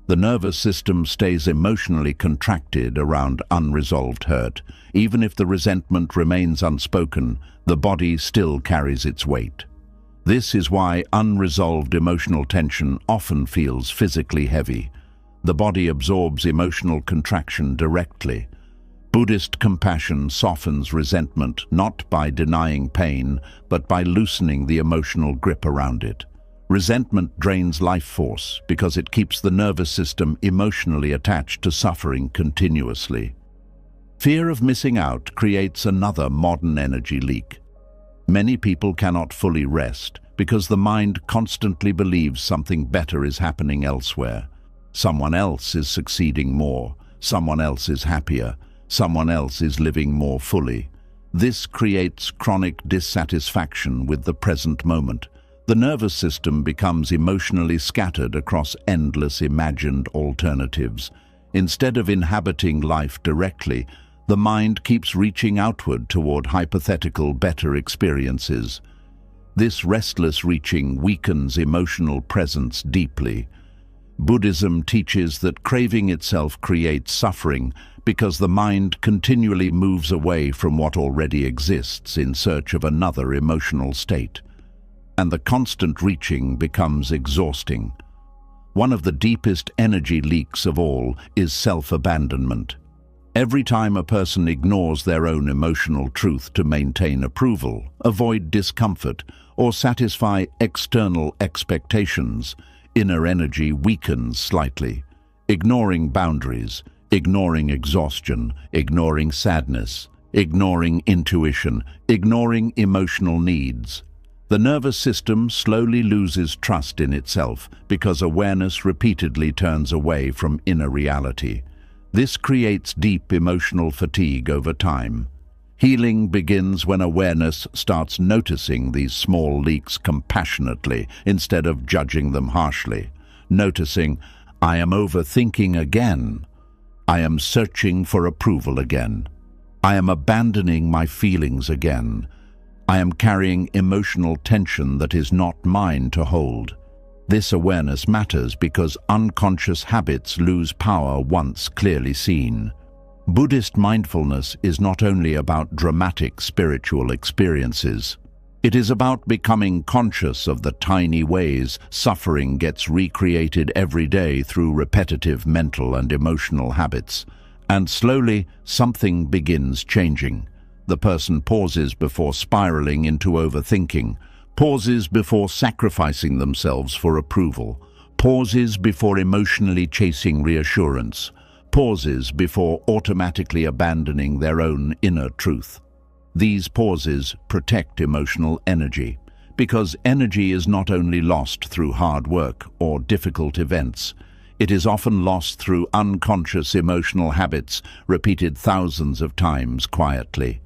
The nervous system stays emotionally contracted around unresolved hurt. Even if the resentment remains unspoken, the body still carries its weight. This is why unresolved emotional tension often feels physically heavy. The body absorbs emotional contraction directly. Buddhist compassion softens resentment not by denying pain, but by loosening the emotional grip around it. Resentment drains life force because it keeps the nervous system emotionally attached to suffering continuously. Fear of missing out creates another modern energy leak. Many people cannot fully rest because the mind constantly believes something better is happening elsewhere. Someone else is succeeding more, someone else is happier, someone else is living more fully. This creates chronic dissatisfaction with the present moment. The nervous system becomes emotionally scattered across endless imagined alternatives. Instead of inhabiting life directly, the mind keeps reaching outward toward hypothetical better experiences. This restless reaching weakens emotional presence deeply. Buddhism teaches that craving itself creates suffering because the mind continually moves away from what already exists in search of another emotional state. And the constant reaching becomes exhausting. One of the deepest energy leaks of all is self-abandonment. Every time a person ignores their own emotional truth to maintain approval, avoid discomfort, or satisfy external expectations, inner energy weakens slightly. Ignoring boundaries, ignoring exhaustion, ignoring sadness, ignoring intuition, ignoring emotional needs. The nervous system slowly loses trust in itself because awareness repeatedly turns away from inner reality. This creates deep emotional fatigue over time. Healing begins when awareness starts noticing these small leaks compassionately instead of judging them harshly. Noticing, I am overthinking again. I am searching for approval again. I am abandoning my feelings again. I am carrying emotional tension that is not mine to hold. This awareness matters because unconscious habits lose power once clearly seen. Buddhist mindfulness is not only about dramatic spiritual experiences. It is about becoming conscious of the tiny ways suffering gets recreated every day through repetitive mental and emotional habits. And slowly, something begins changing. The person pauses before spiraling into overthinking, pauses before sacrificing themselves for approval, pauses before emotionally chasing reassurance, pauses before automatically abandoning their own inner truth. These pauses protect emotional energy, because energy is not only lost through hard work or difficult events, it is often lost through unconscious emotional habits repeated thousands of times quietly.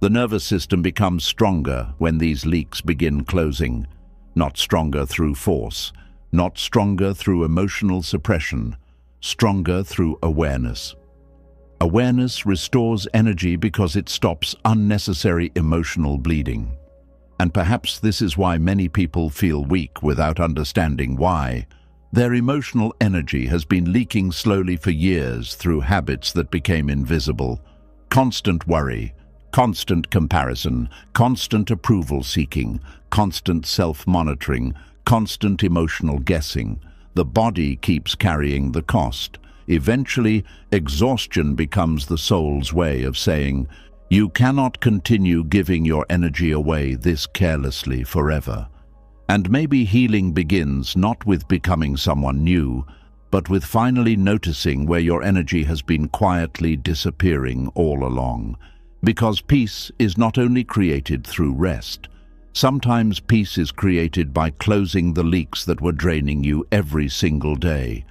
The nervous system becomes stronger when these leaks begin closing, not stronger through force, not stronger through emotional suppression, stronger through awareness. Awareness restores energy because it stops unnecessary emotional bleeding. And perhaps this is why many people feel weak without understanding why. Their emotional energy has been leaking slowly for years through habits that became invisible. Constant worry, constant comparison, constant approval seeking, constant self-monitoring, constant emotional guessing. The body keeps carrying the cost. Eventually, exhaustion becomes the soul's way of saying, you cannot continue giving your energy away this carelessly forever. And maybe healing begins not with becoming someone new, but with finally noticing where your energy has been quietly disappearing all along. Because peace is not only created through rest. Sometimes peace is created by closing the leaks that were draining you every single day.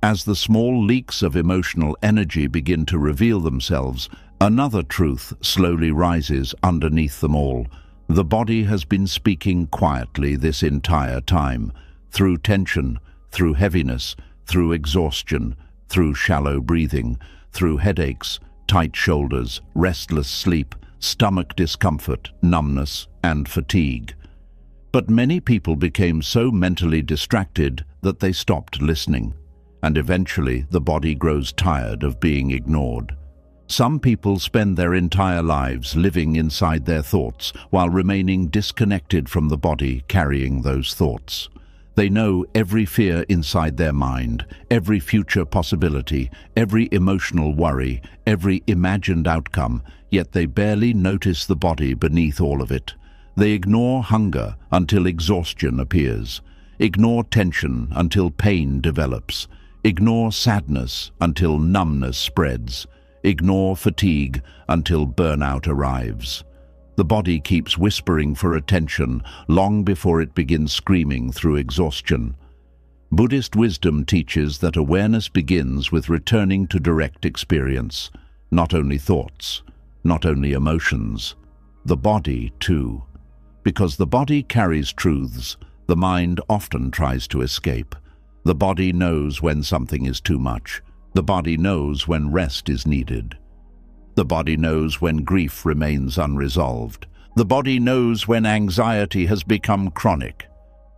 As the small leaks of emotional energy begin to reveal themselves, another truth slowly rises underneath them all. The body has been speaking quietly this entire time, through tension, through heaviness, through exhaustion, through shallow breathing, through headaches, tight shoulders, restless sleep, stomach discomfort, numbness, and fatigue. But many people became so mentally distracted that they stopped listening, and eventually the body grows tired of being ignored. Some people spend their entire lives living inside their thoughts while remaining disconnected from the body carrying those thoughts. They know every fear inside their mind, every future possibility, every emotional worry, every imagined outcome, yet they barely notice the body beneath all of it. They ignore hunger until exhaustion appears, ignore tension until pain develops, ignore sadness until numbness spreads, ignore fatigue until burnout arrives. The body keeps whispering for attention long before it begins screaming through exhaustion. Buddhist wisdom teaches that awareness begins with returning to direct experience, not only thoughts, not only emotions, the body too. Because the body carries truths, the mind often tries to escape. The body knows when something is too much. The body knows when rest is needed. The body knows when grief remains unresolved. The body knows when anxiety has become chronic.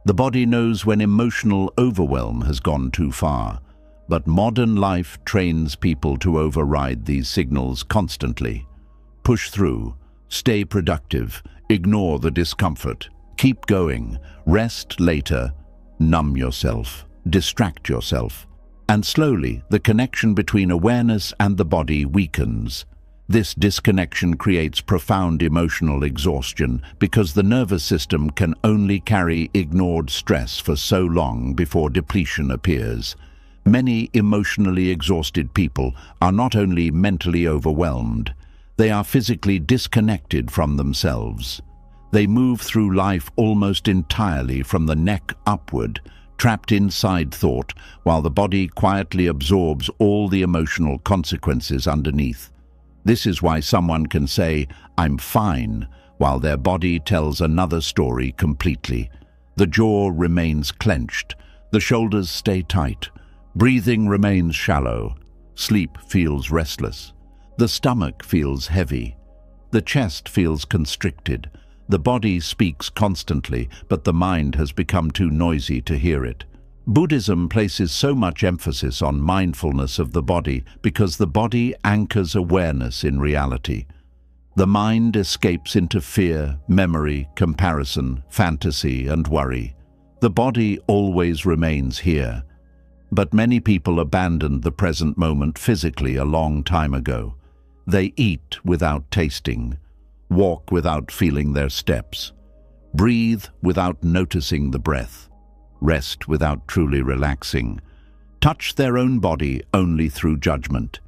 The body knows when emotional overwhelm has gone too far. But modern life trains people to override these signals constantly. Push through, stay productive, ignore the discomfort, keep going, rest later, numb yourself, distract yourself. And slowly, the connection between awareness and the body weakens. This disconnection creates profound emotional exhaustion because the nervous system can only carry ignored stress for so long before depletion appears. Many emotionally exhausted people are not only mentally overwhelmed, they are physically disconnected from themselves. They move through life almost entirely from the neck upward, trapped inside thought, while the body quietly absorbs all the emotional consequences underneath. This is why someone can say, "I'm fine," while their body tells another story completely. The jaw remains clenched, the shoulders stay tight, breathing remains shallow, sleep feels restless, the stomach feels heavy, the chest feels constricted. The body speaks constantly, but the mind has become too noisy to hear it. Buddhism places so much emphasis on mindfulness of the body because the body anchors awareness in reality. The mind escapes into fear, memory, comparison, fantasy, and worry. The body always remains here. But many people abandoned the present moment physically a long time ago. They eat without tasting, walk without feeling their steps, breathe without noticing the breath, rest without truly relaxing, touch their own body only through judgment.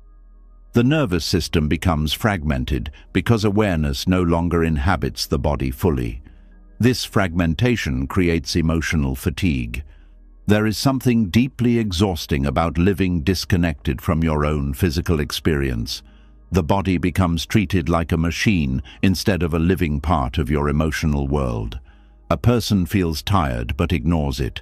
The nervous system becomes fragmented because awareness no longer inhabits the body fully. This fragmentation creates emotional fatigue. There is something deeply exhausting about living disconnected from your own physical experience. The body becomes treated like a machine instead of a living part of your emotional world. A person feels tired but ignores it,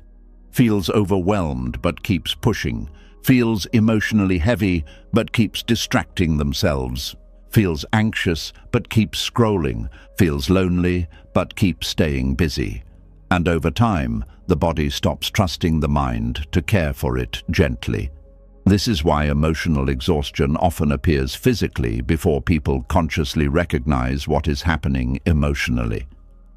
feels overwhelmed but keeps pushing, feels emotionally heavy but keeps distracting themselves, feels anxious but keeps scrolling, feels lonely but keeps staying busy. And over time, the body stops trusting the mind to care for it gently. This is why emotional exhaustion often appears physically before people consciously recognize what is happening emotionally.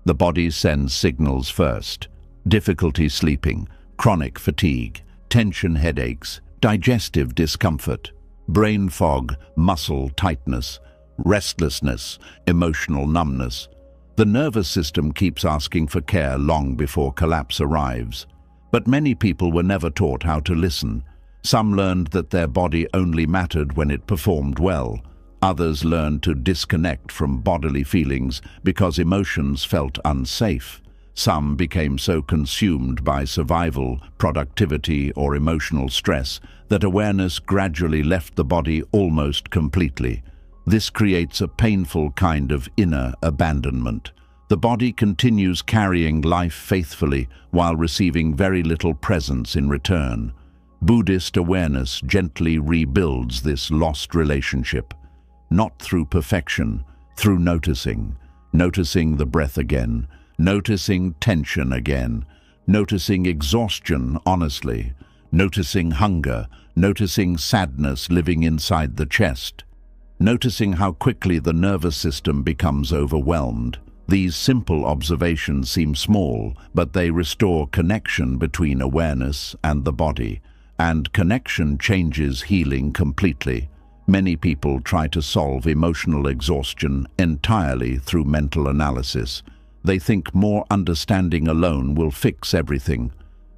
The body sends signals first: difficulty sleeping, chronic fatigue, tension headaches, digestive discomfort, brain fog, muscle tightness, restlessness, emotional numbness. The nervous system keeps asking for care long before collapse arrives. But many people were never taught how to listen. Some learned that their body only mattered when it performed well. Others learned to disconnect from bodily feelings because emotions felt unsafe. Some became so consumed by survival, productivity, or emotional stress that awareness gradually left the body almost completely. This creates a painful kind of inner abandonment. The body continues carrying life faithfully while receiving very little presence in return. Buddhist awareness gently rebuilds this lost relationship, not through perfection, through noticing the breath again, noticing tension again, noticing exhaustion honestly, noticing hunger, noticing sadness living inside the chest, noticing how quickly the nervous system becomes overwhelmed. These simple observations seem small, but they restore connection between awareness and the body. And connection changes healing completely. Many people try to solve emotional exhaustion entirely through mental analysis. They think more understanding alone will fix everything.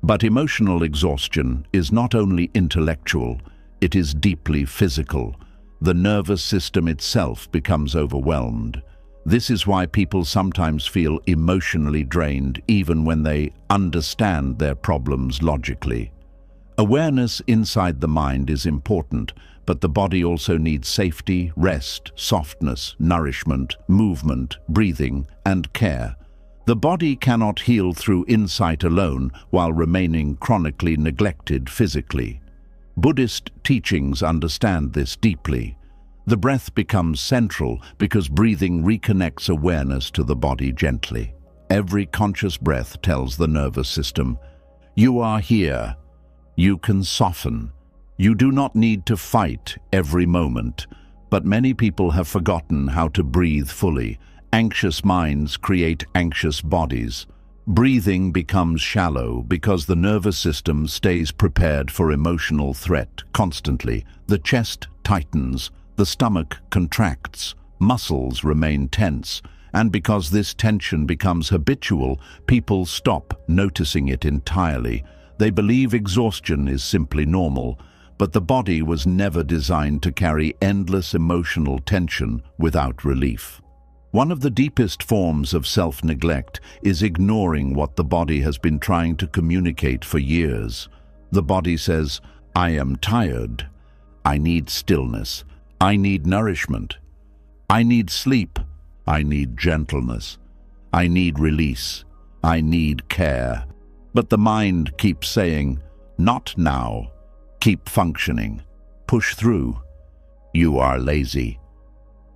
But emotional exhaustion is not only intellectual, it is deeply physical. the nervous system itself becomes overwhelmed. This is why people sometimes feel emotionally drained even when they understand their problems logically. Awareness inside the mind is important, but the body also needs safety, rest, softness, nourishment, movement, breathing, and care. The body cannot heal through insight alone while remaining chronically neglected physically. Buddhist teachings understand this deeply. The breath becomes central because breathing reconnects awareness to the body gently. Every conscious breath tells the nervous system, "You are here. You can soften. You do not need to fight every moment." But many people have forgotten how to breathe fully. Anxious minds create anxious bodies. Breathing becomes shallow because the nervous system stays prepared for emotional threat constantly. The chest tightens, the stomach contracts, muscles remain tense, and because this tension becomes habitual, people stop noticing it entirely. They believe exhaustion is simply normal, but the body was never designed to carry endless emotional tension without relief. One of the deepest forms of self-neglect is ignoring what the body has been trying to communicate for years. The body says, "I am tired. I need stillness. I need nourishment. I need sleep. I need gentleness. I need release. I need care." But the mind keeps saying, "Not now. Keep functioning. Push through. You are lazy.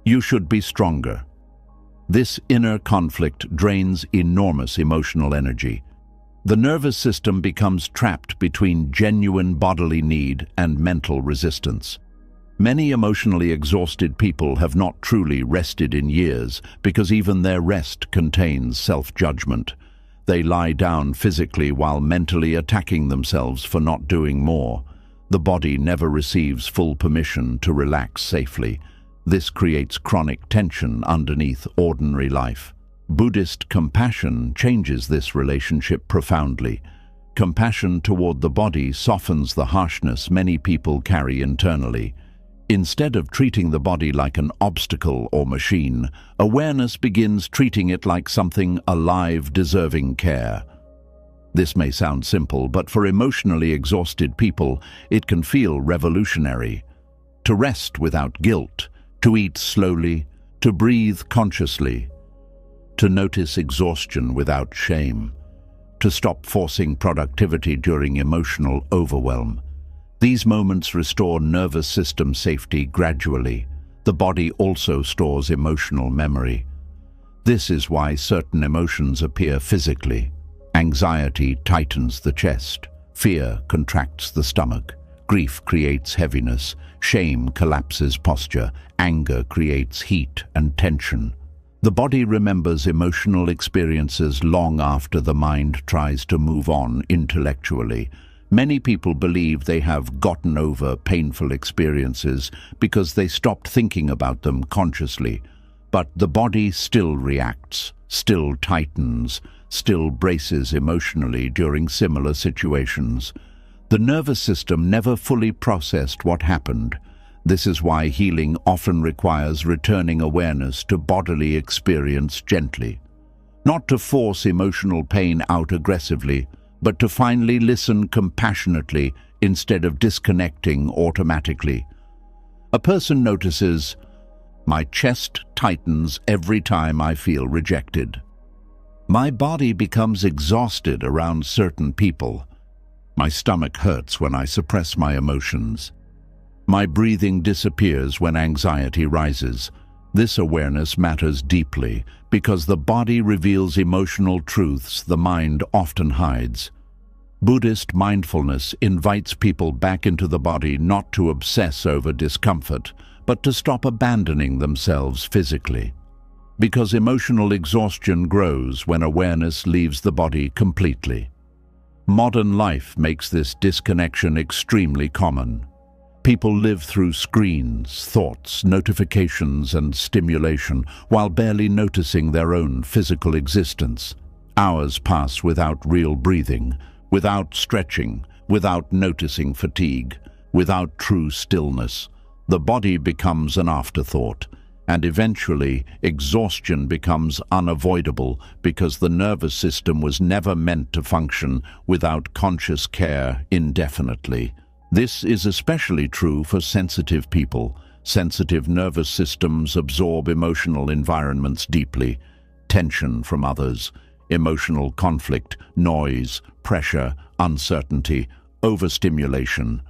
You should be stronger." This inner conflict drains enormous emotional energy. The nervous system becomes trapped between genuine bodily need and mental resistance. Many emotionally exhausted people have not truly rested in years because even their rest contains self-judgment. They lie down physically while mentally attacking themselves for not doing more. The body never receives full permission to relax safely. This creates chronic tension underneath ordinary life. Buddhist compassion changes this relationship profoundly. Compassion toward the body softens the harshness many people carry internally. Instead of treating the body like an obstacle or machine, awareness begins treating it like something alive, deserving care. This may sound simple, but for emotionally exhausted people, it can feel revolutionary. To rest without guilt, to eat slowly, to breathe consciously, to notice exhaustion without shame, to stop forcing productivity during emotional overwhelm. These moments restore nervous system safety gradually. The body also stores emotional memory. This is why certain emotions appear physically. Anxiety tightens the chest. Fear contracts the stomach. Grief creates heaviness. Shame collapses posture. Anger creates heat and tension. The body remembers emotional experiences long after the mind tries to move on intellectually. Many people believe they have gotten over painful experiences because they stopped thinking about them consciously. But the body still reacts, still tightens, still braces emotionally during similar situations. The nervous system never fully processed what happened. This is why healing often requires returning awareness to bodily experience gently. Not to force emotional pain out aggressively, but to finally listen compassionately instead of disconnecting automatically. A person notices, "My chest tightens every time I feel rejected. My body becomes exhausted around certain people. My stomach hurts when I suppress my emotions. My breathing disappears when anxiety rises." This awareness matters deeply because the body reveals emotional truths the mind often hides. Buddhist mindfulness invites people back into the body not to obsess over discomfort, but to stop abandoning themselves physically. Because emotional exhaustion grows when awareness leaves the body completely. Modern life makes this disconnection extremely common. People live through screens, thoughts, notifications, and stimulation while barely noticing their own physical existence. Hours pass without real breathing, without stretching, without noticing fatigue, without true stillness. The body becomes an afterthought, and eventually exhaustion becomes unavoidable because the nervous system was never meant to function without conscious care indefinitely. This is especially true for sensitive people. Sensitive nervous systems absorb emotional environments deeply: tension from others, emotional conflict, noise, pressure, uncertainty, overstimulation.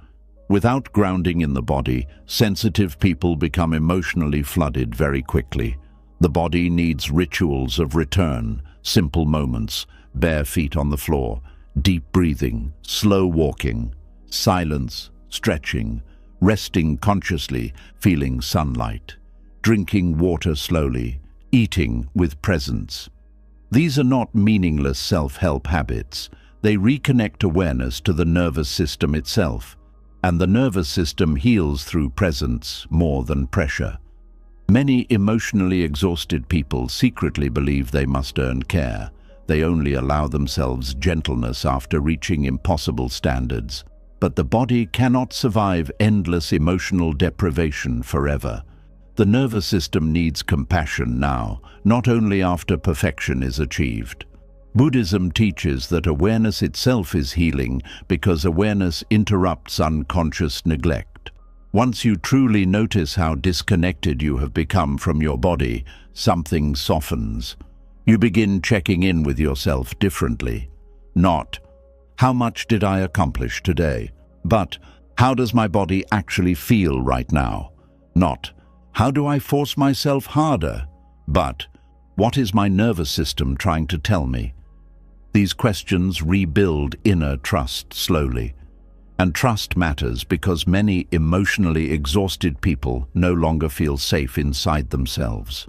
Without grounding in the body, sensitive people become emotionally flooded very quickly. The body needs rituals of return, simple moments, bare feet on the floor, deep breathing, slow walking, silence, stretching, resting consciously, feeling sunlight, drinking water slowly, eating with presence. These are not meaningless self-help habits. They reconnect awareness to the nervous system itself, and the nervous system heals through presence more than pressure. Many emotionally exhausted people secretly believe they must earn care. They only allow themselves gentleness after reaching impossible standards. But the body cannot survive endless emotional deprivation forever. The nervous system needs compassion now, not only after perfection is achieved. Buddhism teaches that awareness itself is healing because awareness interrupts unconscious neglect. Once you truly notice how disconnected you have become from your body, something softens. You begin checking in with yourself differently. Not, "How much did I accomplish today?" but, "How does my body actually feel right now?" Not, "How do I force myself harder?" but, "What is my nervous system trying to tell me?" These questions rebuild inner trust slowly. And trust matters because many emotionally exhausted people no longer feel safe inside themselves.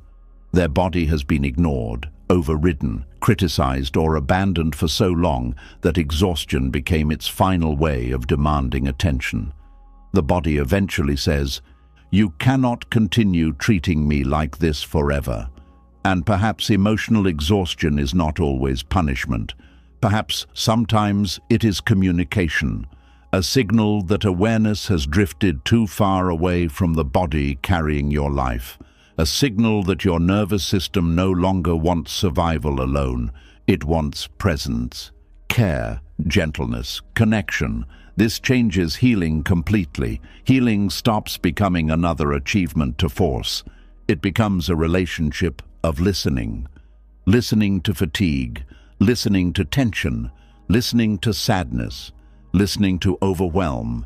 Their body has been ignored, overridden, criticized, or abandoned for so long that exhaustion became its final way of demanding attention. The body eventually says, "You cannot continue treating me like this forever." And perhaps emotional exhaustion is not always punishment. Perhaps sometimes it is communication, a signal that awareness has drifted too far away from the body carrying your life, a signal that your nervous system no longer wants survival alone. It wants presence, care, gentleness, connection. This changes healing completely. Healing stops becoming another achievement to force. It becomes a relationship of listening. Listening to fatigue, listening to tension, listening to sadness, listening to overwhelm,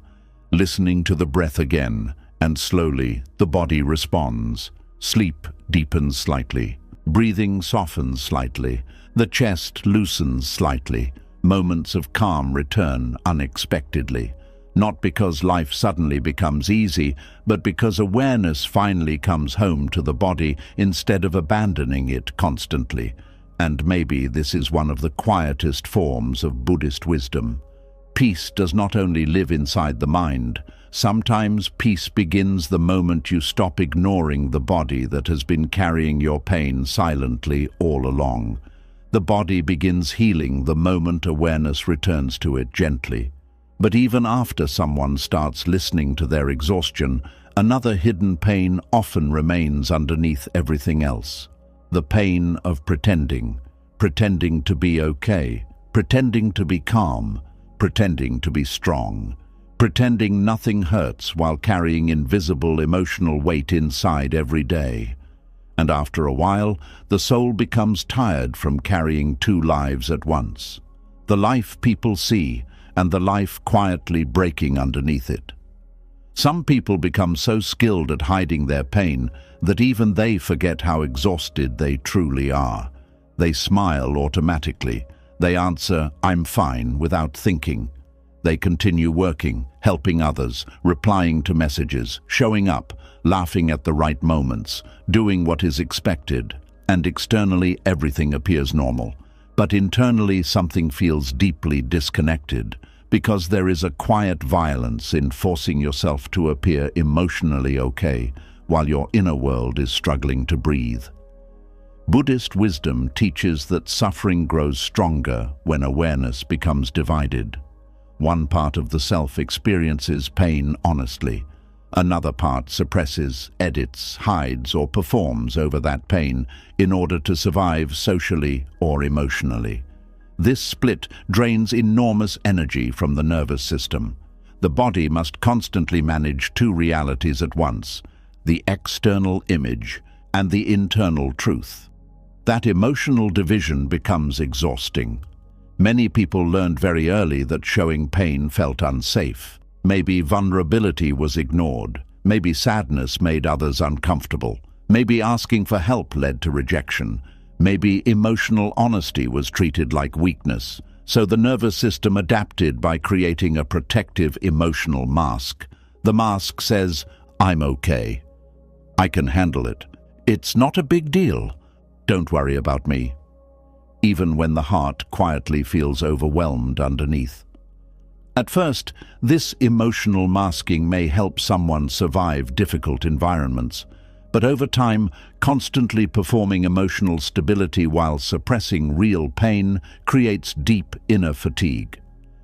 listening to the breath again, and slowly the body responds. Sleep deepens slightly, breathing softens slightly, the chest loosens slightly, moments of calm return unexpectedly. Not because life suddenly becomes easy, but because awareness finally comes home to the body instead of abandoning it constantly. And maybe this is one of the quietest forms of Buddhist wisdom. Peace does not only live inside the mind. Sometimes peace begins the moment you stop ignoring the body that has been carrying your pain silently all along. The body begins healing the moment awareness returns to it gently. But even after someone starts listening to their exhaustion, another hidden pain often remains underneath everything else. The pain of pretending to be okay, pretending to be calm, pretending to be strong, pretending nothing hurts while carrying invisible emotional weight inside every day. And after a while, the soul becomes tired from carrying two lives at once. The life people see, and the life quietly breaking underneath it. Some people become so skilled at hiding their pain that even they forget how exhausted they truly are. They smile automatically. They answer, "I'm fine," without thinking. They continue working, helping others, replying to messages, showing up, laughing at the right moments, doing what is expected, and externally everything appears normal. But internally something feels deeply disconnected, because there is a quiet violence in forcing yourself to appear emotionally okay while your inner world is struggling to breathe. Buddhist wisdom teaches that suffering grows stronger when awareness becomes divided. One part of the self experiences pain honestly. Another part suppresses, edits, hides, or performs over that pain in order to survive socially or emotionally. This split drains enormous energy from the nervous system. The body must constantly manage two realities at once: the external image and the internal truth. That emotional division becomes exhausting. Many people learned very early that showing pain felt unsafe. Maybe vulnerability was ignored. Maybe sadness made others uncomfortable. Maybe asking for help led to rejection. Maybe emotional honesty was treated like weakness. So the nervous system adapted by creating a protective emotional mask. The mask says, "I'm okay. I can handle it. It's not a big deal. Don't worry about me." Even when the heart quietly feels overwhelmed underneath. At first, this emotional masking may help someone survive difficult environments, but over time, constantly performing emotional stability while suppressing real pain creates deep inner fatigue.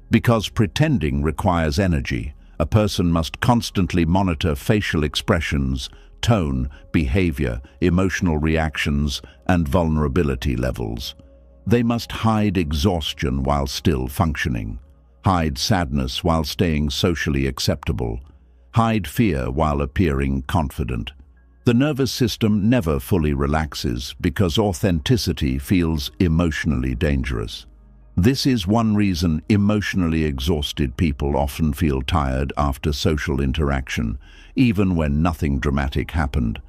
Because pretending requires energy, a person must constantly monitor facial expressions, tone, behavior, emotional reactions, and vulnerability levels. They must hide exhaustion while still functioning. Hide sadness while staying socially acceptable. Hide fear while appearing confident. The nervous system never fully relaxes because authenticity feels emotionally dangerous. This is one reason emotionally exhausted people often feel tired after social interaction, even when nothing dramatic happened.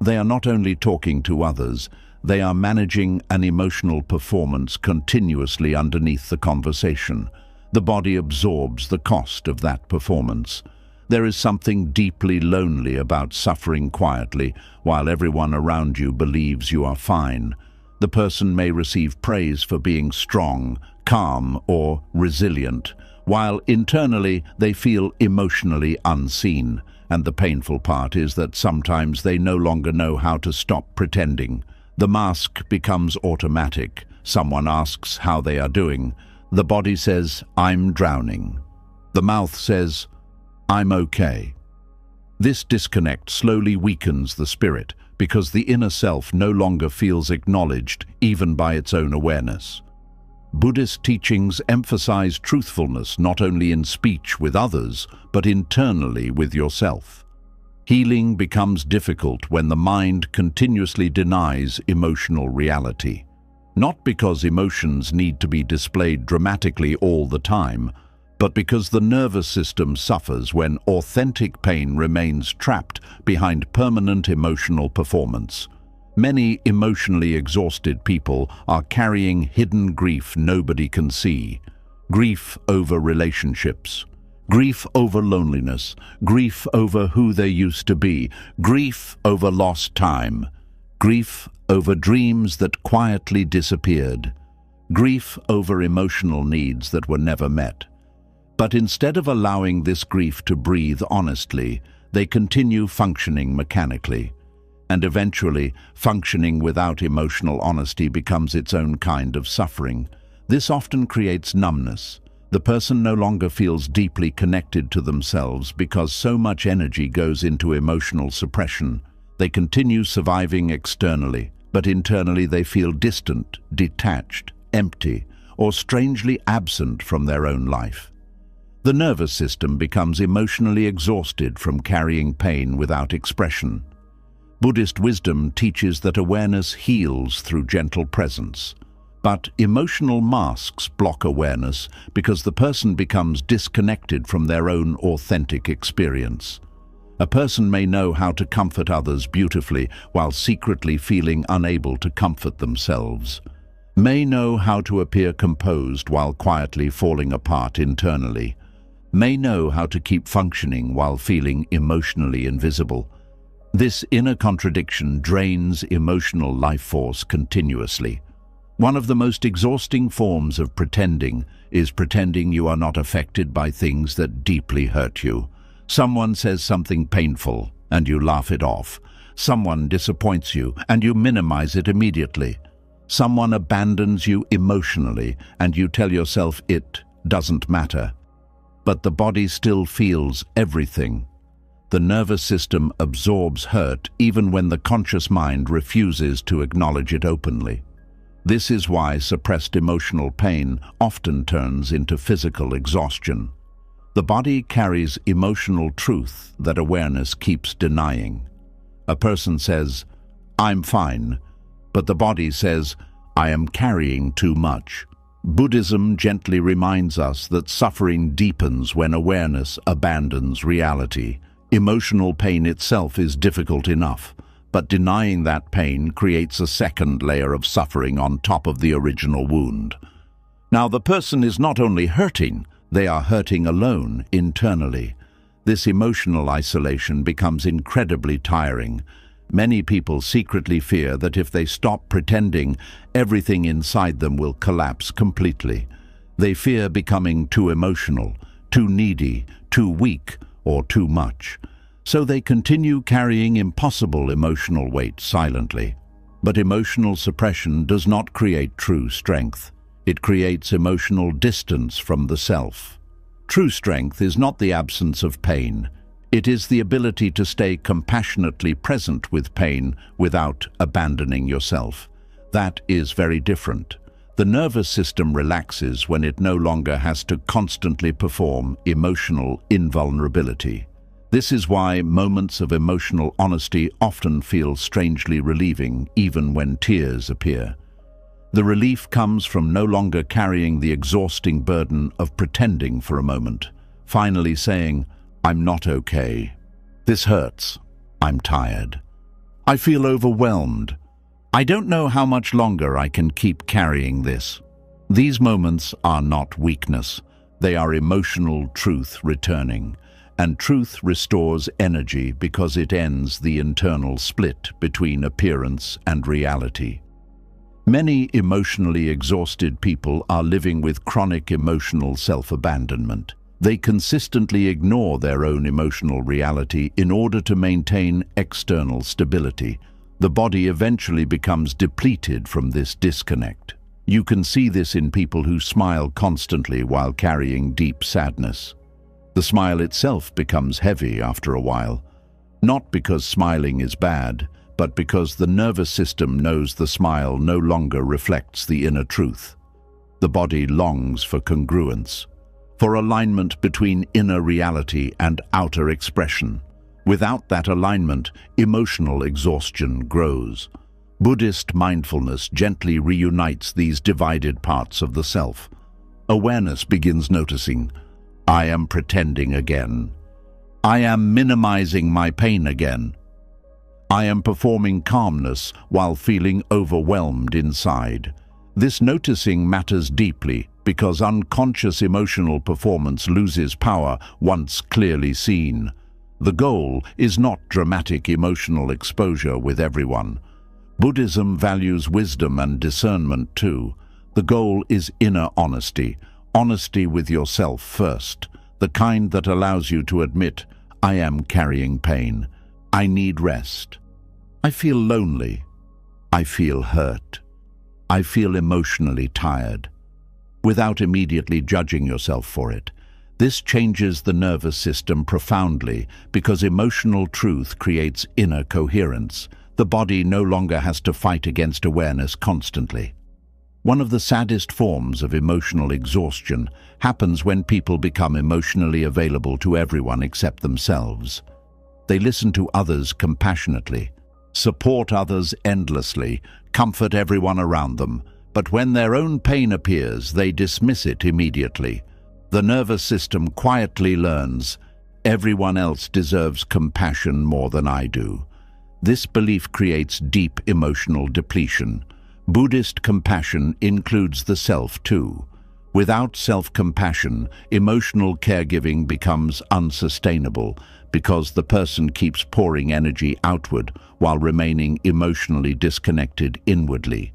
They are not only talking to others, they are managing an emotional performance continuously underneath the conversation. The body absorbs the cost of that performance. There is something deeply lonely about suffering quietly while everyone around you believes you are fine. The person may receive praise for being strong, calm, or resilient, while internally they feel emotionally unseen. And the painful part is that sometimes they no longer know how to stop pretending. The mask becomes automatic. Someone asks how they are doing. The body says, "I'm drowning." The mouth says, "I'm okay." This disconnect slowly weakens the spirit because the inner self no longer feels acknowledged even by its own awareness. Buddhist teachings emphasize truthfulness not only in speech with others, but internally with yourself. Healing becomes difficult when the mind continuously denies emotional reality. Not because emotions need to be displayed dramatically all the time, but because the nervous system suffers when authentic pain remains trapped behind permanent emotional performance. Many emotionally exhausted people are carrying hidden grief nobody can see. Grief over relationships, grief over loneliness, grief over who they used to be, grief over lost time, grief over dreams that quietly disappeared, grief over emotional needs that were never met. But instead of allowing this grief to breathe honestly, they continue functioning mechanically. And eventually, functioning without emotional honesty becomes its own kind of suffering. This often creates numbness. The person no longer feels deeply connected to themselves because so much energy goes into emotional suppression. They continue surviving externally, but internally they feel distant, detached, empty, or strangely absent from their own life. The nervous system becomes emotionally exhausted from carrying pain without expression. Buddhist wisdom teaches that awareness heals through gentle presence. But emotional masks block awareness because the person becomes disconnected from their own authentic experience. A person may know how to comfort others beautifully while secretly feeling unable to comfort themselves. May know how to appear composed while quietly falling apart internally. May know how to keep functioning while feeling emotionally invisible. This inner contradiction drains emotional life force continuously. One of the most exhausting forms of pretending is pretending you are not affected by things that deeply hurt you. Someone says something painful and you laugh it off. Someone disappoints you and you minimize it immediately. Someone abandons you emotionally and you tell yourself it doesn't matter. But the body still feels everything. The nervous system absorbs hurt even when the conscious mind refuses to acknowledge it openly. This is why suppressed emotional pain often turns into physical exhaustion. The body carries emotional truth that awareness keeps denying. A person says, "I'm fine," but the body says, "I am carrying too much." Buddhism gently reminds us that suffering deepens when awareness abandons reality. Emotional pain itself is difficult enough, but denying that pain creates a second layer of suffering on top of the original wound. Now, the person is not only hurting, they are hurting alone internally. This emotional isolation becomes incredibly tiring. Many people secretly fear that if they stop pretending, everything inside them will collapse completely. They fear becoming too emotional, too needy, too weak, or too much. So they continue carrying impossible emotional weight silently. But emotional suppression does not create true strength. It creates emotional distance from the self. True strength is not the absence of pain. It is the ability to stay compassionately present with pain without abandoning yourself. That is very different. The nervous system relaxes when it no longer has to constantly perform emotional invulnerability. This is why moments of emotional honesty often feel strangely relieving, even when tears appear. The relief comes from no longer carrying the exhausting burden of pretending for a moment, finally saying, "I'm not okay. This hurts. I'm tired. I feel overwhelmed. I don't know how much longer I can keep carrying this." These moments are not weakness. They are emotional truth returning. And truth restores energy because it ends the internal split between appearance and reality. Many emotionally exhausted people are living with chronic emotional self-abandonment. They consistently ignore their own emotional reality in order to maintain external stability. The body eventually becomes depleted from this disconnect. You can see this in people who smile constantly while carrying deep sadness. The smile itself becomes heavy after a while, not because smiling is bad, but because the nervous system knows the smile no longer reflects the inner truth. The body longs for congruence, for alignment between inner reality and outer expression. Without that alignment, emotional exhaustion grows. Buddhist mindfulness gently reunites these divided parts of the self. Awareness begins noticing, "I am pretending again. I am minimizing my pain again. I am performing calmness while feeling overwhelmed inside." This noticing matters deeply because unconscious emotional performance loses power once clearly seen. The goal is not dramatic emotional exposure with everyone. Buddhism values wisdom and discernment too. The goal is inner honesty. Honesty with yourself first, the kind that allows you to admit, "I am carrying pain. I need rest. I feel lonely. I feel hurt. I feel emotionally tired," without immediately judging yourself for it. This changes the nervous system profoundly because emotional truth creates inner coherence. The body no longer has to fight against awareness constantly. One of the saddest forms of emotional exhaustion happens when people become emotionally available to everyone except themselves. They listen to others compassionately, support others endlessly, comfort everyone around them, but when their own pain appears, they dismiss it immediately. The nervous system quietly learns, "Everyone else deserves compassion more than I do." This belief creates deep emotional depletion. Buddhist compassion includes the self too. Without self-compassion, emotional caregiving becomes unsustainable because the person keeps pouring energy outward while remaining emotionally disconnected inwardly.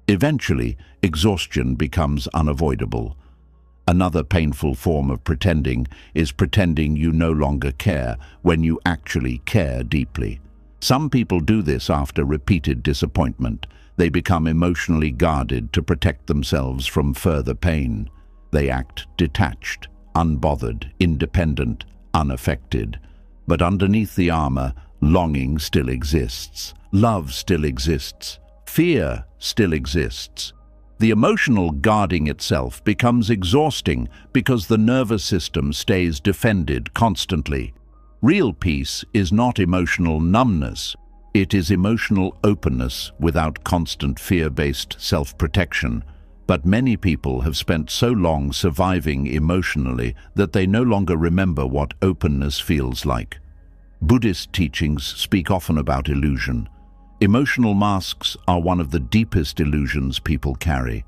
Eventually, exhaustion becomes unavoidable. Another painful form of pretending is pretending you no longer care when you actually care deeply. Some people do this after repeated disappointment. They become emotionally guarded to protect themselves from further pain. They act detached, unbothered, independent, unaffected. But underneath the armor, longing still exists, love still exists, fear still exists. The emotional guarding itself becomes exhausting because the nervous system stays defended constantly. Real peace is not emotional numbness. It is emotional openness without constant fear-based self-protection. But many people have spent so long surviving emotionally that they no longer remember what openness feels like. Buddhist teachings speak often about illusion. Emotional masks are one of the deepest illusions people carry,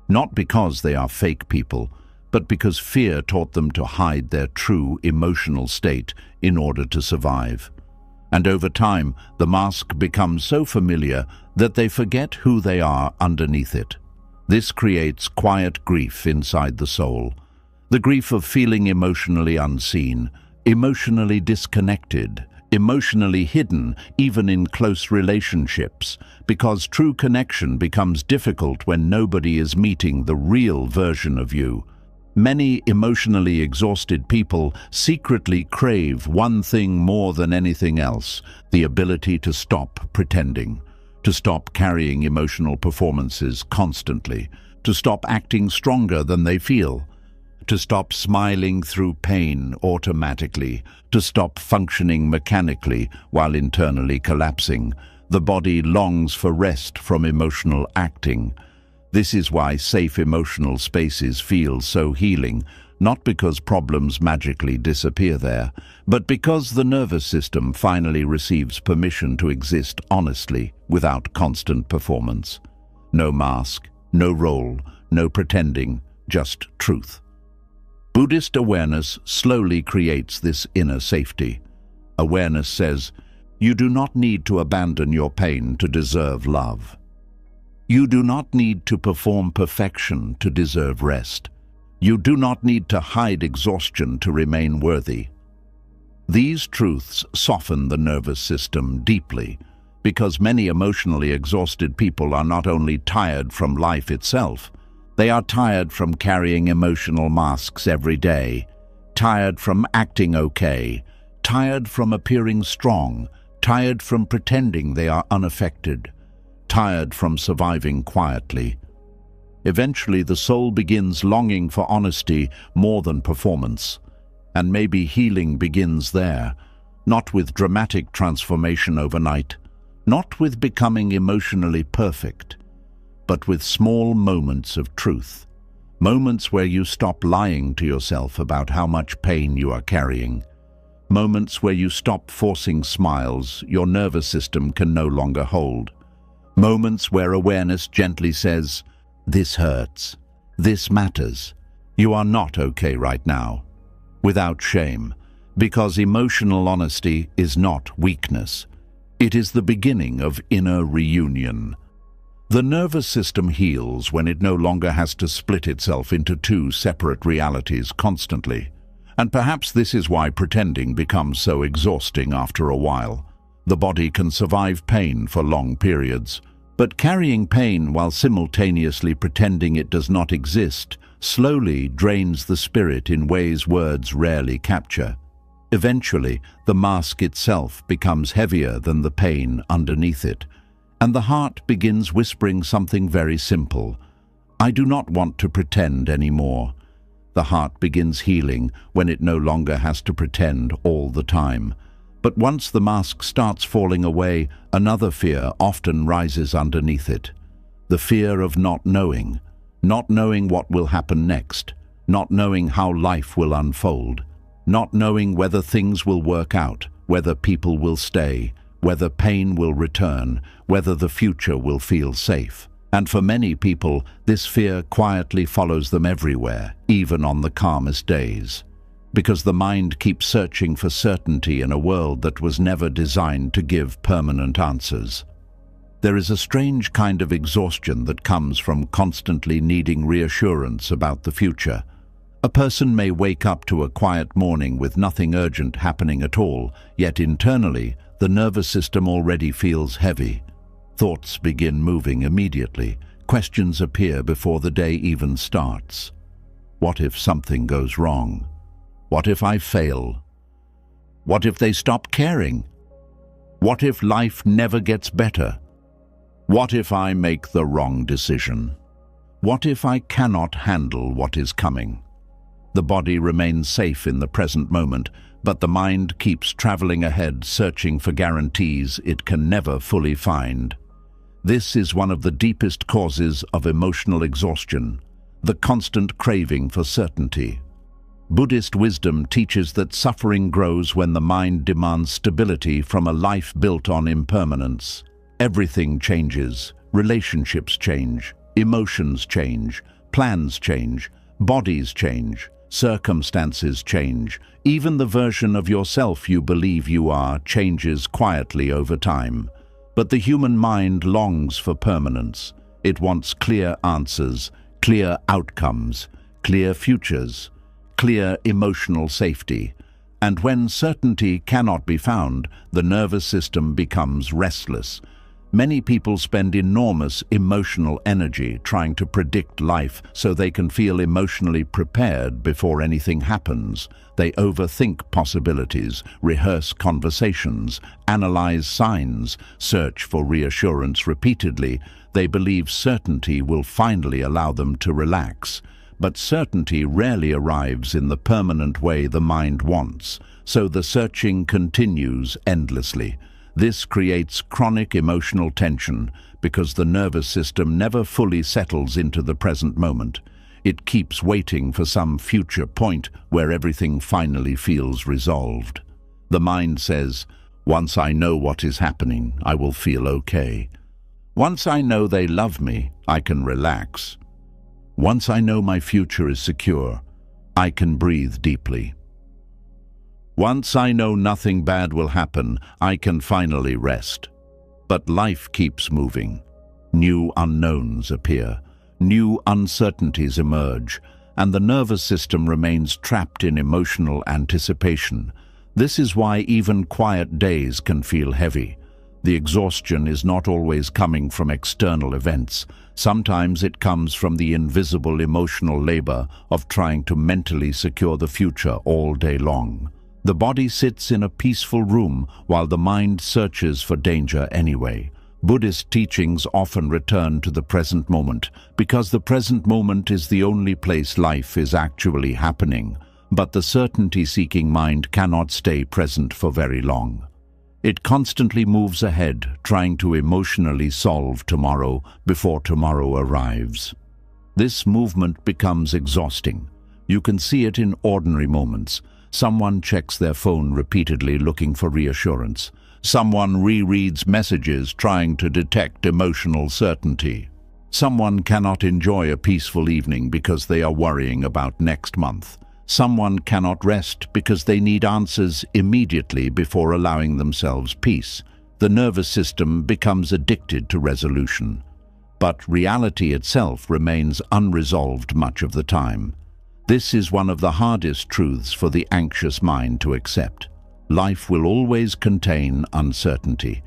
not because they are fake people, but because fear taught them to hide their true emotional state in order to survive. And over time, the mask becomes so familiar that they forget who they are underneath it. This creates quiet grief inside the soul, the grief of feeling emotionally unseen, emotionally disconnected, emotionally hidden, even in close relationships, because true connection becomes difficult when nobody is meeting the real version of you. Many emotionally exhausted people secretly crave one thing more than anything else: the ability to stop pretending, to stop carrying emotional performances constantly, to stop acting stronger than they feel, to stop smiling through pain automatically, to stop functioning mechanically while internally collapsing. The body longs for rest from emotional acting. This is why safe emotional spaces feel so healing, not because problems magically disappear there, but because the nervous system finally receives permission to exist honestly without constant performance. No mask, no role, no pretending, just truth. Buddhist awareness slowly creates this inner safety. Awareness says, you do not need to abandon your pain to deserve love. You do not need to perform perfection to deserve rest. You do not need to hide exhaustion to remain worthy. These truths soften the nervous system deeply, because many emotionally exhausted people are not only tired from life itself, they are tired from carrying emotional masks every day, tired from acting okay, tired from appearing strong, tired from pretending they are unaffected, tired from surviving quietly. Eventually, the soul begins longing for honesty more than performance, and maybe healing begins there, not with dramatic transformation overnight, not with becoming emotionally perfect, but with small moments of truth, moments where you stop lying to yourself about how much pain you are carrying, moments where you stop forcing smiles your nervous system can no longer hold, moments where awareness gently says, this hurts, this matters, you are not okay right now, without shame, because emotional honesty is not weakness. It is the beginning of inner reunion. The nervous system heals when it no longer has to split itself into two separate realities constantly. And perhaps this is why pretending becomes so exhausting after a while. The body can survive pain for long periods, but carrying pain while simultaneously pretending it does not exist slowly drains the spirit in ways words rarely capture. Eventually, the mask itself becomes heavier than the pain underneath it, and the heart begins whispering something very simple. I do not want to pretend anymore. The heart begins healing when it no longer has to pretend all the time. But once the mask starts falling away, another fear often rises underneath it. The fear of not knowing what will happen next, not knowing how life will unfold, not knowing whether things will work out, whether people will stay, whether pain will return, whether the future will feel safe. And for many people, this fear quietly follows them everywhere, even on the calmest days, because the mind keeps searching for certainty in a world that was never designed to give permanent answers. There is a strange kind of exhaustion that comes from constantly needing reassurance about the future. A person may wake up to a quiet morning with nothing urgent happening at all, yet internally, the nervous system already feels heavy. Thoughts begin moving immediately. Questions appear before the day even starts. What if something goes wrong? What if I fail? What if they stop caring? What if life never gets better? What if I make the wrong decision? What if I cannot handle what is coming? The body remains safe in the present moment, but the mind keeps traveling ahead, searching for guarantees it can never fully find. This is one of the deepest causes of emotional exhaustion, the constant craving for certainty. Buddhist wisdom teaches that suffering grows when the mind demands stability from a life built on impermanence. Everything changes, relationships change, emotions change, plans change, bodies change, circumstances change. Even the version of yourself you believe you are changes quietly over time. But the human mind longs for permanence. It wants clear answers, clear outcomes, clear futures, clear emotional safety. And when certainty cannot be found, the nervous system becomes restless. Many people spend enormous emotional energy trying to predict life so they can feel emotionally prepared before anything happens. They overthink possibilities, rehearse conversations, analyze signs, search for reassurance repeatedly. They believe certainty will finally allow them to relax. But certainty rarely arrives in the permanent way the mind wants, so the searching continues endlessly. This creates chronic emotional tension because the nervous system never fully settles into the present moment. It keeps waiting for some future point where everything finally feels resolved. The mind says, "Once I know what is happening, I will feel okay. Once I know they love me, I can relax. Once I know my future is secure, I can breathe deeply. Once I know nothing bad will happen, I can finally rest." But life keeps moving. New unknowns appear, new uncertainties emerge, and the nervous system remains trapped in emotional anticipation. This is why even quiet days can feel heavy. The exhaustion is not always coming from external events. Sometimes it comes from the invisible emotional labor of trying to mentally secure the future all day long. The body sits in a peaceful room while the mind searches for danger anyway. Buddhist teachings often return to the present moment because the present moment is the only place life is actually happening. But the certainty-seeking mind cannot stay present for very long. It constantly moves ahead, trying to emotionally solve tomorrow before tomorrow arrives. This movement becomes exhausting. You can see it in ordinary moments. Someone checks their phone repeatedly looking for reassurance. Someone rereads messages trying to detect emotional certainty. Someone cannot enjoy a peaceful evening because they are worrying about next month. Someone cannot rest because they need answers immediately before allowing themselves peace. The nervous system becomes addicted to resolution. But reality itself remains unresolved much of the time. This is one of the hardest truths for the anxious mind to accept. Life will always contain uncertainty.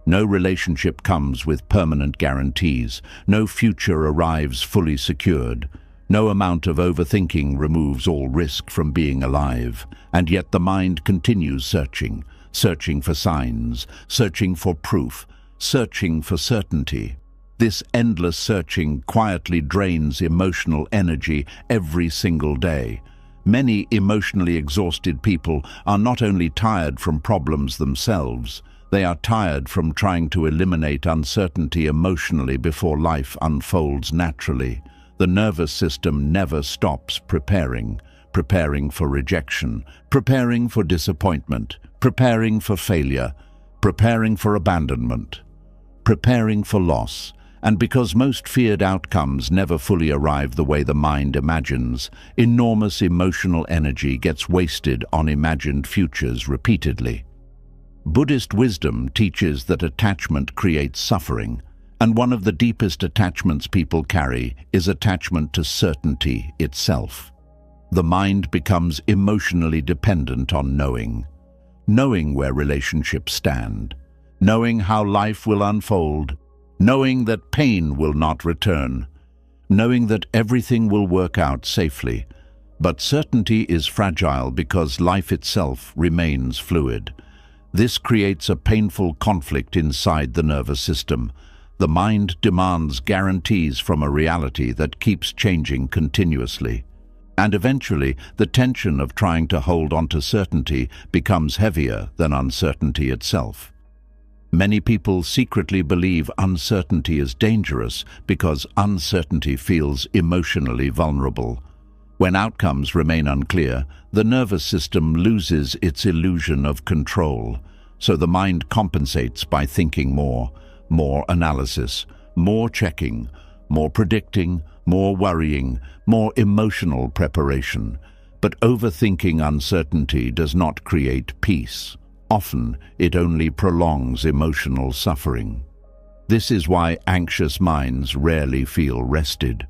No relationship comes with permanent guarantees. No future arrives fully secured. No amount of overthinking removes all risk from being alive. And yet the mind continues searching, searching for signs, searching for proof, searching for certainty. This endless searching quietly drains emotional energy every single day. Many emotionally exhausted people are not only tired from problems themselves, they are tired from trying to eliminate uncertainty emotionally before life unfolds naturally. The nervous system never stops preparing for rejection, preparing for disappointment, preparing for failure, preparing for abandonment, preparing for loss. And because most feared outcomes never fully arrive the way the mind imagines, enormous emotional energy gets wasted on imagined futures repeatedly. Buddhist wisdom teaches that attachment creates suffering, and one of the deepest attachments people carry is attachment to certainty itself. The mind becomes emotionally dependent on knowing where relationships stand, knowing how life will unfold, knowing that pain will not return, knowing that everything will work out safely. But certainty is fragile because life itself remains fluid. This creates a painful conflict inside the nervous system. The mind demands guarantees from a reality that keeps changing continuously. And eventually, the tension of trying to hold on to certainty becomes heavier than uncertainty itself. Many people secretly believe uncertainty is dangerous because uncertainty feels emotionally vulnerable. When outcomes remain unclear, the nervous system loses its illusion of control, so the mind compensates by thinking more analysis, more checking, more predicting, more worrying, more emotional preparation. But overthinking uncertainty does not create peace. Often, it only prolongs emotional suffering. This is why anxious minds rarely feel rested.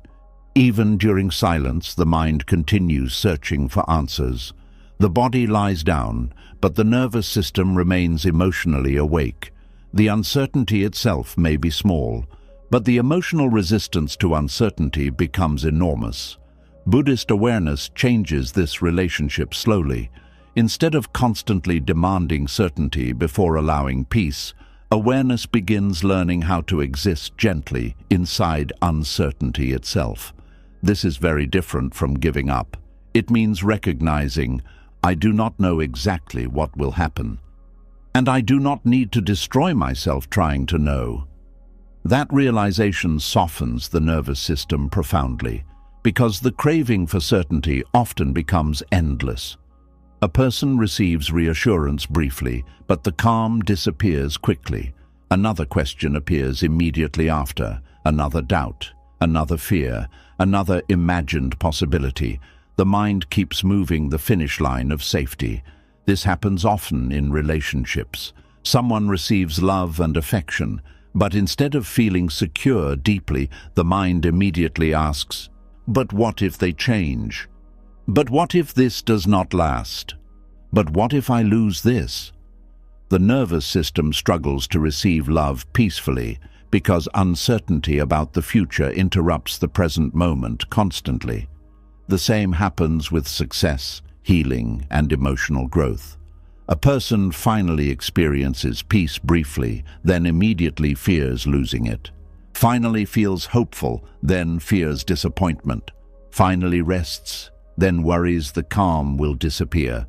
Even during silence, the mind continues searching for answers. The body lies down, but the nervous system remains emotionally awake. The uncertainty itself may be small, but the emotional resistance to uncertainty becomes enormous. Buddhist awareness changes this relationship slowly. Instead of constantly demanding certainty before allowing peace, awareness begins learning how to exist gently inside uncertainty itself. This is very different from giving up. It means recognizing, I do not know exactly what will happen, and I do not need to destroy myself trying to know. That realization softens the nervous system profoundly, because the craving for certainty often becomes endless. A person receives reassurance briefly, but the calm disappears quickly. Another question appears immediately after, another doubt, another fear, another imagined possibility. The mind keeps moving the finish line of safety. This happens often in relationships. Someone receives love and affection, but instead of feeling secure deeply, the mind immediately asks, but what if they change? But what if this does not last? But what if I lose this? The nervous system struggles to receive love peacefully because uncertainty about the future interrupts the present moment constantly. The same happens with success, healing, and emotional growth. A person finally experiences peace briefly, then immediately fears losing it. Finally feels hopeful, then fears disappointment. Finally rests, then worries the calm will disappear.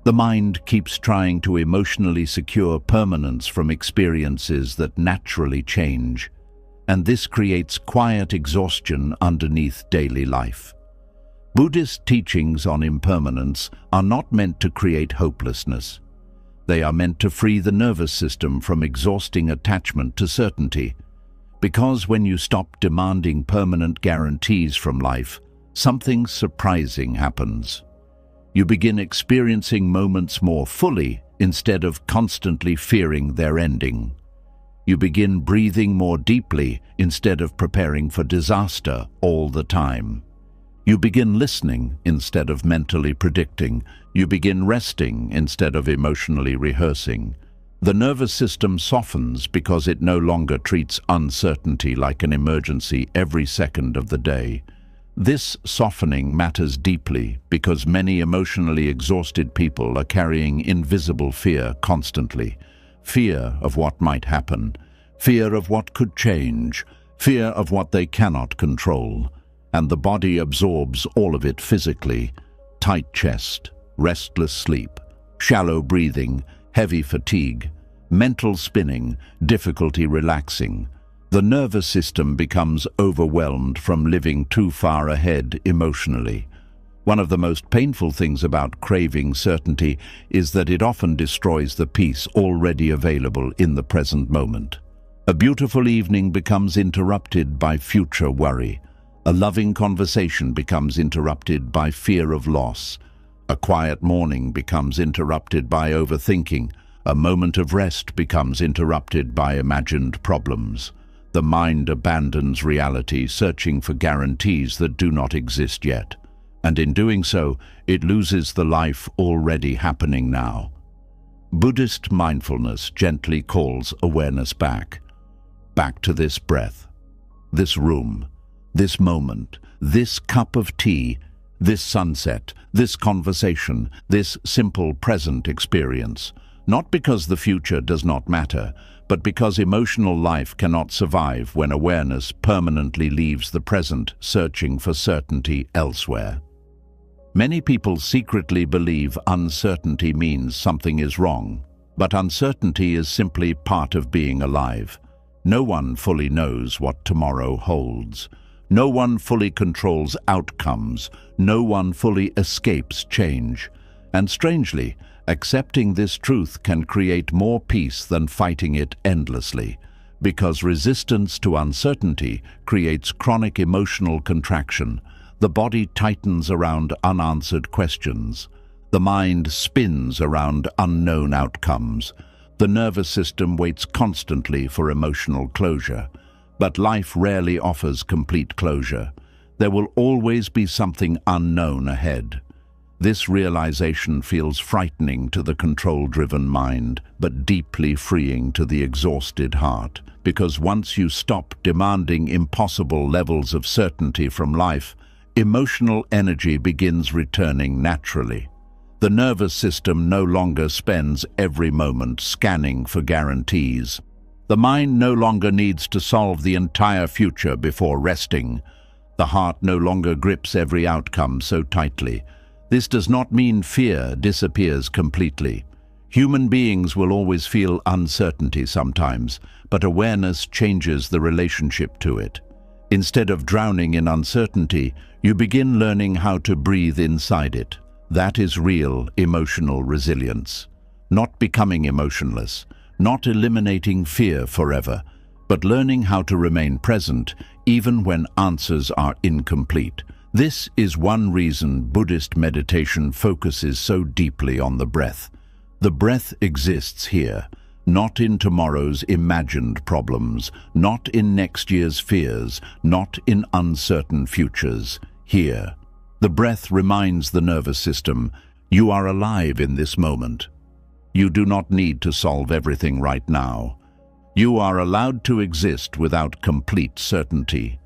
The mind keeps trying to emotionally secure permanence from experiences that naturally change, and this creates quiet exhaustion underneath daily life. Buddhist teachings on impermanence are not meant to create hopelessness. They are meant to free the nervous system from exhausting attachment to certainty. Because when you stop demanding permanent guarantees from life, something surprising happens. You begin experiencing moments more fully instead of constantly fearing their ending. You begin breathing more deeply instead of preparing for disaster all the time. You begin listening instead of mentally predicting. You begin resting instead of emotionally rehearsing. The nervous system softens because it no longer treats uncertainty like an emergency every second of the day. This softening matters deeply because many emotionally exhausted people are carrying invisible fear constantly. Fear of what might happen, fear of what could change, fear of what they cannot control. And the body absorbs all of it physically. Tight chest, restless sleep, shallow breathing, heavy fatigue, mental spinning, difficulty relaxing. The nervous system becomes overwhelmed from living too far ahead emotionally. One of the most painful things about craving certainty is that it often destroys the peace already available in the present moment. A beautiful evening becomes interrupted by future worry. A loving conversation becomes interrupted by fear of loss. A quiet morning becomes interrupted by overthinking. A moment of rest becomes interrupted by imagined problems. The mind abandons reality, searching for guarantees that do not exist yet. And in doing so, it loses the life already happening now. Buddhist mindfulness gently calls awareness back to this breath, this room, this moment, this cup of tea, this sunset, this conversation, this simple present experience. Not because the future does not matter, but because emotional life cannot survive when awareness permanently leaves the present, searching for certainty elsewhere. Many people secretly believe uncertainty means something is wrong, but uncertainty is simply part of being alive. No one fully knows what tomorrow holds. No one fully controls outcomes. No one fully escapes change. And strangely, accepting this truth can create more peace than fighting it endlessly, because resistance to uncertainty creates chronic emotional contraction. The body tightens around unanswered questions. The mind spins around unknown outcomes. The nervous system waits constantly for emotional closure. But life rarely offers complete closure. There will always be something unknown ahead. This realization feels frightening to the control-driven mind, but deeply freeing to the exhausted heart, because once you stop demanding impossible levels of certainty from life, emotional energy begins returning naturally. The nervous system no longer spends every moment scanning for guarantees. The mind no longer needs to solve the entire future before resting. The heart no longer grips every outcome so tightly. This does not mean fear disappears completely. Human beings will always feel uncertainty sometimes, but awareness changes the relationship to it. Instead of drowning in uncertainty, you begin learning how to breathe inside it. That is real emotional resilience. Not becoming emotionless, not eliminating fear forever, but learning how to remain present even when answers are incomplete. This is one reason Buddhist meditation focuses so deeply on the breath. The breath exists here, not in tomorrow's imagined problems, not in next year's fears, not in uncertain futures. Here. The breath reminds the nervous system, you are alive in this moment. You do not need to solve everything right now. You are allowed to exist without complete certainty.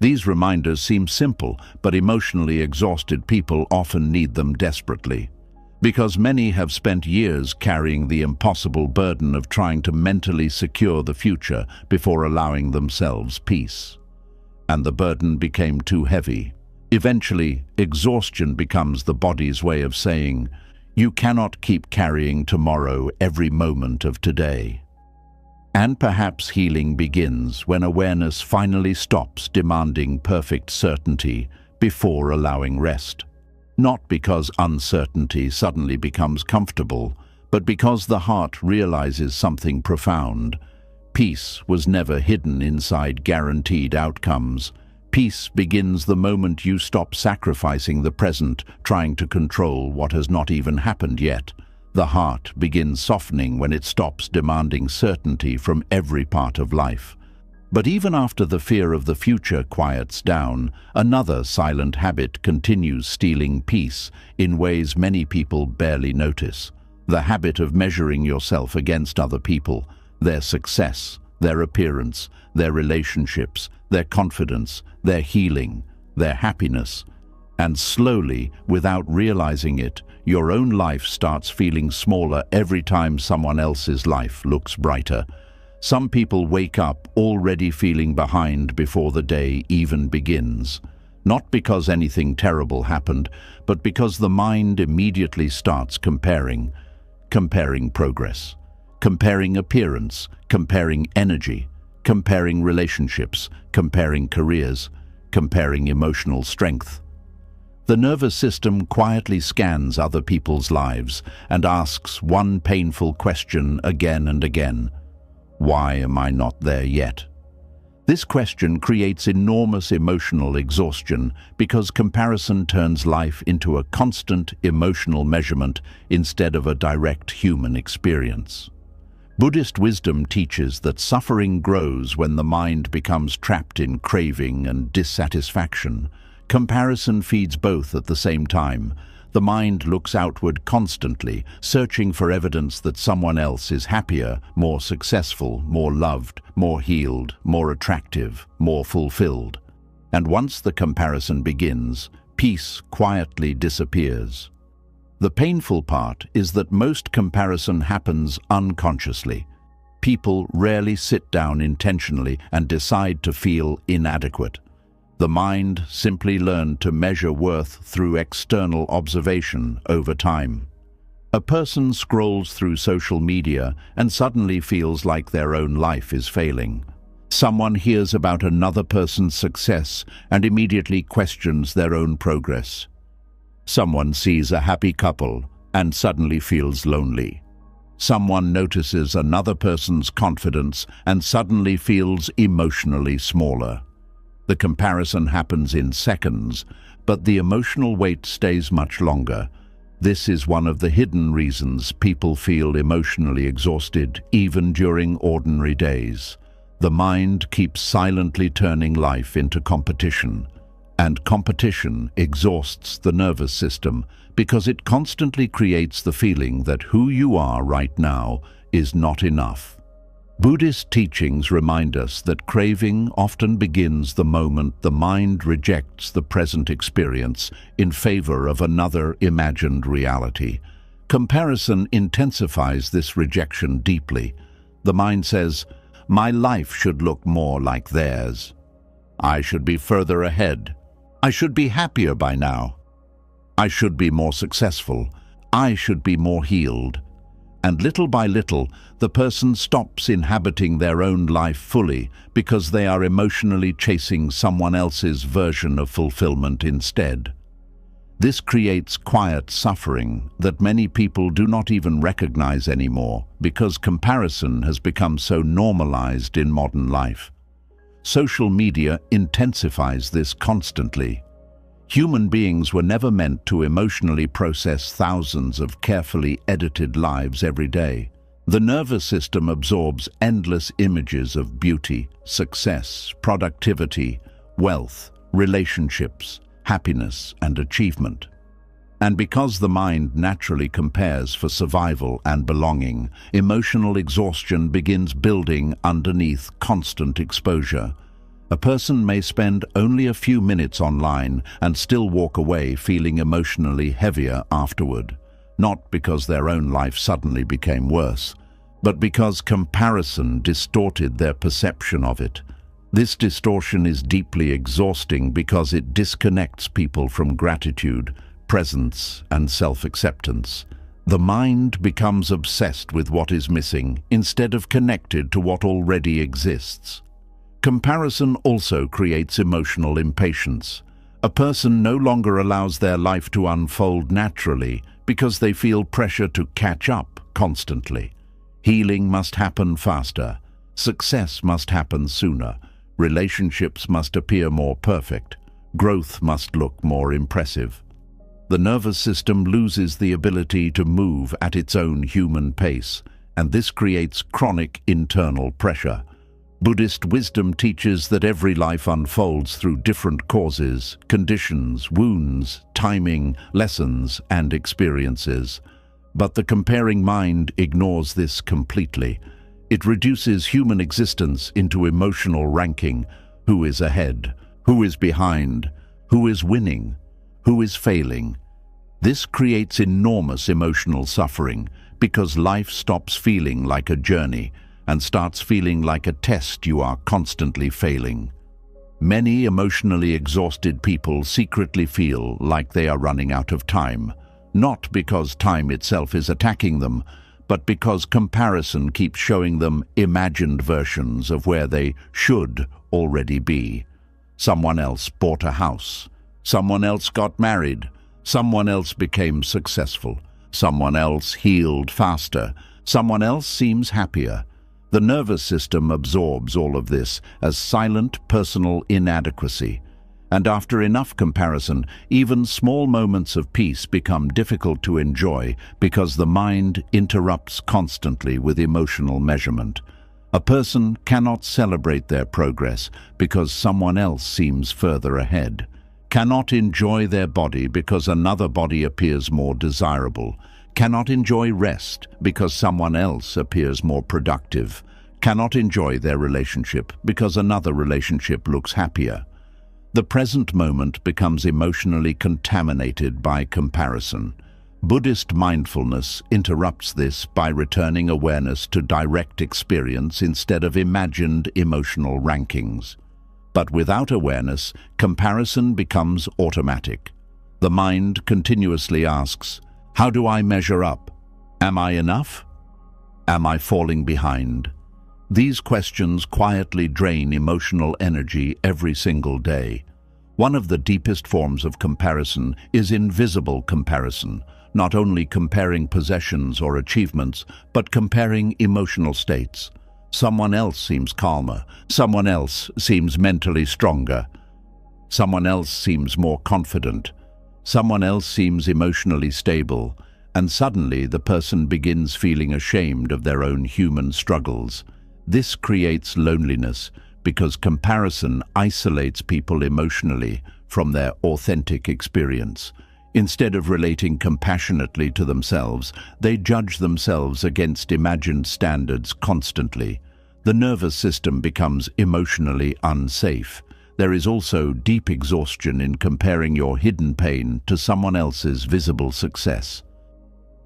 These reminders seem simple, but emotionally exhausted people often need them desperately, because many have spent years carrying the impossible burden of trying to mentally secure the future before allowing themselves peace. And the burden became too heavy. Eventually, exhaustion becomes the body's way of saying, you cannot keep carrying tomorrow every moment of today. And perhaps healing begins when awareness finally stops demanding perfect certainty before allowing rest. Not because uncertainty suddenly becomes comfortable, but because the heart realizes something profound. Peace was never hidden inside guaranteed outcomes. Peace begins the moment you stop sacrificing the present, trying to control what has not even happened yet. The heart begins softening when it stops demanding certainty from every part of life. But even after the fear of the future quiets down, another silent habit continues stealing peace in ways many people barely notice. The habit of measuring yourself against other people, their success, their appearance, their relationships, their confidence, their healing, their happiness. And slowly, without realizing it, your own life starts feeling smaller every time someone else's life looks brighter. Some people wake up already feeling behind before the day even begins. Not because anything terrible happened, but because the mind immediately starts comparing progress, comparing appearance, comparing energy, comparing relationships, comparing careers, comparing emotional strength. The nervous system quietly scans other people's lives and asks one painful question again and again. Why am I not there yet? This question creates enormous emotional exhaustion because comparison turns life into a constant emotional measurement instead of a direct human experience. Buddhist wisdom teaches that suffering grows when the mind becomes trapped in craving and dissatisfaction. Comparison feeds both at the same time. The mind looks outward constantly, searching for evidence that someone else is happier, more successful, more loved, more healed, more attractive, more fulfilled. And once the comparison begins, Peace quietly disappears. The painful part is that most comparison happens unconsciously. People rarely sit down intentionally and decide to feel inadequate. The mind simply learned to measure worth through external observation over time. A person scrolls through social media and suddenly feels like their own life is failing. Someone hears about another person's success and immediately questions their own progress. Someone sees a happy couple and suddenly feels lonely. Someone notices another person's confidence and suddenly feels emotionally smaller. The comparison happens in seconds, but the emotional weight stays much longer. This is one of the hidden reasons people feel emotionally exhausted even during ordinary days. The mind keeps silently turning life into competition, and competition exhausts the nervous system because it constantly creates the feeling that who you are right now is not enough. Buddhist teachings remind us that craving often begins the moment the mind rejects the present experience in favor of another imagined reality. Comparison intensifies this rejection deeply. The mind says, "My life should look more like theirs. I should be further ahead. I should be happier by now. I should be more successful. I should be more healed." And little by little, the person stops inhabiting their own life fully because they are emotionally chasing someone else's version of fulfillment instead. This creates quiet suffering that many people do not even recognize anymore because comparison has become so normalized in modern life. Social media intensifies this constantly. Human beings were never meant to emotionally process thousands of carefully edited lives every day. The nervous system absorbs endless images of beauty, success, productivity, wealth, relationships, happiness, and achievement. And because the mind naturally compares for survival and belonging, emotional exhaustion begins building underneath constant exposure. A person may spend only a few minutes online and still walk away feeling emotionally heavier afterward, not because their own life suddenly became worse, but because comparison distorted their perception of it. This distortion is deeply exhausting because it disconnects people from gratitude, presence, and self-acceptance. The mind becomes obsessed with what is missing instead of connected to what already exists. Comparison also creates emotional impatience. A person no longer allows their life to unfold naturally because they feel pressure to catch up constantly. Healing must happen faster. Success must happen sooner. Relationships must appear more perfect. Growth must look more impressive. The nervous system loses the ability to move at its own human pace, and this creates chronic internal pressure. Buddhist wisdom teaches that every life unfolds through different causes, conditions, wounds, timing, lessons, and experiences. But the comparing mind ignores this completely. It reduces human existence into emotional ranking. Who is ahead? Who is behind? Who is winning? Who is failing? This creates enormous emotional suffering because life stops feeling like a journey and starts feeling like a test you are constantly failing. Many emotionally exhausted people secretly feel like they are running out of time, not because time itself is attacking them, but because comparison keeps showing them imagined versions of where they should already be. Someone else bought a house. Someone else got married. Someone else became successful. Someone else healed faster. Someone else seems happier. The nervous system absorbs all of this as silent personal inadequacy. And after enough comparison, even small moments of peace become difficult to enjoy because the mind interrupts constantly with emotional measurement. A person cannot celebrate their progress because someone else seems further ahead, cannot enjoy their body because another body appears more desirable, cannot enjoy rest because someone else appears more productive, cannot enjoy their relationship because another relationship looks happier. The present moment becomes emotionally contaminated by comparison. Buddhist mindfulness interrupts this by returning awareness to direct experience instead of imagined emotional rankings. But without awareness, comparison becomes automatic. The mind continuously asks, how do I measure up? Am I enough? Am I falling behind? These questions quietly drain emotional energy every single day. One of the deepest forms of comparison is invisible comparison, not only comparing possessions or achievements, but comparing emotional states. Someone else seems calmer, someone else seems mentally stronger, someone else seems more confident, someone else seems emotionally stable, and suddenly the person begins feeling ashamed of their own human struggles. This creates loneliness because comparison isolates people emotionally from their authentic experience. Instead of relating compassionately to themselves, they judge themselves against imagined standards constantly. The nervous system becomes emotionally unsafe. There is also deep exhaustion in comparing your hidden pain to someone else's visible success.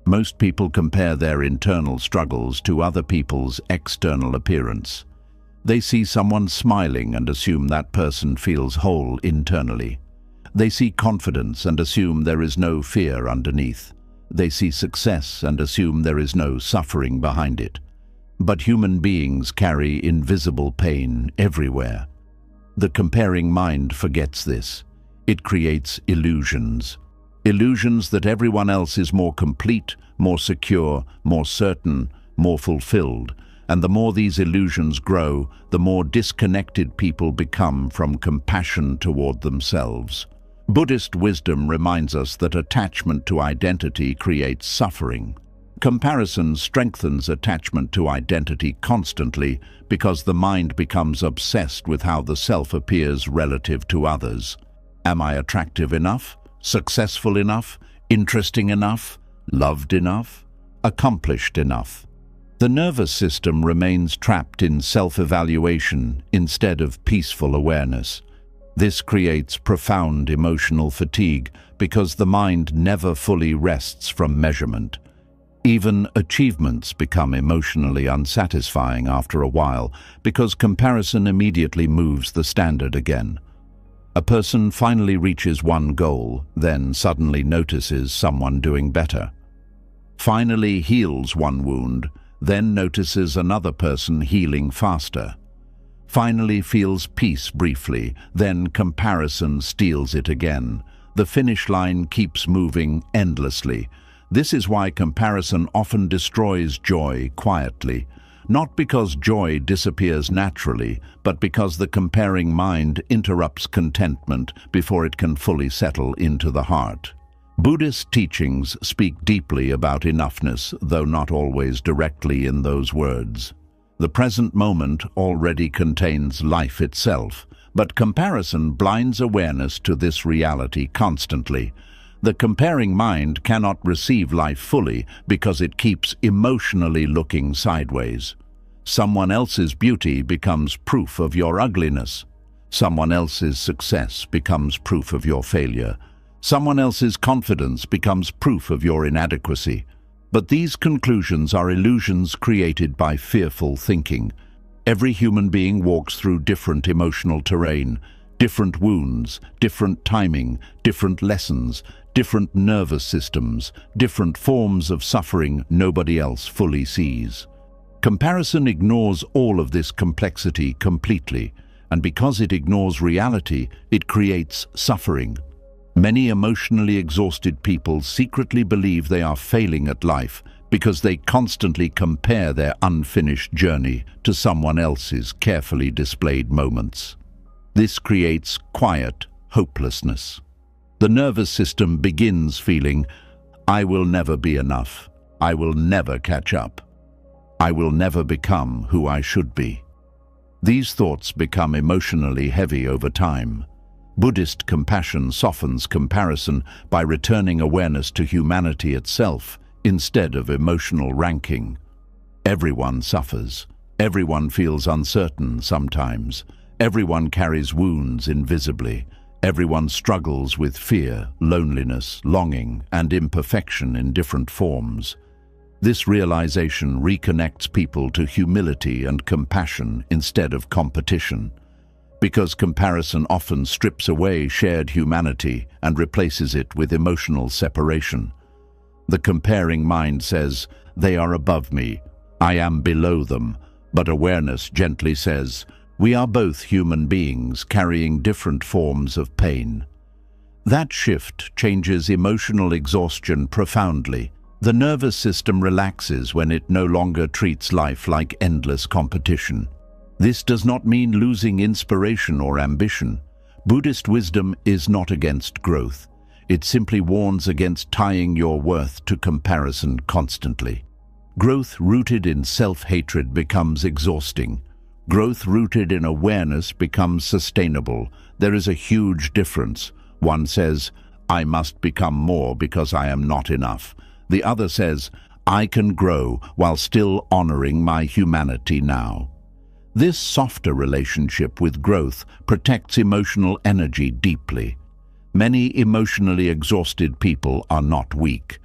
Most people compare their internal struggles to other people's external appearance. They see someone smiling and assume that person feels whole internally. They see confidence and assume there is no fear underneath. They see success and assume there is no suffering behind it. But human beings carry invisible pain everywhere. The comparing mind forgets this. It creates illusions. Illusions that everyone else is more complete, more secure, more certain, more fulfilled. And the more these illusions grow, the more disconnected people become from compassion toward themselves. Buddhist wisdom reminds us that attachment to identity creates suffering. Comparison strengthens attachment to identity constantly because the mind becomes obsessed with how the self appears relative to others. Am I attractive enough? Successful enough? Interesting enough? Loved enough? Accomplished enough? The nervous system remains trapped in self-evaluation instead of peaceful awareness. This creates profound emotional fatigue because the mind never fully rests from measurement. Even achievements become emotionally unsatisfying after a while because comparison immediately moves the standard again. A person finally reaches one goal, then suddenly notices someone doing better. Finally heals one wound, then notices another person healing faster. Finally feels peace briefly, then comparison steals it again. The finish line keeps moving endlessly. This is why comparison often destroys joy quietly. Not because joy disappears naturally, but because the comparing mind interrupts contentment before it can fully settle into the heart. Buddhist teachings speak deeply about enoughness, though not always directly in those words. The present moment already contains life itself, but comparison blinds awareness to this reality constantly. The comparing mind cannot receive life fully because it keeps emotionally looking sideways. Someone else's beauty becomes proof of your ugliness. Someone else's success becomes proof of your failure. Someone else's confidence becomes proof of your inadequacy. But these conclusions are illusions created by fearful thinking. Every human being walks through different emotional terrain, different wounds, different timing, different lessons, different nervous systems, different forms of suffering nobody else fully sees. Comparison ignores all of this complexity completely, and because it ignores reality, it creates suffering. Many emotionally exhausted people secretly believe they are failing at life because they constantly compare their unfinished journey to someone else's carefully displayed moments. This creates quiet hopelessness. The nervous system begins feeling, I will never be enough. I will never catch up. I will never become who I should be. These thoughts become emotionally heavy over time. Buddhist compassion softens comparison by returning awareness to humanity itself instead of emotional ranking. Everyone suffers. Everyone feels uncertain sometimes. Everyone carries wounds invisibly. Everyone struggles with fear, loneliness, longing, and imperfection in different forms. This realization reconnects people to humility and compassion instead of competition, because comparison often strips away shared humanity and replaces it with emotional separation. The comparing mind says, "They are above me, I am below them," but awareness gently says, "We are both human beings carrying different forms of pain." That shift changes emotional exhaustion profoundly. The nervous system relaxes when it no longer treats life like endless competition. This does not mean losing inspiration or ambition. Buddhist wisdom is not against growth. It simply warns against tying your worth to comparison constantly. Growth rooted in self-hatred becomes exhausting. Growth rooted in awareness becomes sustainable. There is a huge difference. One says, "I must become more because I am not enough." The other says, "I can grow while still honoring my humanity now." This softer relationship with growth protects emotional energy deeply. Many emotionally exhausted people are not weak.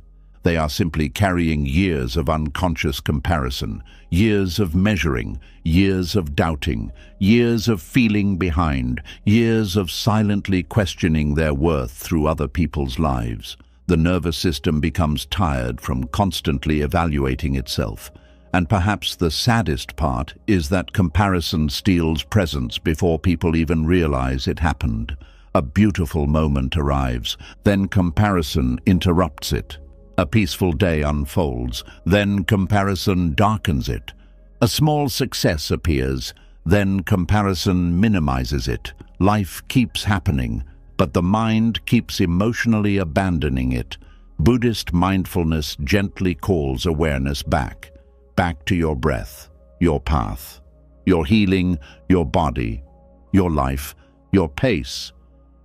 They are simply carrying years of unconscious comparison, years of measuring, years of doubting, years of feeling behind, years of silently questioning their worth through other people's lives. The nervous system becomes tired from constantly evaluating itself. And perhaps the saddest part is that comparison steals presence before people even realize it happened. A beautiful moment arrives, then comparison interrupts it. A peaceful day unfolds, then comparison darkens it. A small success appears, then comparison minimizes it. Life keeps happening, but the mind keeps emotionally abandoning it. Buddhist mindfulness gently calls awareness back to your breath, your path, your healing, your body, your life, your pace.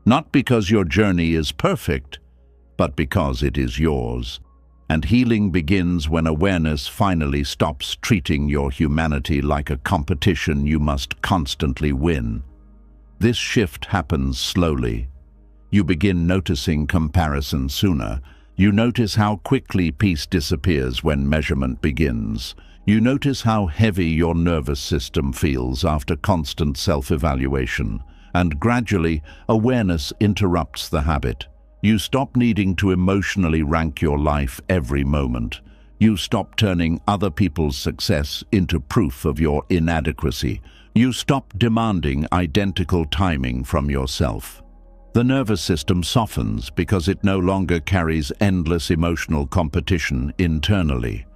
Not because your journey is perfect, but because it is yours. And healing begins when awareness finally stops treating your humanity like a competition you must constantly win. This shift happens slowly. You begin noticing comparison sooner. You notice how quickly peace disappears when measurement begins. You notice how heavy your nervous system feels after constant self-evaluation. And gradually, awareness interrupts the habit. You stop needing to emotionally rank your life every moment. You stop turning other people's success into proof of your inadequacy. You stop demanding identical timing from yourself. The nervous system softens because it no longer carries endless emotional competition internally.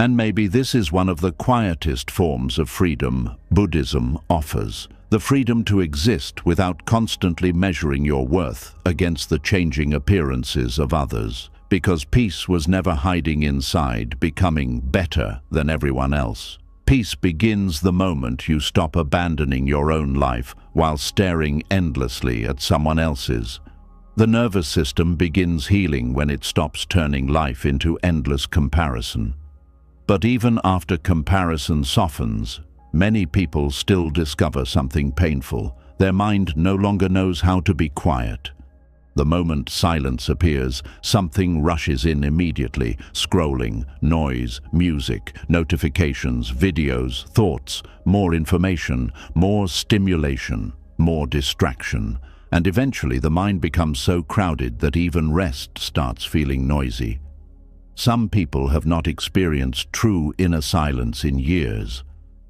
And maybe this is one of the quietest forms of freedom Buddhism offers. The freedom to exist without constantly measuring your worth against the changing appearances of others. Because peace was never hiding inside, becoming better than everyone else. Peace begins the moment you stop abandoning your own life while staring endlessly at someone else's. The nervous system begins healing when it stops turning life into endless comparison. But even after comparison softens, many people still discover something painful. Their mind no longer knows how to be quiet. The moment silence appears, something rushes in immediately. Scrolling, noise, music, notifications, videos, thoughts, more information, more stimulation, more distraction. And eventually the mind becomes so crowded that even rest starts feeling noisy. Some people have not experienced true inner silence in years.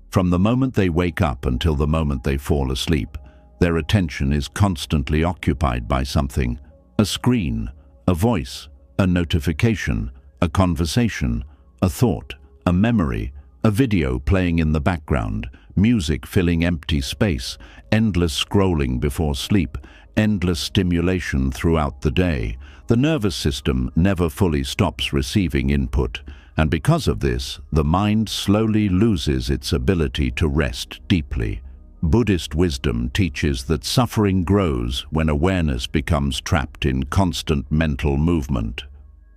From the moment they wake up until the moment they fall asleep, their attention is constantly occupied by something. A screen, a voice, a notification, a conversation, a thought, a memory, a video playing in the background, music filling empty space, endless scrolling before sleep, endless stimulation throughout the day. The nervous system never fully stops receiving input, and because of this, the mind slowly loses its ability to rest deeply. Buddhist wisdom teaches that suffering grows when awareness becomes trapped in constant mental movement.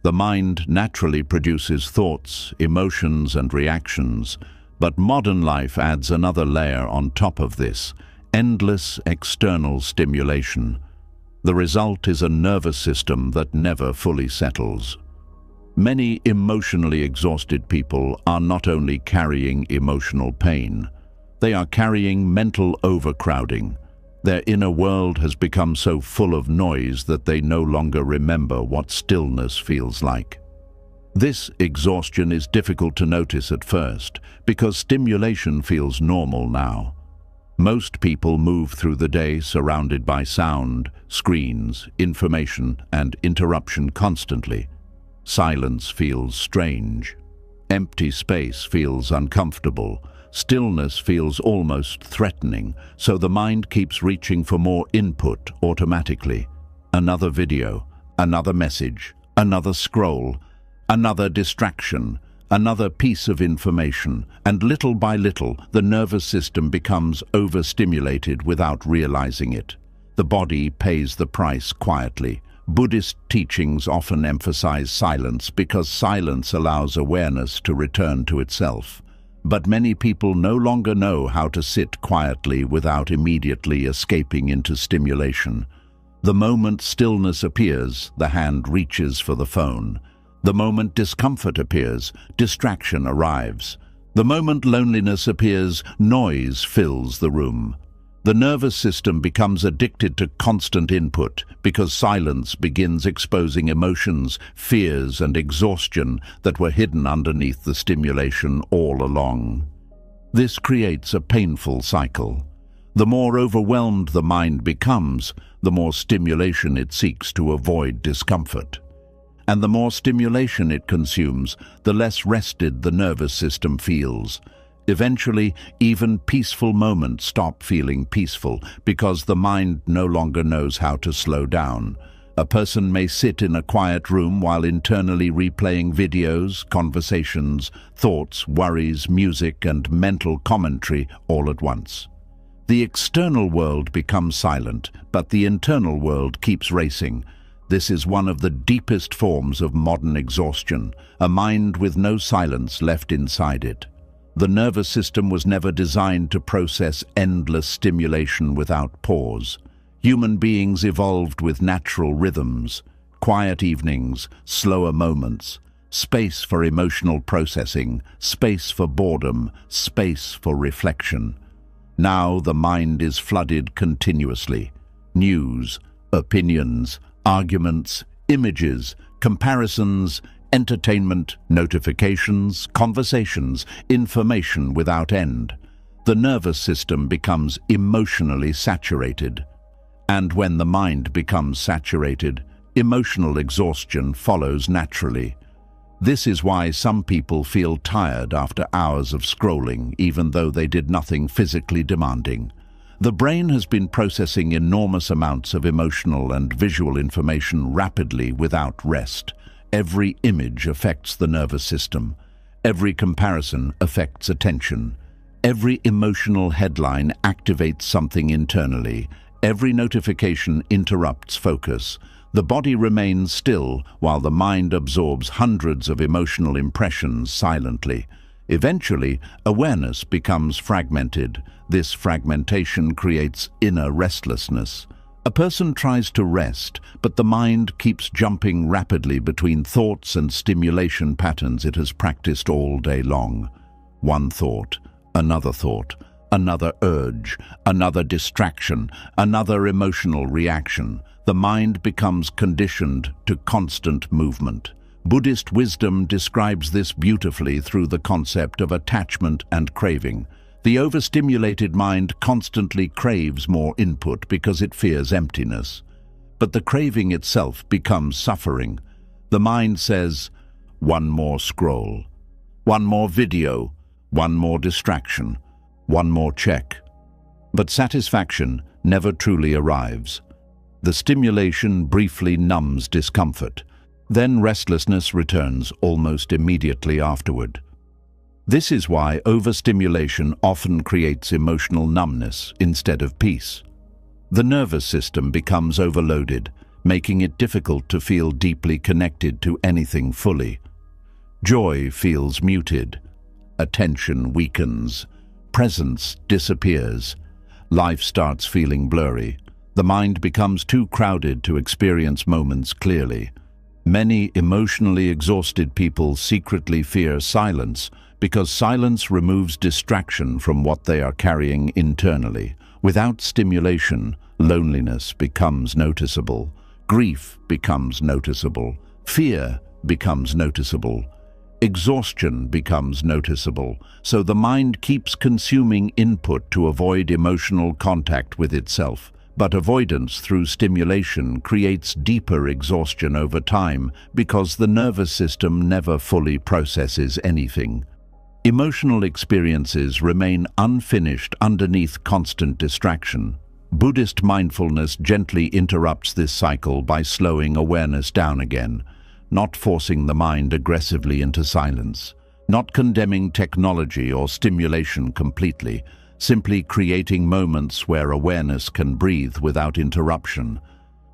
The mind naturally produces thoughts, emotions, and reactions, but modern life adds another layer on top of this: endless external stimulation. The result is a nervous system that never fully settles. Many emotionally exhausted people are not only carrying emotional pain, they are carrying mental overcrowding. Their inner world has become so full of noise that they no longer remember what stillness feels like. This exhaustion is difficult to notice at first because stimulation feels normal now. Most people move through the day surrounded by sound, screens, information, and interruption constantly. Silence feels strange. Empty space feels uncomfortable. Stillness feels almost threatening, so the mind keeps reaching for more input automatically. Another video, another message, another scroll, another distraction, another piece of information, and little by little, the nervous system becomes overstimulated without realizing it. The body pays the price quietly. Buddhist teachings often emphasize silence because silence allows awareness to return to itself. But many people no longer know how to sit quietly without immediately escaping into stimulation. The moment stillness appears, the hand reaches for the phone. The moment discomfort appears, distraction arrives. The moment loneliness appears, noise fills the room. The nervous system becomes addicted to constant input because silence begins exposing emotions, fears, and exhaustion that were hidden underneath the stimulation all along. This creates a painful cycle. The more overwhelmed the mind becomes, the more stimulation it seeks to avoid discomfort. And the more stimulation it consumes, the less rested the nervous system feels. Eventually, even peaceful moments stop feeling peaceful because the mind no longer knows how to slow down. A person may sit in a quiet room while internally replaying videos, conversations, thoughts, worries, music, and mental commentary all at once. The external world becomes silent, but the internal world keeps racing. This is one of the deepest forms of modern exhaustion, a mind with no silence left inside it. The nervous system was never designed to process endless stimulation without pause. Human beings evolved with natural rhythms, quiet evenings, slower moments, space for emotional processing, space for boredom, space for reflection. Now the mind is flooded continuously. News, opinions, arguments, images, comparisons, entertainment, notifications, conversations, information without end. The nervous system becomes emotionally saturated. And when the mind becomes saturated, emotional exhaustion follows naturally. This is why some people feel tired after hours of scrolling, even though they did nothing physically demanding. The brain has been processing enormous amounts of emotional and visual information rapidly without rest. Every image affects the nervous system. Every comparison affects attention. Every emotional headline activates something internally. Every notification interrupts focus. The body remains still while the mind absorbs hundreds of emotional impressions silently. Eventually, awareness becomes fragmented. This fragmentation creates inner restlessness. A person tries to rest, but the mind keeps jumping rapidly between thoughts and stimulation patterns it has practiced all day long. One thought, another urge, another distraction, another emotional reaction. The mind becomes conditioned to constant movement. Buddhist wisdom describes this beautifully through the concept of attachment and craving. The overstimulated mind constantly craves more input because it fears emptiness. But the craving itself becomes suffering. The mind says, one more scroll, one more video, one more distraction, one more check. But satisfaction never truly arrives. The stimulation briefly numbs discomfort. Then restlessness returns almost immediately afterward. This is why overstimulation often creates emotional numbness instead of peace. The nervous system becomes overloaded, making it difficult to feel deeply connected to anything fully. Joy feels muted. Attention weakens. Presence disappears. Life starts feeling blurry. The mind becomes too crowded to experience moments clearly. Many emotionally exhausted people secretly fear silence because silence removes distraction from what they are carrying internally. Without stimulation, loneliness becomes noticeable, grief becomes noticeable, fear becomes noticeable, exhaustion becomes noticeable, so the mind keeps consuming input to avoid emotional contact with itself. But avoidance through stimulation creates deeper exhaustion over time because the nervous system never fully processes anything. Emotional experiences remain unfinished underneath constant distraction. Buddhist mindfulness gently interrupts this cycle by slowing awareness down again, not forcing the mind aggressively into silence, not condemning technology or stimulation completely, simply creating moments where awareness can breathe without interruption,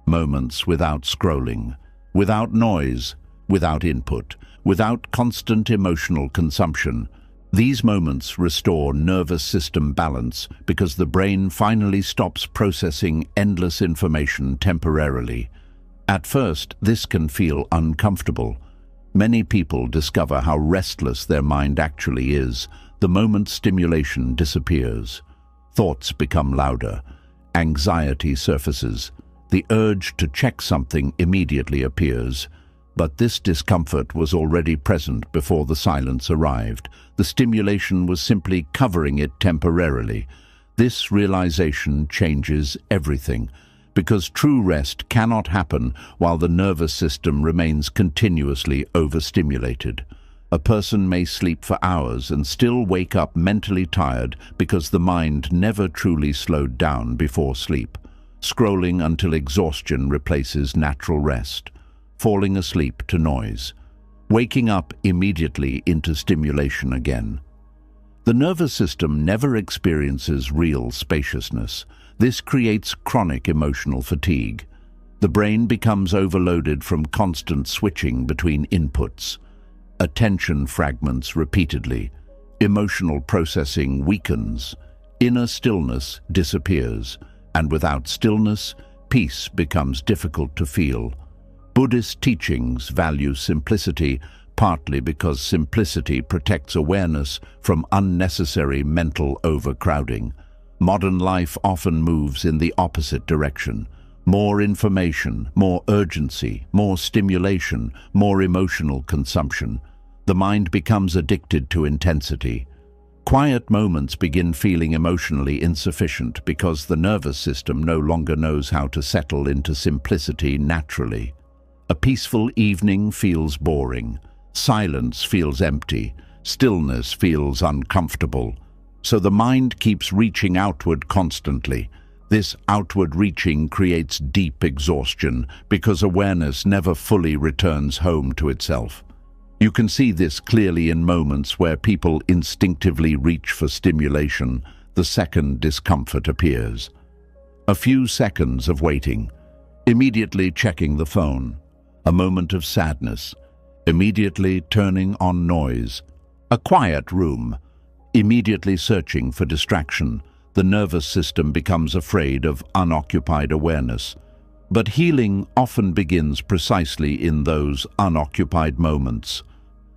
moments without scrolling, without noise, without input, without constant emotional consumption. These moments restore nervous system balance because the brain finally stops processing endless information temporarily. At first, this can feel uncomfortable. Many people discover how restless their mind actually is the moment stimulation disappears. Thoughts become louder, anxiety surfaces, the urge to check something immediately appears. But this discomfort was already present before the silence arrived. The stimulation was simply covering it temporarily. This realization changes everything, because true rest cannot happen while the nervous system remains continuously overstimulated. A person may sleep for hours and still wake up mentally tired because the mind never truly slowed down before sleep, scrolling until exhaustion replaces natural rest, falling asleep to noise, waking up immediately into stimulation again. The nervous system never experiences real spaciousness. This creates chronic emotional fatigue. The brain becomes overloaded from constant switching between inputs. Attention fragments repeatedly. Emotional processing weakens. Inner stillness disappears. And without stillness, peace becomes difficult to feel. Buddhist teachings value simplicity, partly because simplicity protects awareness from unnecessary mental overcrowding. Modern life often moves in the opposite direction. More information, more urgency, more stimulation, more emotional consumption. The mind becomes addicted to intensity. Quiet moments begin feeling emotionally insufficient because the nervous system no longer knows how to settle into simplicity naturally. A peaceful evening feels boring. Silence feels empty. Stillness feels uncomfortable. So the mind keeps reaching outward constantly. This outward reaching creates deep exhaustion because awareness never fully returns home to itself. You can see this clearly in moments where people instinctively reach for stimulation the second discomfort appears. A few seconds of waiting, immediately checking the phone, a moment of sadness, immediately turning on noise, a quiet room, immediately searching for distraction. The nervous system becomes afraid of unoccupied awareness. But healing often begins precisely in those unoccupied moments.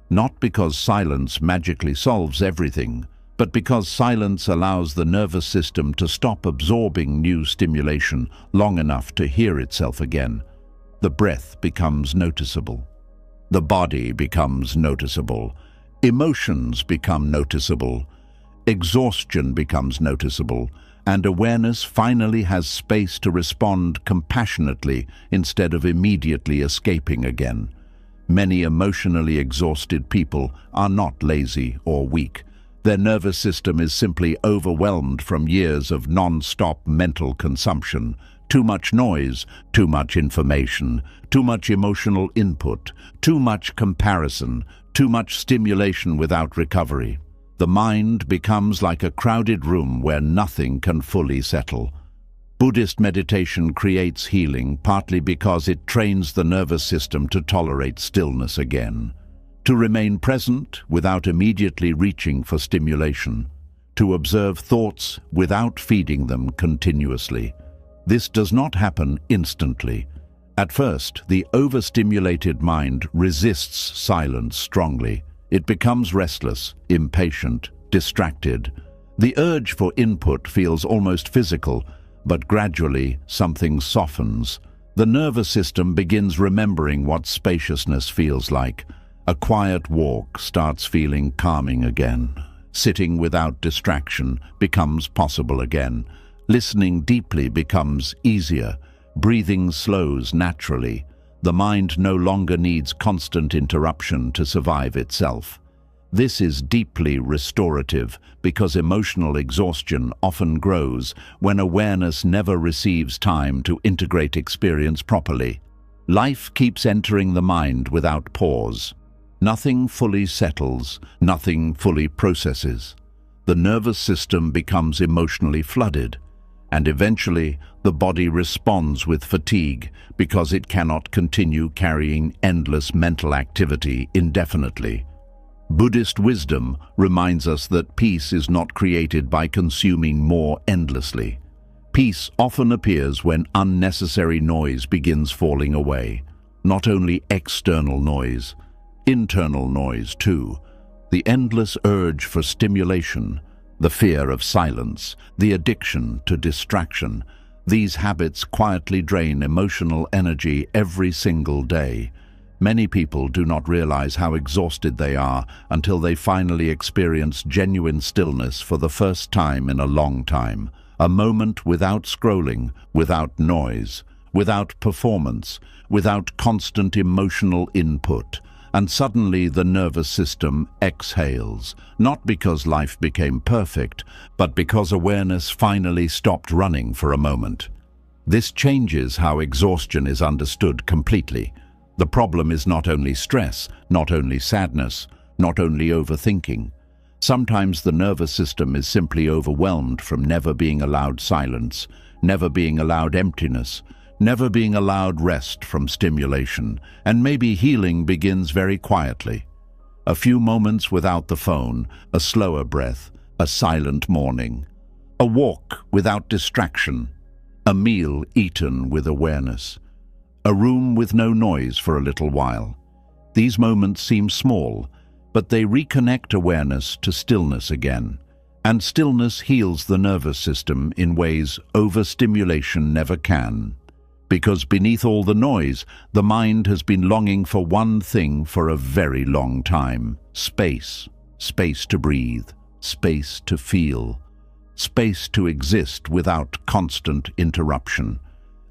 Not because silence magically solves everything, but because silence allows the nervous system to stop absorbing new stimulation long enough to hear itself again. The breath becomes noticeable. The body becomes noticeable. Emotions become noticeable. Exhaustion becomes noticeable, and awareness finally has space to respond compassionately instead of immediately escaping again. Many emotionally exhausted people are not lazy or weak. Their nervous system is simply overwhelmed from years of non-stop mental consumption. Too much noise, too much information, too much emotional input, too much comparison, too much stimulation without recovery. The mind becomes like a crowded room where nothing can fully settle. Buddhist meditation creates healing partly because it trains the nervous system to tolerate stillness again, to remain present without immediately reaching for stimulation, to observe thoughts without feeding them continuously. This does not happen instantly. At first, the overstimulated mind resists silence strongly. It becomes restless, impatient, distracted. The urge for input feels almost physical, but gradually something softens. The nervous system begins remembering what spaciousness feels like. A quiet walk starts feeling calming again. Sitting without distraction becomes possible again. Listening deeply becomes easier. Breathing slows naturally. The mind no longer needs constant interruption to survive itself. This is deeply restorative because emotional exhaustion often grows when awareness never receives time to integrate experience properly. Life keeps entering the mind without pause. Nothing fully settles, nothing fully processes. The nervous system becomes emotionally flooded, and eventually the body responds with fatigue because it cannot continue carrying endless mental activity indefinitely. Buddhist wisdom reminds us that peace is not created by consuming more endlessly. Peace often appears when unnecessary noise begins falling away. Not only external noise, internal noise too. The endless urge for stimulation, the fear of silence, the addiction to distraction. These habits quietly drain emotional energy every single day. Many people do not realize how exhausted they are until they finally experience genuine stillness for the first time in a long time. A moment without scrolling, without noise, without performance, without constant emotional input. And suddenly the nervous system exhales, not because life became perfect, but because awareness finally stopped running for a moment. This changes how exhaustion is understood completely. The problem is not only stress, not only sadness, not only overthinking. Sometimes the nervous system is simply overwhelmed from never being allowed silence, never being allowed emptiness, never being allowed rest from stimulation, and maybe healing begins very quietly. A few moments without the phone, a slower breath, a silent morning, a walk without distraction, a meal eaten with awareness. A room with no noise for a little while. These moments seem small, but they reconnect awareness to stillness again. And stillness heals the nervous system in ways overstimulation never can. Because beneath all the noise, the mind has been longing for one thing for a very long time. Space. Space to breathe. Space to feel. Space to exist without constant interruption.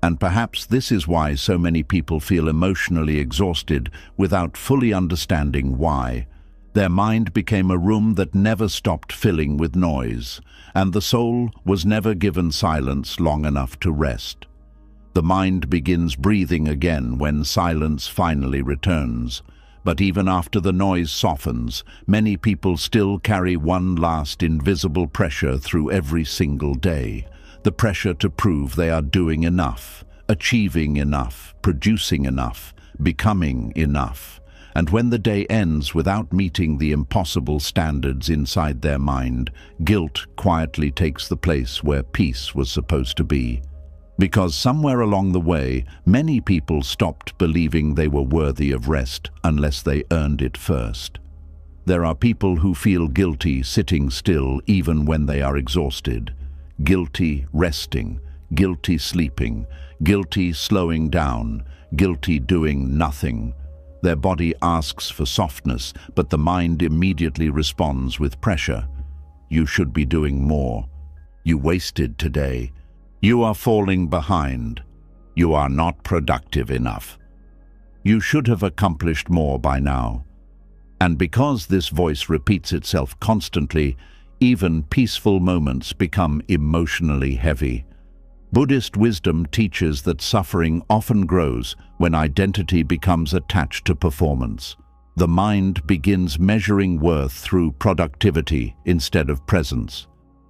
And perhaps this is why so many people feel emotionally exhausted without fully understanding why. Their mind became a room that never stopped filling with noise, and the soul was never given silence long enough to rest. The mind begins breathing again when silence finally returns. But even after the noise softens, many people still carry one last invisible pressure through every single day. The pressure to prove they are doing enough, achieving enough, producing enough, becoming enough. And when the day ends without meeting the impossible standards inside their mind, guilt quietly takes the place where peace was supposed to be. Because somewhere along the way, many people stopped believing they were worthy of rest unless they earned it first. There are people who feel guilty sitting still even when they are exhausted. Guilty resting, guilty sleeping, guilty slowing down, guilty doing nothing. Their body asks for softness, but the mind immediately responds with pressure. You should be doing more. You wasted today. You are falling behind. You are not productive enough. You should have accomplished more by now. And because this voice repeats itself constantly, even peaceful moments become emotionally heavy. Buddhist wisdom teaches that suffering often grows when identity becomes attached to performance. The mind begins measuring worth through productivity instead of presence.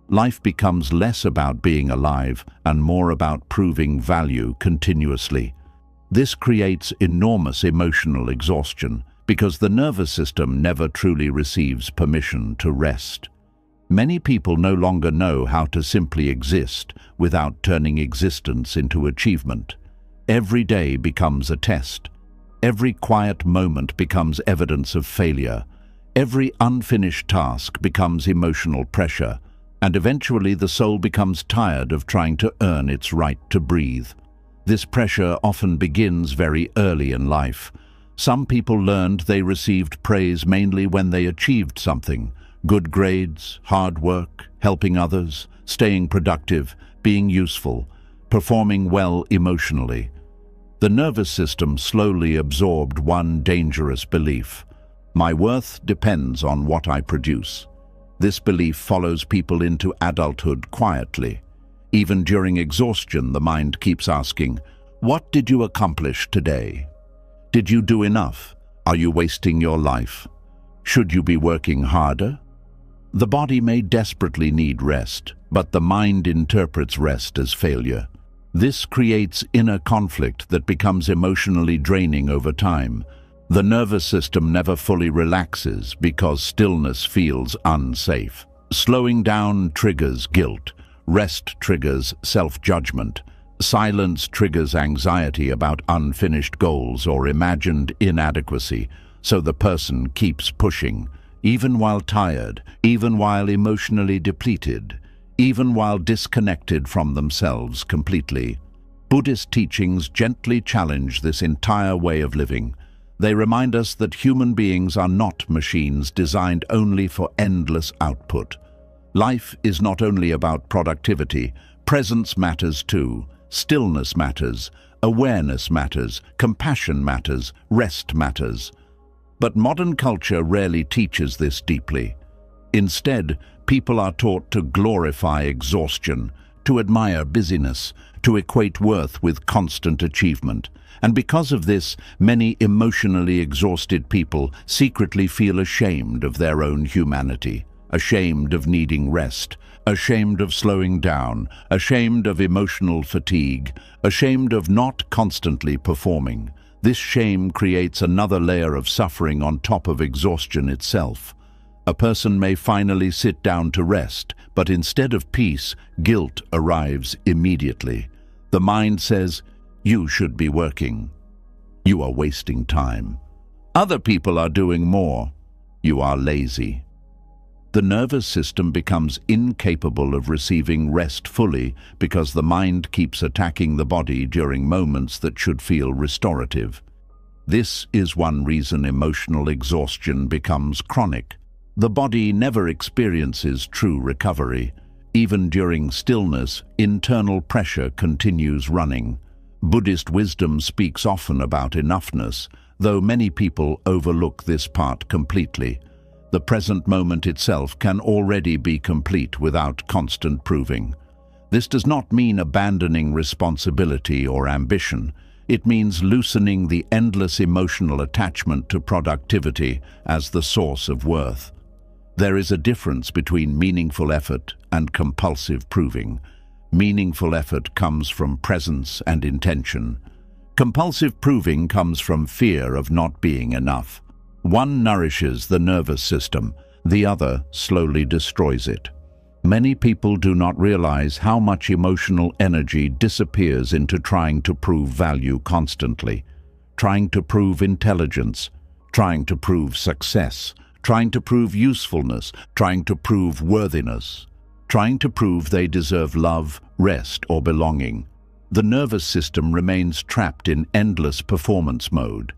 Life becomes less about being alive and more about proving value continuously. This creates enormous emotional exhaustion because the nervous system never truly receives permission to rest. Many people no longer know how to simply exist without turning existence into achievement. Every day becomes a test. Every quiet moment becomes evidence of failure. Every unfinished task becomes emotional pressure, and eventually the soul becomes tired of trying to earn its right to breathe. This pressure often begins very early in life. Some people learned they received praise mainly when they achieved something: good grades, hard work, helping others, staying productive, being useful, performing well emotionally. The nervous system slowly absorbed one dangerous belief: my worth depends on what I produce. This belief follows people into adulthood quietly. Even during exhaustion, the mind keeps asking, what did you accomplish today? Did you do enough? Are you wasting your life? Should you be working harder? The body may desperately need rest, but the mind interprets rest as failure. This creates inner conflict that becomes emotionally draining over time. The nervous system never fully relaxes because stillness feels unsafe. Slowing down triggers guilt. Rest triggers self-judgment. Silence triggers anxiety about unfinished goals or imagined inadequacy, so the person keeps pushing, even while tired, even while emotionally depleted, even while disconnected from themselves completely. Buddhist teachings gently challenge this entire way of living. They remind us that human beings are not machines designed only for endless output. Life is not only about productivity. Presence matters too. Stillness matters. Awareness matters. Compassion matters. Rest matters. But modern culture rarely teaches this deeply. Instead, people are taught to glorify exhaustion, to admire busyness, to equate worth with constant achievement. And because of this, many emotionally exhausted people secretly feel ashamed of their own humanity, ashamed of needing rest, ashamed of slowing down, ashamed of emotional fatigue, ashamed of not constantly performing. This shame creates another layer of suffering on top of exhaustion itself. A person may finally sit down to rest, but instead of peace, guilt arrives immediately. The mind says, you should be working. You are wasting time. Other people are doing more. You are lazy. The nervous system becomes incapable of receiving rest fully because the mind keeps attacking the body during moments that should feel restorative. This is one reason emotional exhaustion becomes chronic. The body never experiences true recovery. Even during stillness, internal pressure continues running. Buddhist wisdom speaks often about enoughness, though many people overlook this part completely. The present moment itself can already be complete without constant proving. This does not mean abandoning responsibility or ambition. It means loosening the endless emotional attachment to productivity as the source of worth. There is a difference between meaningful effort and compulsive proving. Meaningful effort comes from presence and intention. Compulsive proving comes from fear of not being enough. One nourishes the nervous system, the other slowly destroys it. Many people do not realize how much emotional energy disappears into trying to prove value constantly, trying to prove intelligence, trying to prove success, trying to prove usefulness, trying to prove worthiness, trying to prove they deserve love, rest, or belonging. The nervous system remains trapped in endless performance mode.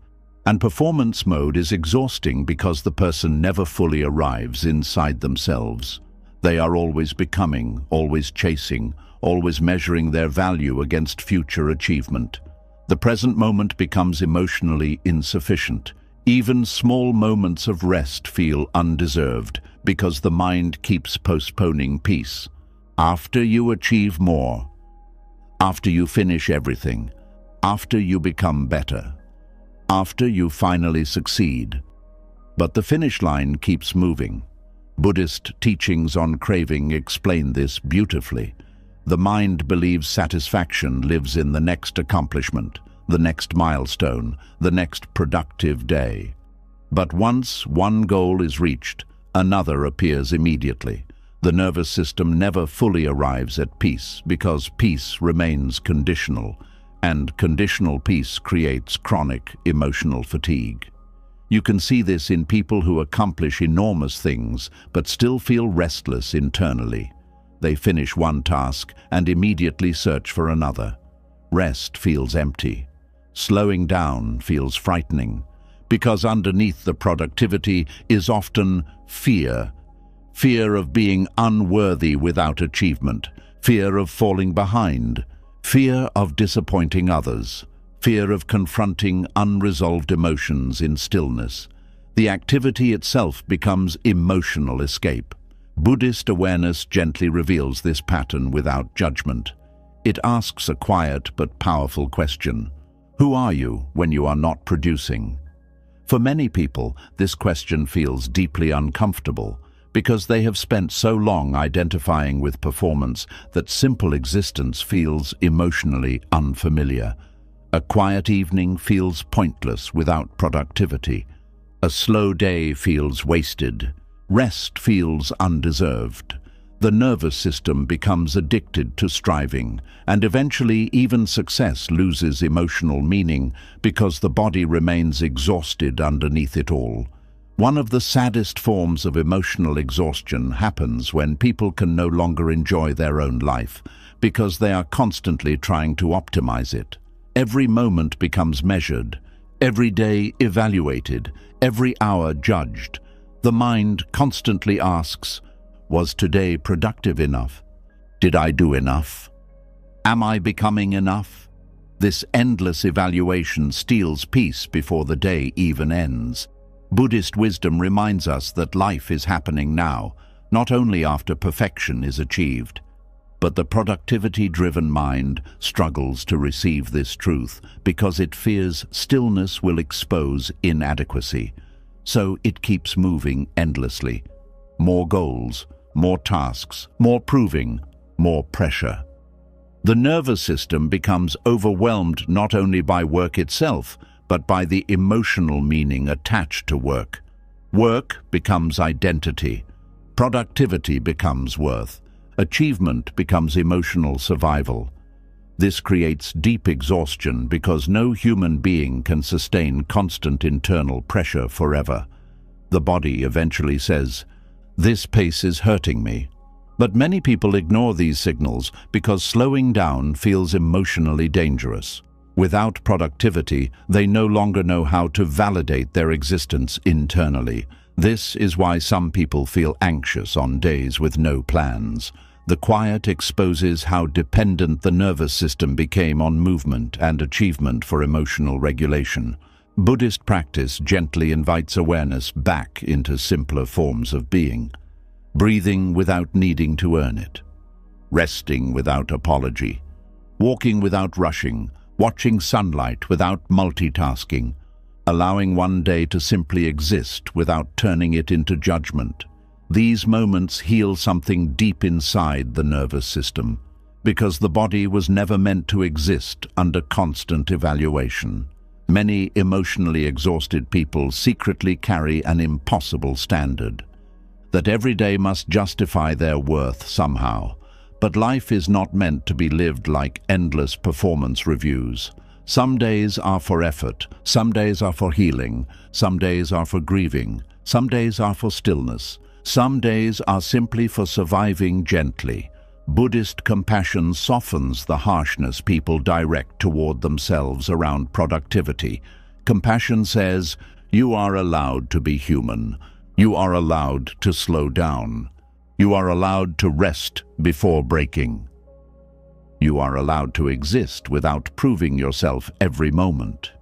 And performance mode is exhausting because the person never fully arrives inside themselves. They are always becoming, always chasing, always measuring their value against future achievement. The present moment becomes emotionally insufficient. Even small moments of rest feel undeserved because the mind keeps postponing peace. After you achieve more, after you finish everything, after you become better, after you finally succeed. But the finish line keeps moving. Buddhist teachings on craving explain this beautifully. The mind believes satisfaction lives in the next accomplishment, the next milestone, the next productive day. But once one goal is reached, another appears immediately. The nervous system never fully arrives at peace because peace remains conditional, and conditional peace creates chronic emotional fatigue. You can see this in people who accomplish enormous things but still feel restless internally. They finish one task and immediately search for another. Rest feels empty. Slowing down feels frightening, because underneath the productivity is often fear. Fear of being unworthy without achievement, fear of falling behind, fear of disappointing others, fear of confronting unresolved emotions in stillness. The activity itself becomes emotional escape. Buddhist awareness gently reveals this pattern without judgment. It asks a quiet but powerful question. Who are you when you are not producing? For many people, this question feels deeply uncomfortable because they have spent so long identifying with performance that simple existence feels emotionally unfamiliar. A quiet evening feels pointless without productivity. A slow day feels wasted. Rest feels undeserved. The nervous system becomes addicted to striving, and eventually even success loses emotional meaning because the body remains exhausted underneath it all. One of the saddest forms of emotional exhaustion happens when people can no longer enjoy their own life because they are constantly trying to optimize it. Every moment becomes measured, every day evaluated, every hour judged. The mind constantly asks, was today productive enough? Did I do enough? Am I becoming enough? This endless evaluation steals peace before the day even ends. Buddhist wisdom reminds us that life is happening now, not only after perfection is achieved. But the productivity-driven mind struggles to receive this truth because it fears stillness will expose inadequacy. So it keeps moving endlessly. More goals, more tasks, more proving, more pressure. The nervous system becomes overwhelmed not only by work itself, but by the emotional meaning attached to work. Work becomes identity. Productivity becomes worth. Achievement becomes emotional survival. This creates deep exhaustion because no human being can sustain constant internal pressure forever. The body eventually says, "This pace is hurting me." But many people ignore these signals because slowing down feels emotionally dangerous. Without productivity, they no longer know how to validate their existence internally. This is why some people feel anxious on days with no plans. The quiet exposes how dependent the nervous system became on movement and achievement for emotional regulation. Buddhist practice gently invites awareness back into simpler forms of being. Breathing without needing to earn it. Resting without apology. Walking without rushing. Watching sunlight without multitasking. Allowing one day to simply exist without turning it into judgment. These moments heal something deep inside the nervous system, because the body was never meant to exist under constant evaluation. Many emotionally exhausted people secretly carry an impossible standard, that every day must justify their worth somehow. But life is not meant to be lived like endless performance reviews. Some days are for effort, some days are for healing, some days are for grieving, some days are for stillness. Some days are simply for surviving gently. Buddhist compassion softens the harshness people direct toward themselves around productivity. Compassion says, you are allowed to be human. You are allowed to slow down. You are allowed to rest before breaking. You are allowed to exist without proving yourself every moment.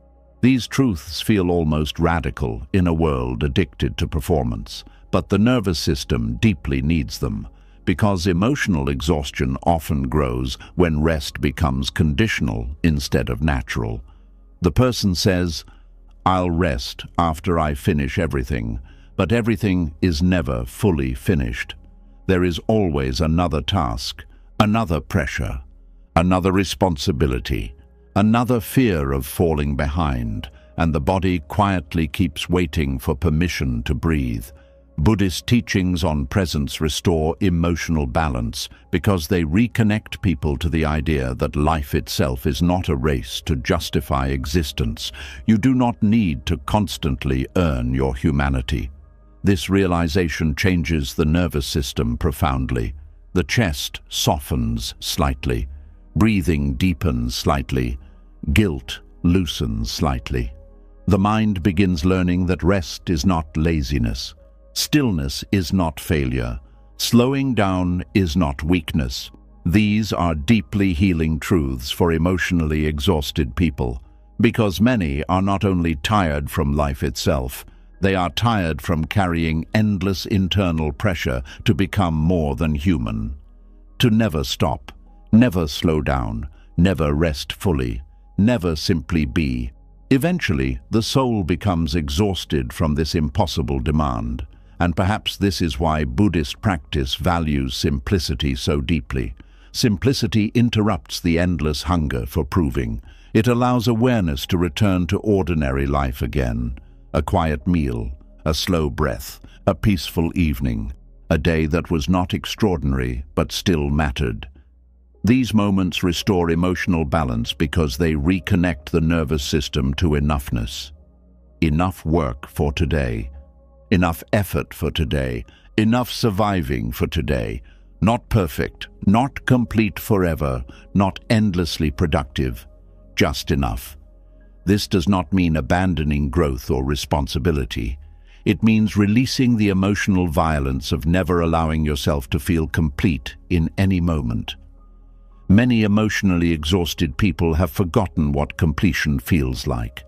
These truths feel almost radical in a world addicted to performance. But the nervous system deeply needs them, because emotional exhaustion often grows when rest becomes conditional instead of natural. The person says, "I'll rest after I finish everything," but everything is never fully finished. There is always another task, another pressure, another responsibility, another fear of falling behind, and the body quietly keeps waiting for permission to breathe. Buddhist teachings on presence restore emotional balance because they reconnect people to the idea that life itself is not a race to justify existence. You do not need to constantly earn your humanity. This realization changes the nervous system profoundly. The chest softens slightly, breathing deepens slightly, guilt loosens slightly. The mind begins learning that rest is not laziness. Stillness is not failure. Slowing down is not weakness. These are deeply healing truths for emotionally exhausted people, because many are not only tired from life itself, they are tired from carrying endless internal pressure to become more than human. To never stop, never slow down, never rest fully, never simply be. Eventually, the soul becomes exhausted from this impossible demand. And perhaps this is why Buddhist practice values simplicity so deeply. Simplicity interrupts the endless hunger for proving. It allows awareness to return to ordinary life again. A quiet meal, a slow breath, a peaceful evening, a day that was not extraordinary but still mattered. These moments restore emotional balance because they reconnect the nervous system to enoughness. Enough work for today. Enough effort for today, enough surviving for today. Not perfect, not complete forever, not endlessly productive, just enough. This does not mean abandoning growth or responsibility. It means releasing the emotional violence of never allowing yourself to feel complete in any moment. Many emotionally exhausted people have forgotten what completion feels like.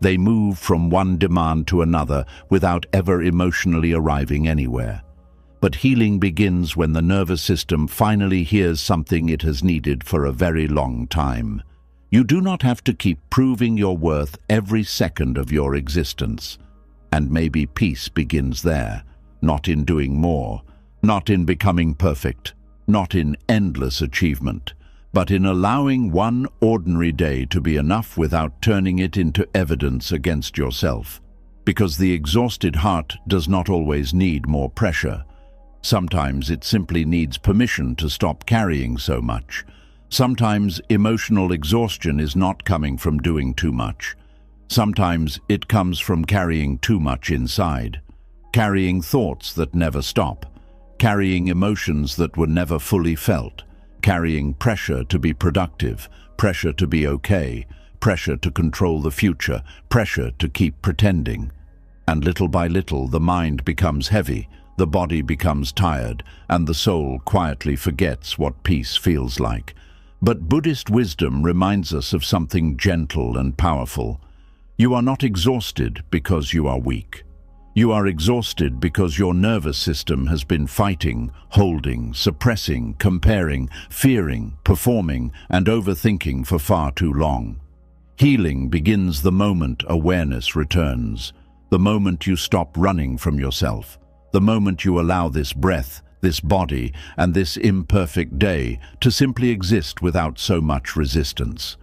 They move from one demand to another without ever emotionally arriving anywhere. But healing begins when the nervous system finally hears something it has needed for a very long time. You do not have to keep proving your worth every second of your existence. And maybe peace begins there, not in doing more, not in becoming perfect, not in endless achievement, but in allowing one ordinary day to be enough without turning it into evidence against yourself. Because the exhausted heart does not always need more pressure. Sometimes it simply needs permission to stop carrying so much. Sometimes emotional exhaustion is not coming from doing too much. Sometimes it comes from carrying too much inside. Carrying thoughts that never stop. Carrying emotions that were never fully felt. Carrying pressure to be productive, pressure to be okay, pressure to control the future, pressure to keep pretending. And little by little, the mind becomes heavy, the body becomes tired, and the soul quietly forgets what peace feels like. But Buddhist wisdom reminds us of something gentle and powerful. You are not exhausted because you are weak. You are exhausted because your nervous system has been fighting, holding, suppressing, comparing, fearing, performing, and overthinking for far too long. Healing begins the moment awareness returns, the moment you stop running from yourself, the moment you allow this breath, this body, and this imperfect day to simply exist without so much resistance.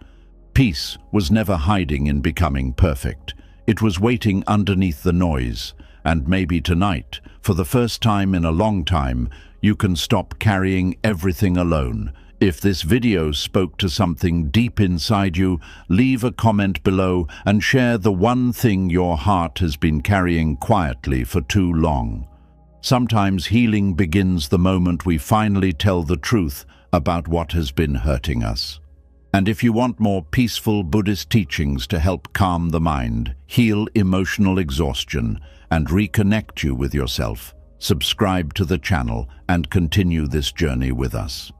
Peace was never hiding in becoming perfect. It was waiting underneath the noise. And maybe tonight, for the first time in a long time, you can stop carrying everything alone. If this video spoke to something deep inside you, leave a comment below and share the one thing your heart has been carrying quietly for too long. Sometimes healing begins the moment we finally tell the truth about what has been hurting us. And if you want more peaceful Buddhist teachings to help calm the mind, heal emotional exhaustion, and reconnect you with yourself, subscribe to the channel and continue this journey with us.